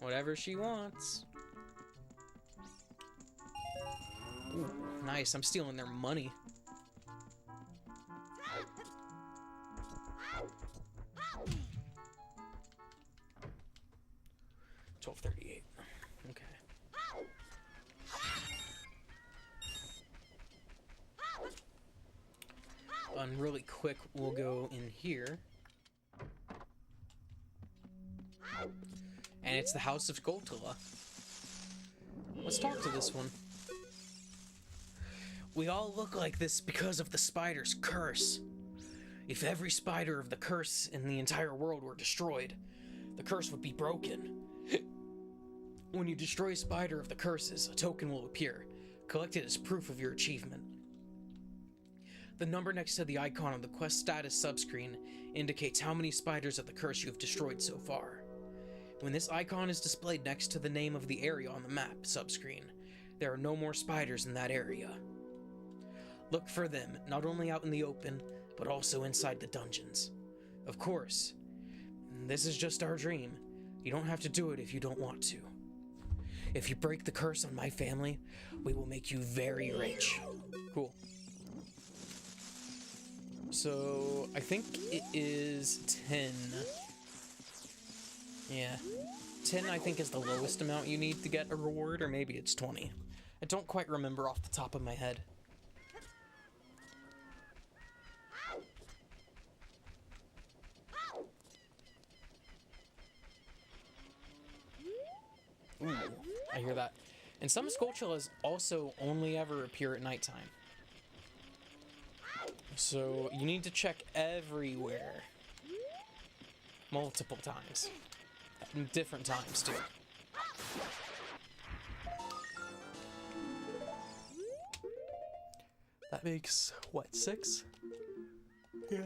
Whatever she wants. Ooh, nice, I'm stealing their money. $12.38. Okay. really quick, we'll go in here. And it's the House of Skulltula. Let's talk to this one. We all look like this because of the spider's curse. If every spider of the curse in the entire world were destroyed, the curse would be broken. When you destroy a spider of the curses, a token will appear. Collect it as proof of your achievement. The number next to the icon on the quest status subscreen indicates how many spiders of the curse you have destroyed so far. When this icon is displayed next to the name of the area on the map subscreen, there are no more spiders in that area. Look for them, not only out in the open, but also inside the dungeons. Of course, this is just our dream. You don't have to do it if you don't want to. If you break the curse on my family, we will make you very rich. Cool. So, I think it is 10. Yeah. 10, I think, is the lowest amount you need to get a reward, or maybe it's 20. I don't quite remember off the top of my head. Ooh, I hear that. And some Skulltulas also only ever appear at nighttime. So you need to check everywhere. Multiple times. Different times, too. That makes, what, 6? Yeah.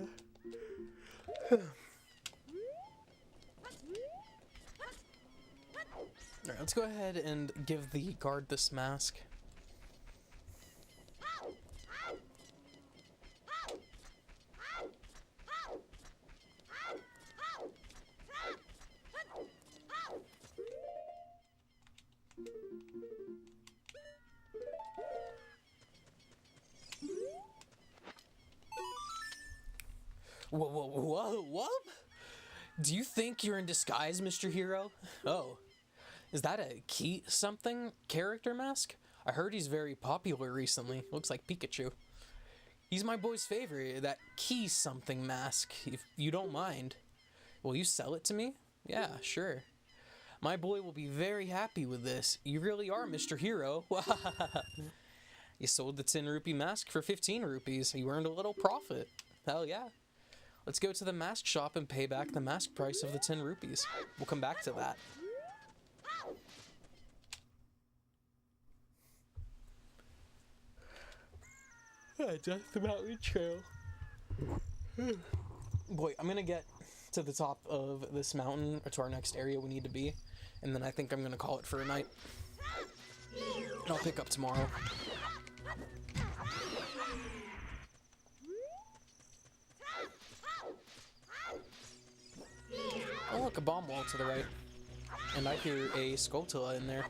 Alright, let's go ahead and give the guard this mask. Whoa? Do you think you're in disguise, Mr. Hero? Oh. Is that a Key something character mask? I heard he's very popular recently. Looks like Pikachu. He's my boy's favorite, that Key something mask, if you don't mind. Will you sell it to me? Yeah, sure. My boy will be very happy with this. You really are Mr. Hero. You sold the 10 rupee mask for 15 rupees. You earned a little profit. Hell yeah. Let's go to the mask shop and pay back the mask price of the 10 rupees. We'll come back to that. Just the mountain trail. Boy, I'm gonna get to the top of this mountain, or to our next area we need to be, and then I think I'm gonna call it for a night. And I'll pick up tomorrow. Oh look, a bomb wall to the right. And I hear a Skulltula in there.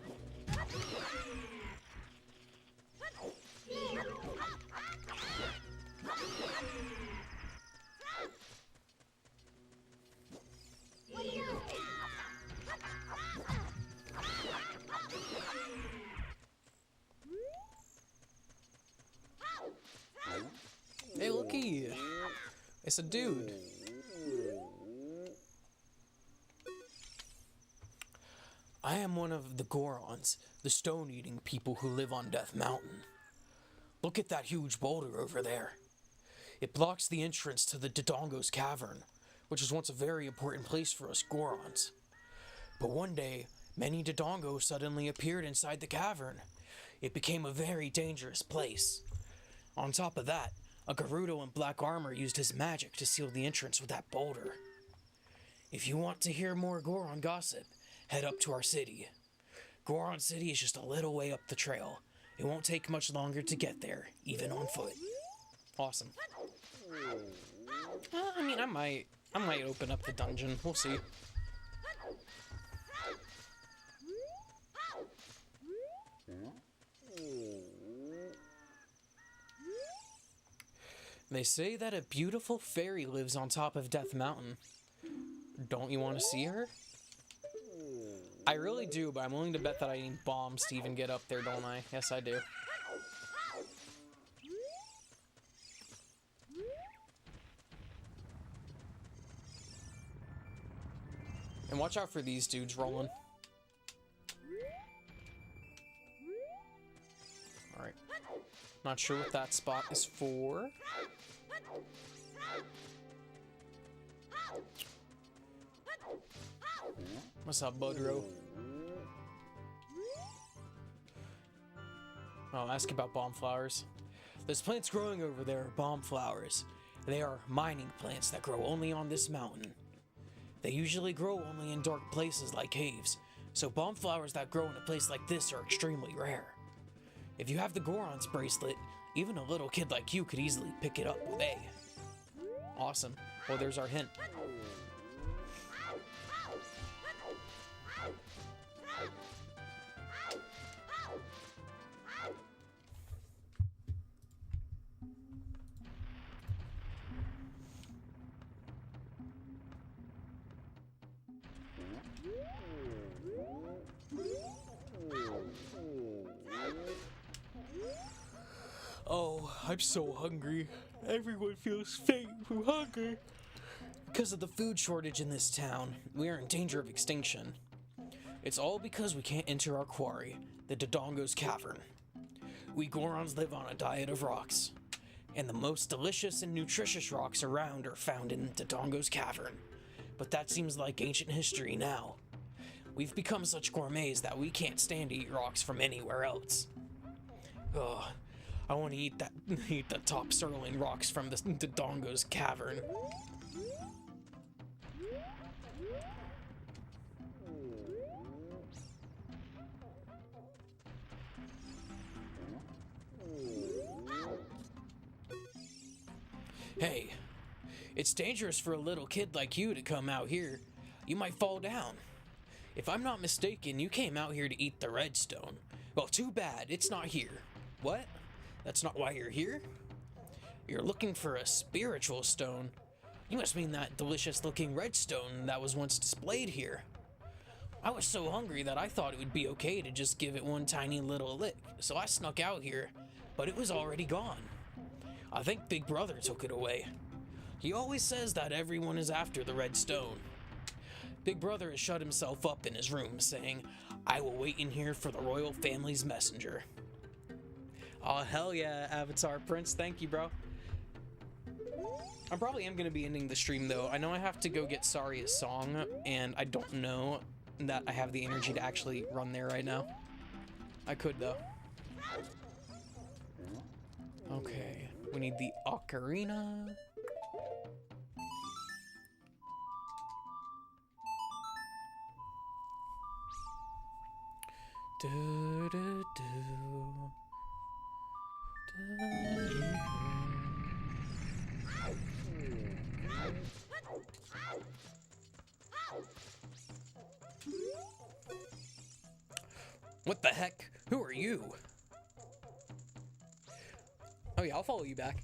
Hey, looky! It's a dude. I am one of the Gorons, the stone-eating people who live on Death Mountain. Look at that huge boulder over there. It blocks the entrance to the Dodongo's cavern, which was once a very important place for us Gorons. But one day, many Dodongos suddenly appeared inside the cavern. It became a very dangerous place. On top of that, a Gerudo in black armor used his magic to seal the entrance with that boulder. If you want to hear more Goron gossip, head up to our city. Goron City is just a little way up the trail. It won't take much longer to get there, even on foot. Awesome. I mean, I might open up the dungeon. We'll see. They say that a beautiful fairy lives on top of Death Mountain. Don't you want to see her? I really do, but I'm willing to bet that I need bombs to even get up there, don't I? Yes, I do. And watch out for these dudes rolling. Alright. Not sure what that spot is for. What's up, Budro? Oh, ask about bomb flowers. Those plants growing over there are bomb flowers. They are mining plants that grow only on this mountain. They usually grow only in dark places like caves, so bomb flowers that grow in a place like this are extremely rare. If you have the Goron's bracelet, even a little kid like you could easily pick it up with A. Awesome. Well, there's our hint. Oh, I'm so hungry. Everyone feels faint from hunger. Because of the food shortage in this town, we are in danger of extinction. It's all because we can't enter our quarry, the Dodongo's Cavern. We Gorons live on a diet of rocks, and the most delicious and nutritious rocks around are found in Dodongo's Cavern. But that seems like ancient history now. We've become such gourmets that we can't stand to eat rocks from anywhere else. Ugh. I want to eat the top sirloin rocks from the Dodongo's Cavern. Hey, it's dangerous for a little kid like you to come out here. You might fall down. If I'm not mistaken, you came out here to eat the redstone. Well, too bad, it's not here. What? That's not why you're here? You're looking for a spiritual stone. You must mean that delicious-looking redstone that was once displayed here. I was so hungry that I thought it would be okay to just give it one tiny little lick, so I snuck out here, but it was already gone. I think Big Brother took it away. He always says that everyone is after the red stone. Big Brother has shut himself up in his room, saying, "I will wait in here for the royal family's messenger." Oh, hell yeah, Avatar Prince. Thank you, bro. I probably am going to be ending the stream, though. I know I have to go get Saria's song, and I don't know that I have the energy to actually run there right now. I could, though. Okay, we need the Ocarina. Do, do, do. What the heck? Who are you? Oh yeah, I'll follow you back.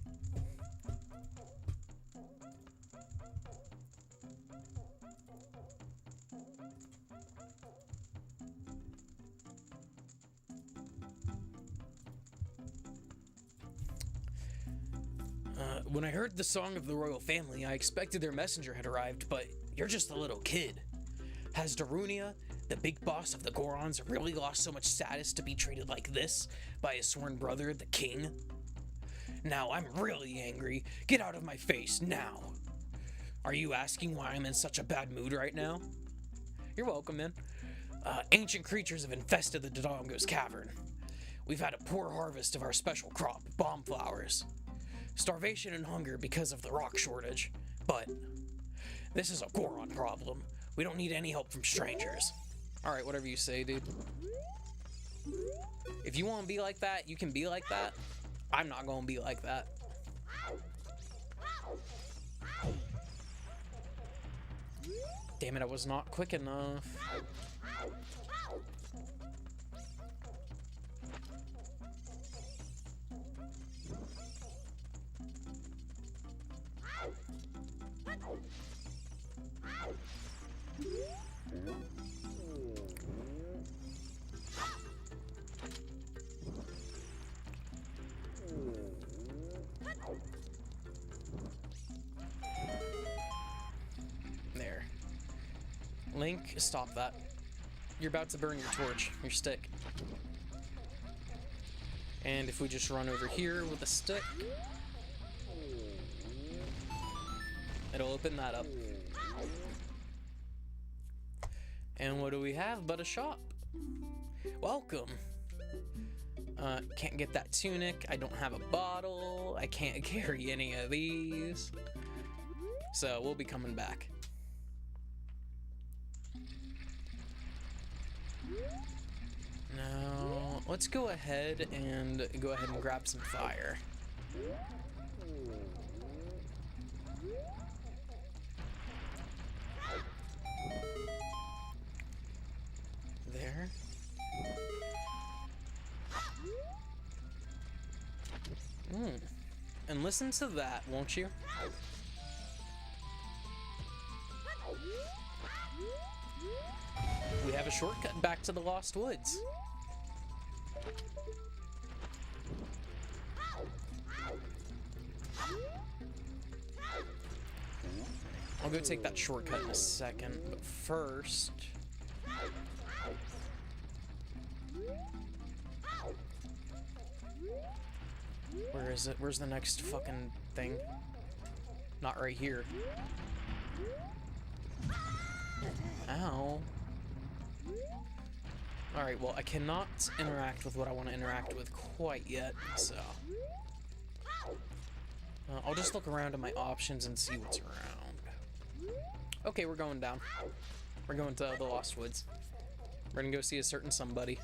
When I heard the song of the royal family, I expected their messenger had arrived, but you're just a little kid. Has Darunia, the big boss of the Gorons, really lost so much status to be treated like this by his sworn brother, the king? Now I'm really angry. Get out of my face, now. Are you asking why I'm in such a bad mood right now? You're welcome, man. Ancient creatures have infested the Dodongo's Cavern. We've had a poor harvest of our special crop, bomb flowers. Starvation and hunger because of the rock shortage. But this is a Goron problem. We don't need any help from strangers. Alright, whatever you say, dude. If you want to be like that, you can be like that. I'm not going to be like that. Damn it, I was not quick enough. Link, stop that. You're about to burn your torch, your stick. And if we just run over here with a stick, it'll open that up. And what do we have but a shop? Welcome. Can't get that tunic. I don't have a bottle. I can't carry any of these. So we'll be coming back. Now, let's go ahead and grab some fire. There. And listen to that, won't you? We have a shortcut back to the Lost Woods. I'll go take that shortcut in a second, but first... Where is it? Where's the next fucking thing? Not right here. Ow. Alright, well, I cannot interact with what I want to interact with quite yet, so... I'll just look around at my options and see what's around. Okay, we're going down. We're going to the Lost Woods. We're gonna go see a certain somebody.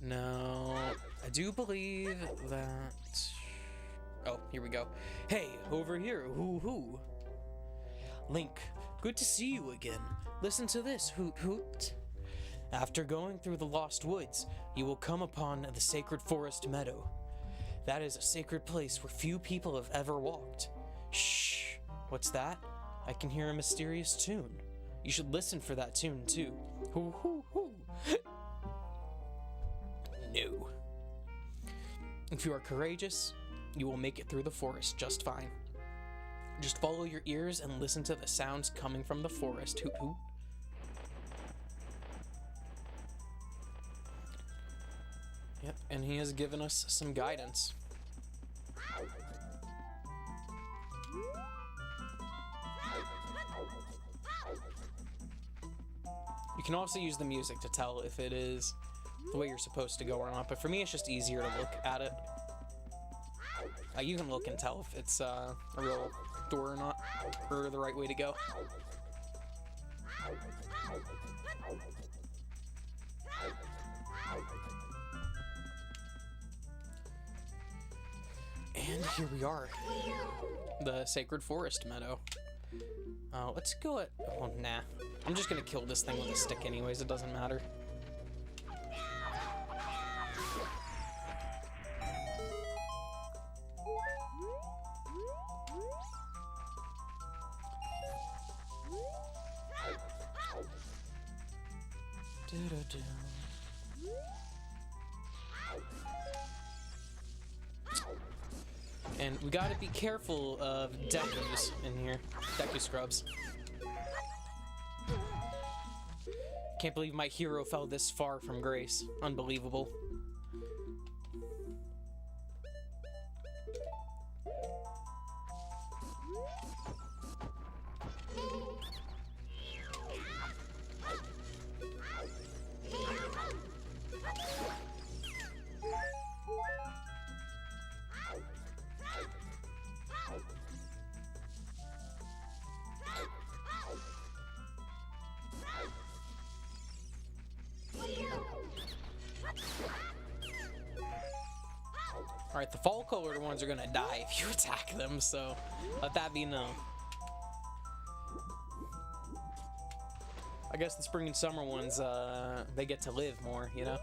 Now, I do believe that... Oh, here we go. Hey, over here, hoo-hoo. Link, good to see you again. Listen to this, hoot hoot. After going through the Lost Woods, you will come upon the Sacred Forest Meadow. That is a sacred place where few people have ever walked. Shh, what's that? I can hear a mysterious tune. You should listen for that tune too. Hoo hoo hoo. No. If you are courageous, you will make it through the forest just fine. Just follow your ears and listen to the sounds coming from the forest. Hoot hoot. Yep, and he has given us some guidance. You can also use the music to tell if it is the way you're supposed to go or not, but for me it's just easier to look at it. You can look and tell if it's a real door or not, or the right way to go. And here we are, the Sacred Forest Meadow. Let's go at... Oh, nah. I'm just gonna kill this thing with a stick anyways, it doesn't matter. And we gotta be careful of Dekus in here. Deku scrubs. Can't believe my hero fell this far from grace. Unbelievable. Alright, the fall colored ones are gonna die if you attack them, so let that be known. I guess the spring and summer ones, they get to live more, you know?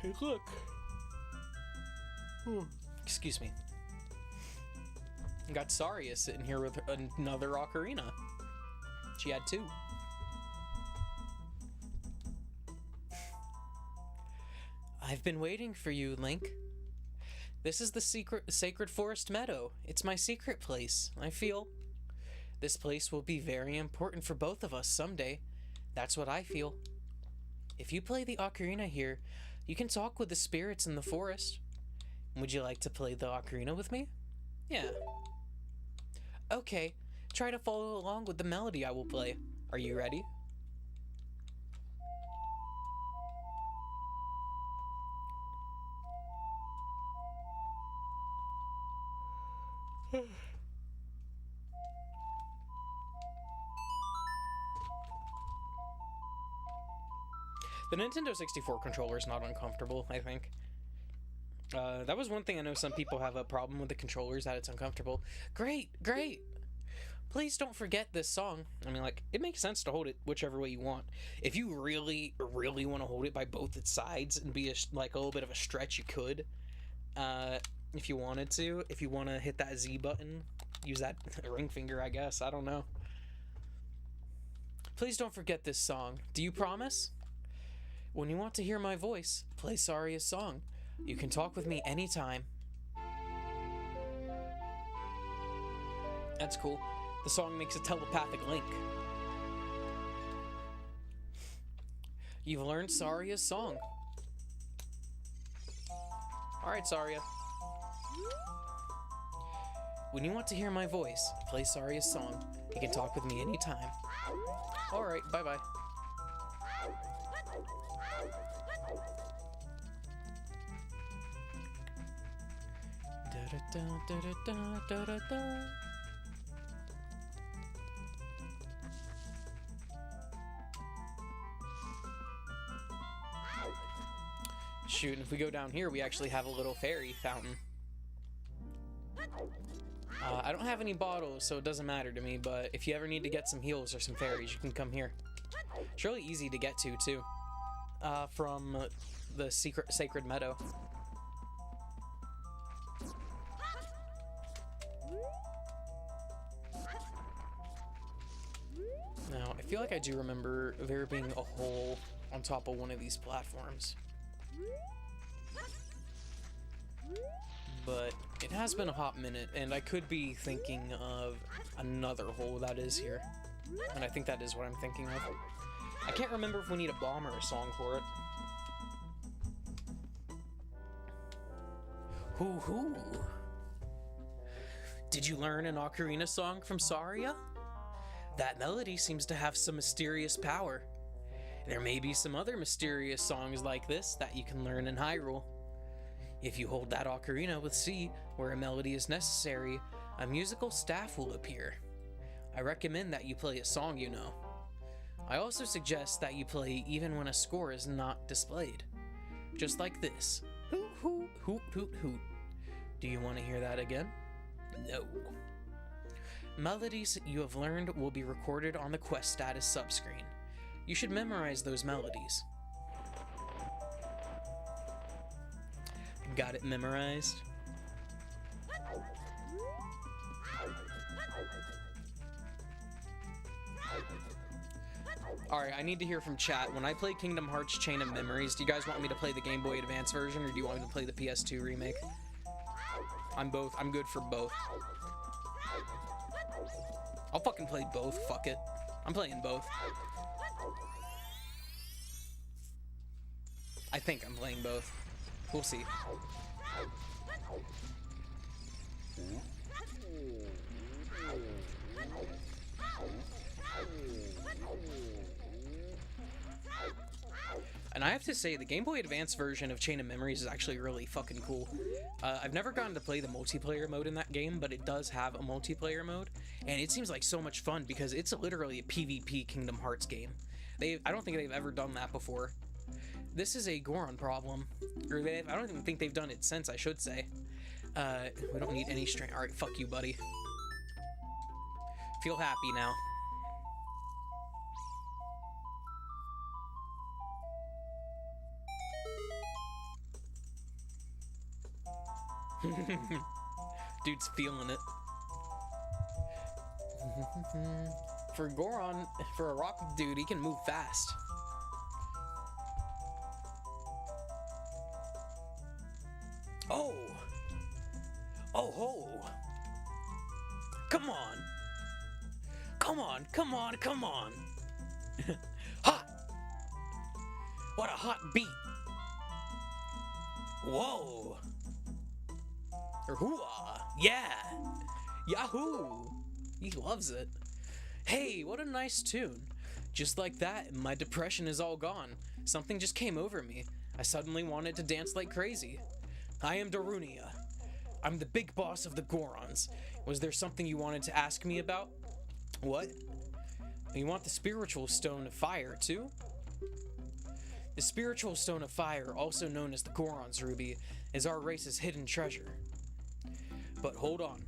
Hey, look. Excuse me. Got Saria sitting here with another ocarina. She had two. I've been waiting for you, Link. This is the Sacred Forest Meadow. It's my secret place, I feel. This place will be very important for both of us someday. That's what I feel. If you play the ocarina here, you can talk with the spirits in the forest. Would you like to play the ocarina with me? Yeah. Okay, try to follow along with the melody I will play. Are you ready? The Nintendo 64 controller is not uncomfortable, I think. That was one thing I know some people have a problem with the controllers, that it's uncomfortable. Great, great! Please don't forget this song. I mean, like, it makes sense to hold it whichever way you want. If you really, really want to hold it by both its sides and be like a little bit of a stretch, you could. If you wanted to. If you want to hit that Z button, use that ring finger, I guess. I don't know. Please don't forget this song. Do you promise? When you want to hear my voice, play Saria's song. You can talk with me anytime. That's cool. The song makes a telepathic link. You've learned Saria's song. Alright, Saria. When you want to hear my voice, play Saria's song. You can talk with me anytime. Alright, bye-bye. Shoot, and if we go down here, we actually have a little fairy fountain. I don't have any bottles, so it doesn't matter to me, but if you ever need to get some heals or some fairies, you can come here. It's really easy to get to, too. From the Sacred Meadow. Now, I feel like I do remember there being a hole on top of one of these platforms. But it has been a hot minute, and I could be thinking of another hole that is here. And I think that is what I'm thinking of. I can't remember if we need a bomb or a song for it. Hoo-hoo! Did you learn an ocarina song from Saria? That melody seems to have some mysterious power. There may be some other mysterious songs like this that you can learn in Hyrule. If you hold that ocarina with C, where a melody is necessary, a musical staff will appear. I recommend that you play a song you know. I also suggest that you play even when a score is not displayed. Just like this. Hoot, hoot, hoot, hoot, hoot. Do you want to hear that again? No. Melodies you have learned will be recorded on the quest status subscreen. You should memorize those melodies. Got it memorized? Alright, I need to hear from chat. When I play Kingdom Hearts Chain of Memories, do you guys want me to play the Game Boy Advance version, or do you want me to play the PS2 remake? I'm good for both. I'll fucking play both, fuck it. I'm playing both. I think I'm playing both. We'll see. And I have to say, the Game Boy Advance version of Chain of Memories is actually really fucking cool. I've never gotten to play the multiplayer mode in that game, but it does have a multiplayer mode, and it seems like so much fun because it's literally a PvP Kingdom Hearts game. I don't think they've ever done that before. This is a Goron problem. Or I don't even think they've done it since, I should say. We don't need any strength. Alright, fuck you, buddy. Feel happy now. Dude's feeling it. For Goron, for a rock dude, he can move fast. Oh! Oh ho! Come on! Come on, come on, come on! Hot! What a hot beat! Whoa! Or hooah! Yeah! Yahoo! He loves it. Hey, what a nice tune. Just like that, my depression is all gone. Something just came over me. I suddenly wanted to dance like crazy. I am Darunia. I'm the big boss of the Gorons. Was there something you wanted to ask me about? What? You want the spiritual stone of fire, too? The spiritual stone of fire, also known as the Goron's ruby, is our race's hidden treasure. But hold on.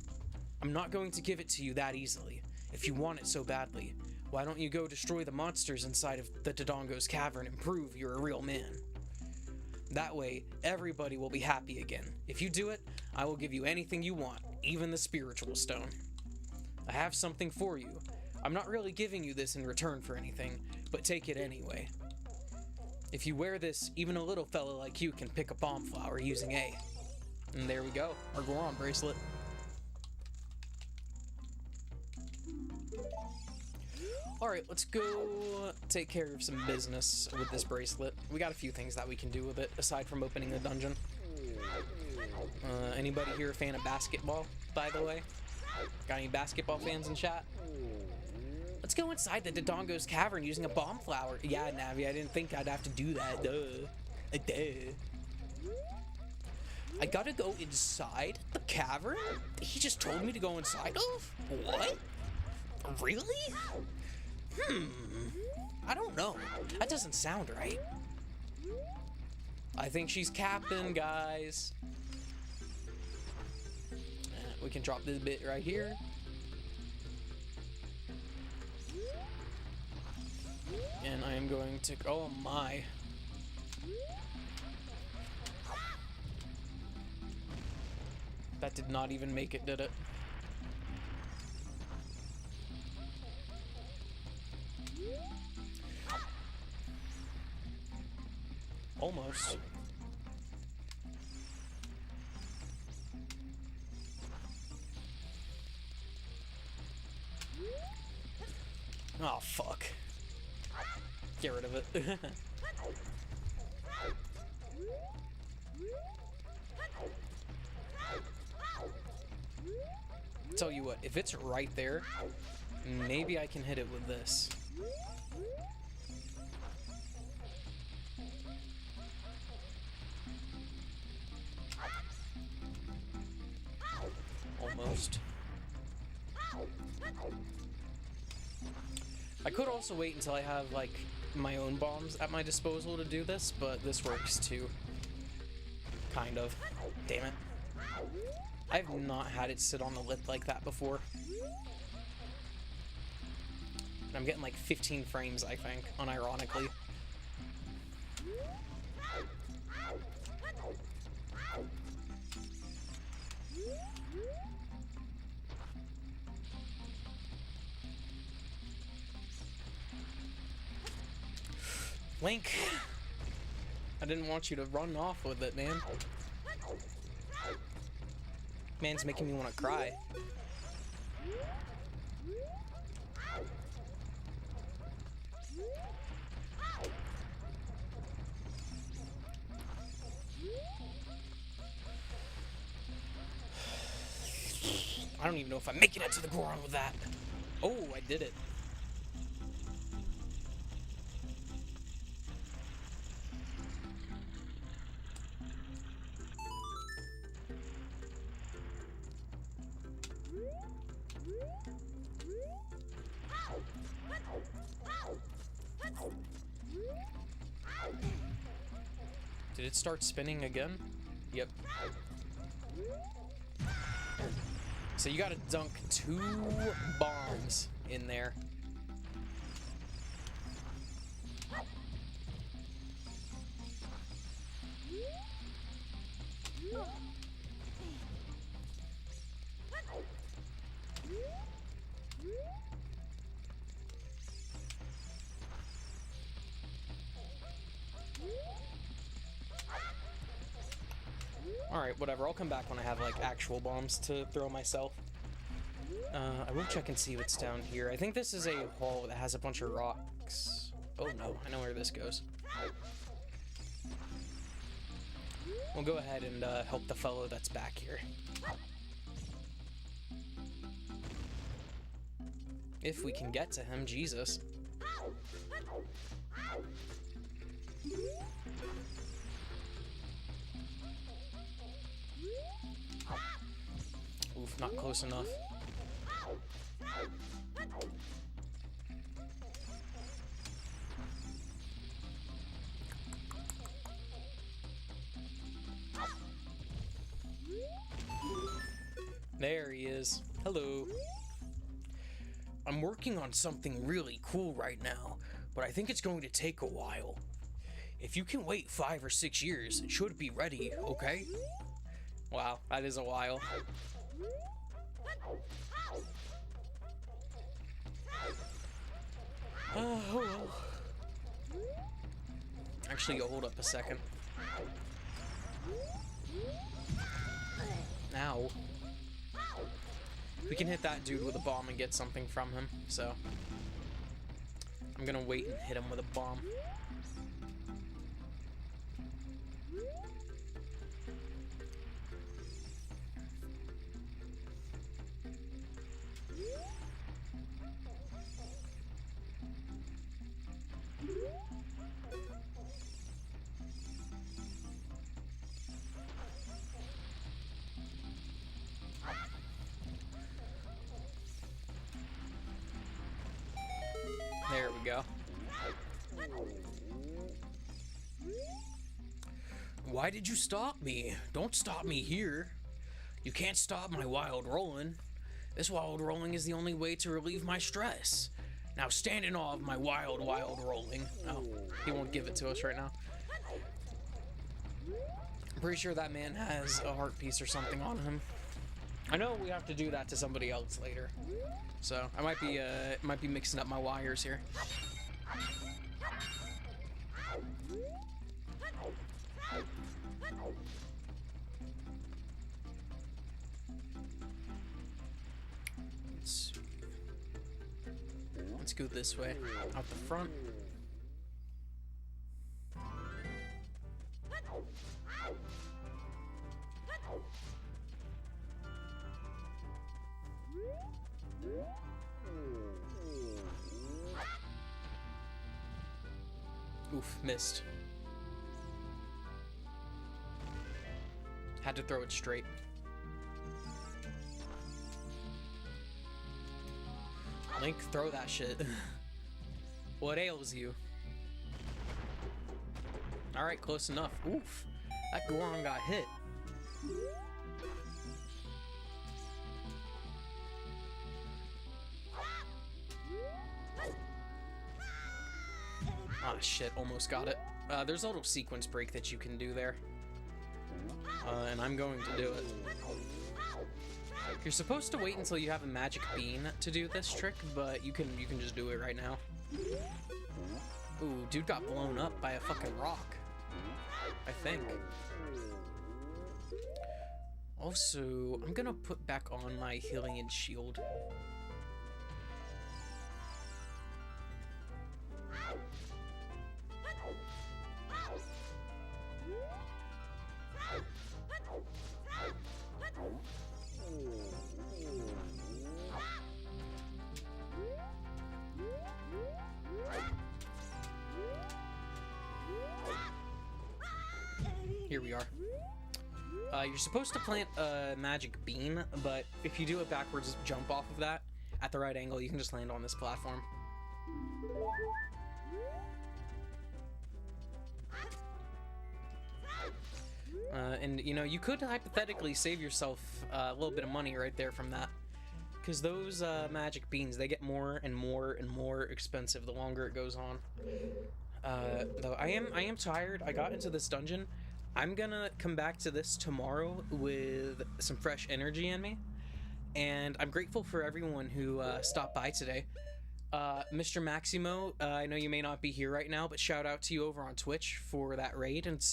I'm not going to give it to you that easily. If you want it so badly, why don't you go destroy the monsters inside of the Dodongo's cavern and prove you're a real man? That way, everybody will be happy again. If you do it, I will give you anything you want, even the spiritual stone. I have something for you. I'm not really giving you this in return for anything, but take it anyway. If you wear this, even a little fella like you can pick a bomb flower using A. And there we go, our Goron bracelet. Alright, let's go take care of some business with this bracelet. We got a few things that we can do with it, aside from opening the dungeon. Anybody here a fan of basketball, by the way? Got any basketball fans in chat? Let's go inside the Dodongo's cavern using a bomb flower. Yeah, Navi, I didn't think I'd have to do that. Duh. I gotta go inside the cavern? He just told me to go inside of? What? Really? I don't know. That doesn't sound right. I think she's capping, guys. We can drop this bit right here. And I am going to... Oh my. That did not even make it, did it? Almost. Oh, fuck. Get rid of it. Tell you what, if it's right there, maybe I can hit it with this. Almost. I could also wait until I have, like, my own bombs at my disposal to do this, but this works too. Kind of. Damn it. I've not had it sit on the lip like that before. And I'm getting like 15 frames, I think, unironically. Link, I didn't want you to run off with it, man. Man's making me want to cry. I don't even know if I'm making it to the Goron with that. Oh, I did it. Did it start spinning again? Yep. So you gotta dunk 2 bombs in there. Alright, whatever. I'll come back when I have, like, actual bombs to throw myself. I will check and see what's down here. I think this is a hall that has a bunch of rocks. Oh no, I know where this goes. We'll go ahead and help the fellow that's back here. If we can get to him, Jesus. Oof, not close enough. There he is. Hello. I'm working on something really cool right now, but I think it's going to take a while. If you can wait 5 or 6 years, it should be ready, okay? Wow, that is a while. Oh well. Actually, hold up a second. Now, we can hit that dude with a bomb and get something from him, so I'm gonna wait and hit him with a bomb. There we go. Why did you stop me? Don't stop me here. You can't stop my wild rolling. This wild rolling is the only way to relieve my stress. Now stand in awe of my wild rolling. Oh, he won't give it to us right now. I'm pretty sure that man has a heart piece or something on him. I know we have to do that to somebody else later. So I might be mixing up my wires here. Let's go this way, out the front. Oof, missed. Had to throw it straight. Link, throw that shit. What ails you? Alright, close enough. Oof, that Goron got hit. Ah, shit, almost got it. There's a little sequence break that you can do there. And I'm going to do it. You're supposed to wait until you have a magic bean to do this trick, but you can just do it right now. Ooh, dude got blown up by a fucking rock, I think. Also, I'm gonna put back on my healing and shield. Here we are. You're supposed to plant a magic bean, but if you do it backwards, jump off of that at the right angle, you can just land on this platform. And, you know, you could hypothetically save yourself a little bit of money right there from that. Because those magic beans, they get more and more and more expensive the longer it goes on. Though I am tired. I got into this dungeon. I'm gonna come back to this tomorrow with some fresh energy in me. And I'm grateful for everyone who stopped by today. Mr. Maximo, I know you may not be here right now, but shout out to you over on Twitch for that raid and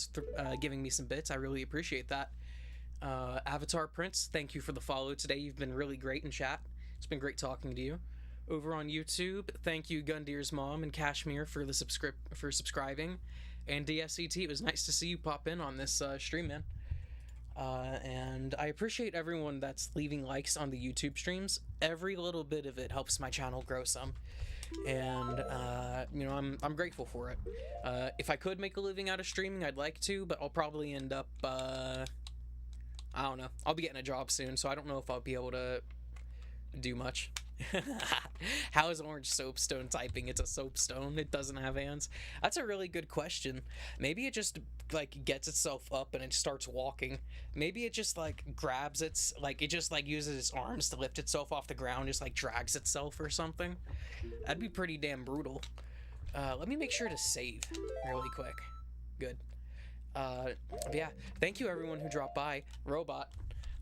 giving me some bits. I really appreciate that. Avatar Prince, thank you for the follow today. You've been really great in chat. It's been great talking to you. Over on YouTube, thank you Gundeer's mom and Kashmir for the subscribing. And DSCT, it was nice to see you pop in on this stream, man. And I appreciate everyone that's leaving likes on the YouTube streams. Every little bit of it helps my channel grow some. And, you know, I'm grateful for it. If I could make a living out of streaming, I'd like to, but I'll probably end up, I don't know. I'll be getting a job soon, so I don't know if I'll be able to do much. How is orange soapstone typing? It's a soapstone. It doesn't have hands. That's a really good question. Maybe it just like gets itself up and it starts walking. Maybe it just like grabs its like it just like uses its arms to lift itself off the ground, just like drags itself or something. That'd be pretty damn brutal. Let me make sure to save really quick. Good. But yeah, thank you everyone who dropped by. Robot,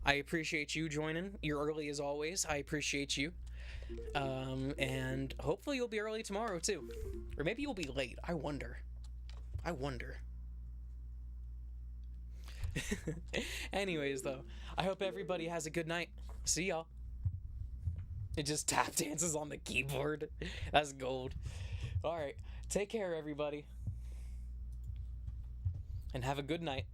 I appreciate you joining. You're early as always. I appreciate you. And hopefully you'll be early tomorrow too. Or maybe you'll be late. I wonder. Anyways, though, I hope everybody has a good night. See y'all. It just tap dances on the keyboard. That's gold. Alright, take care everybody. And have a good night.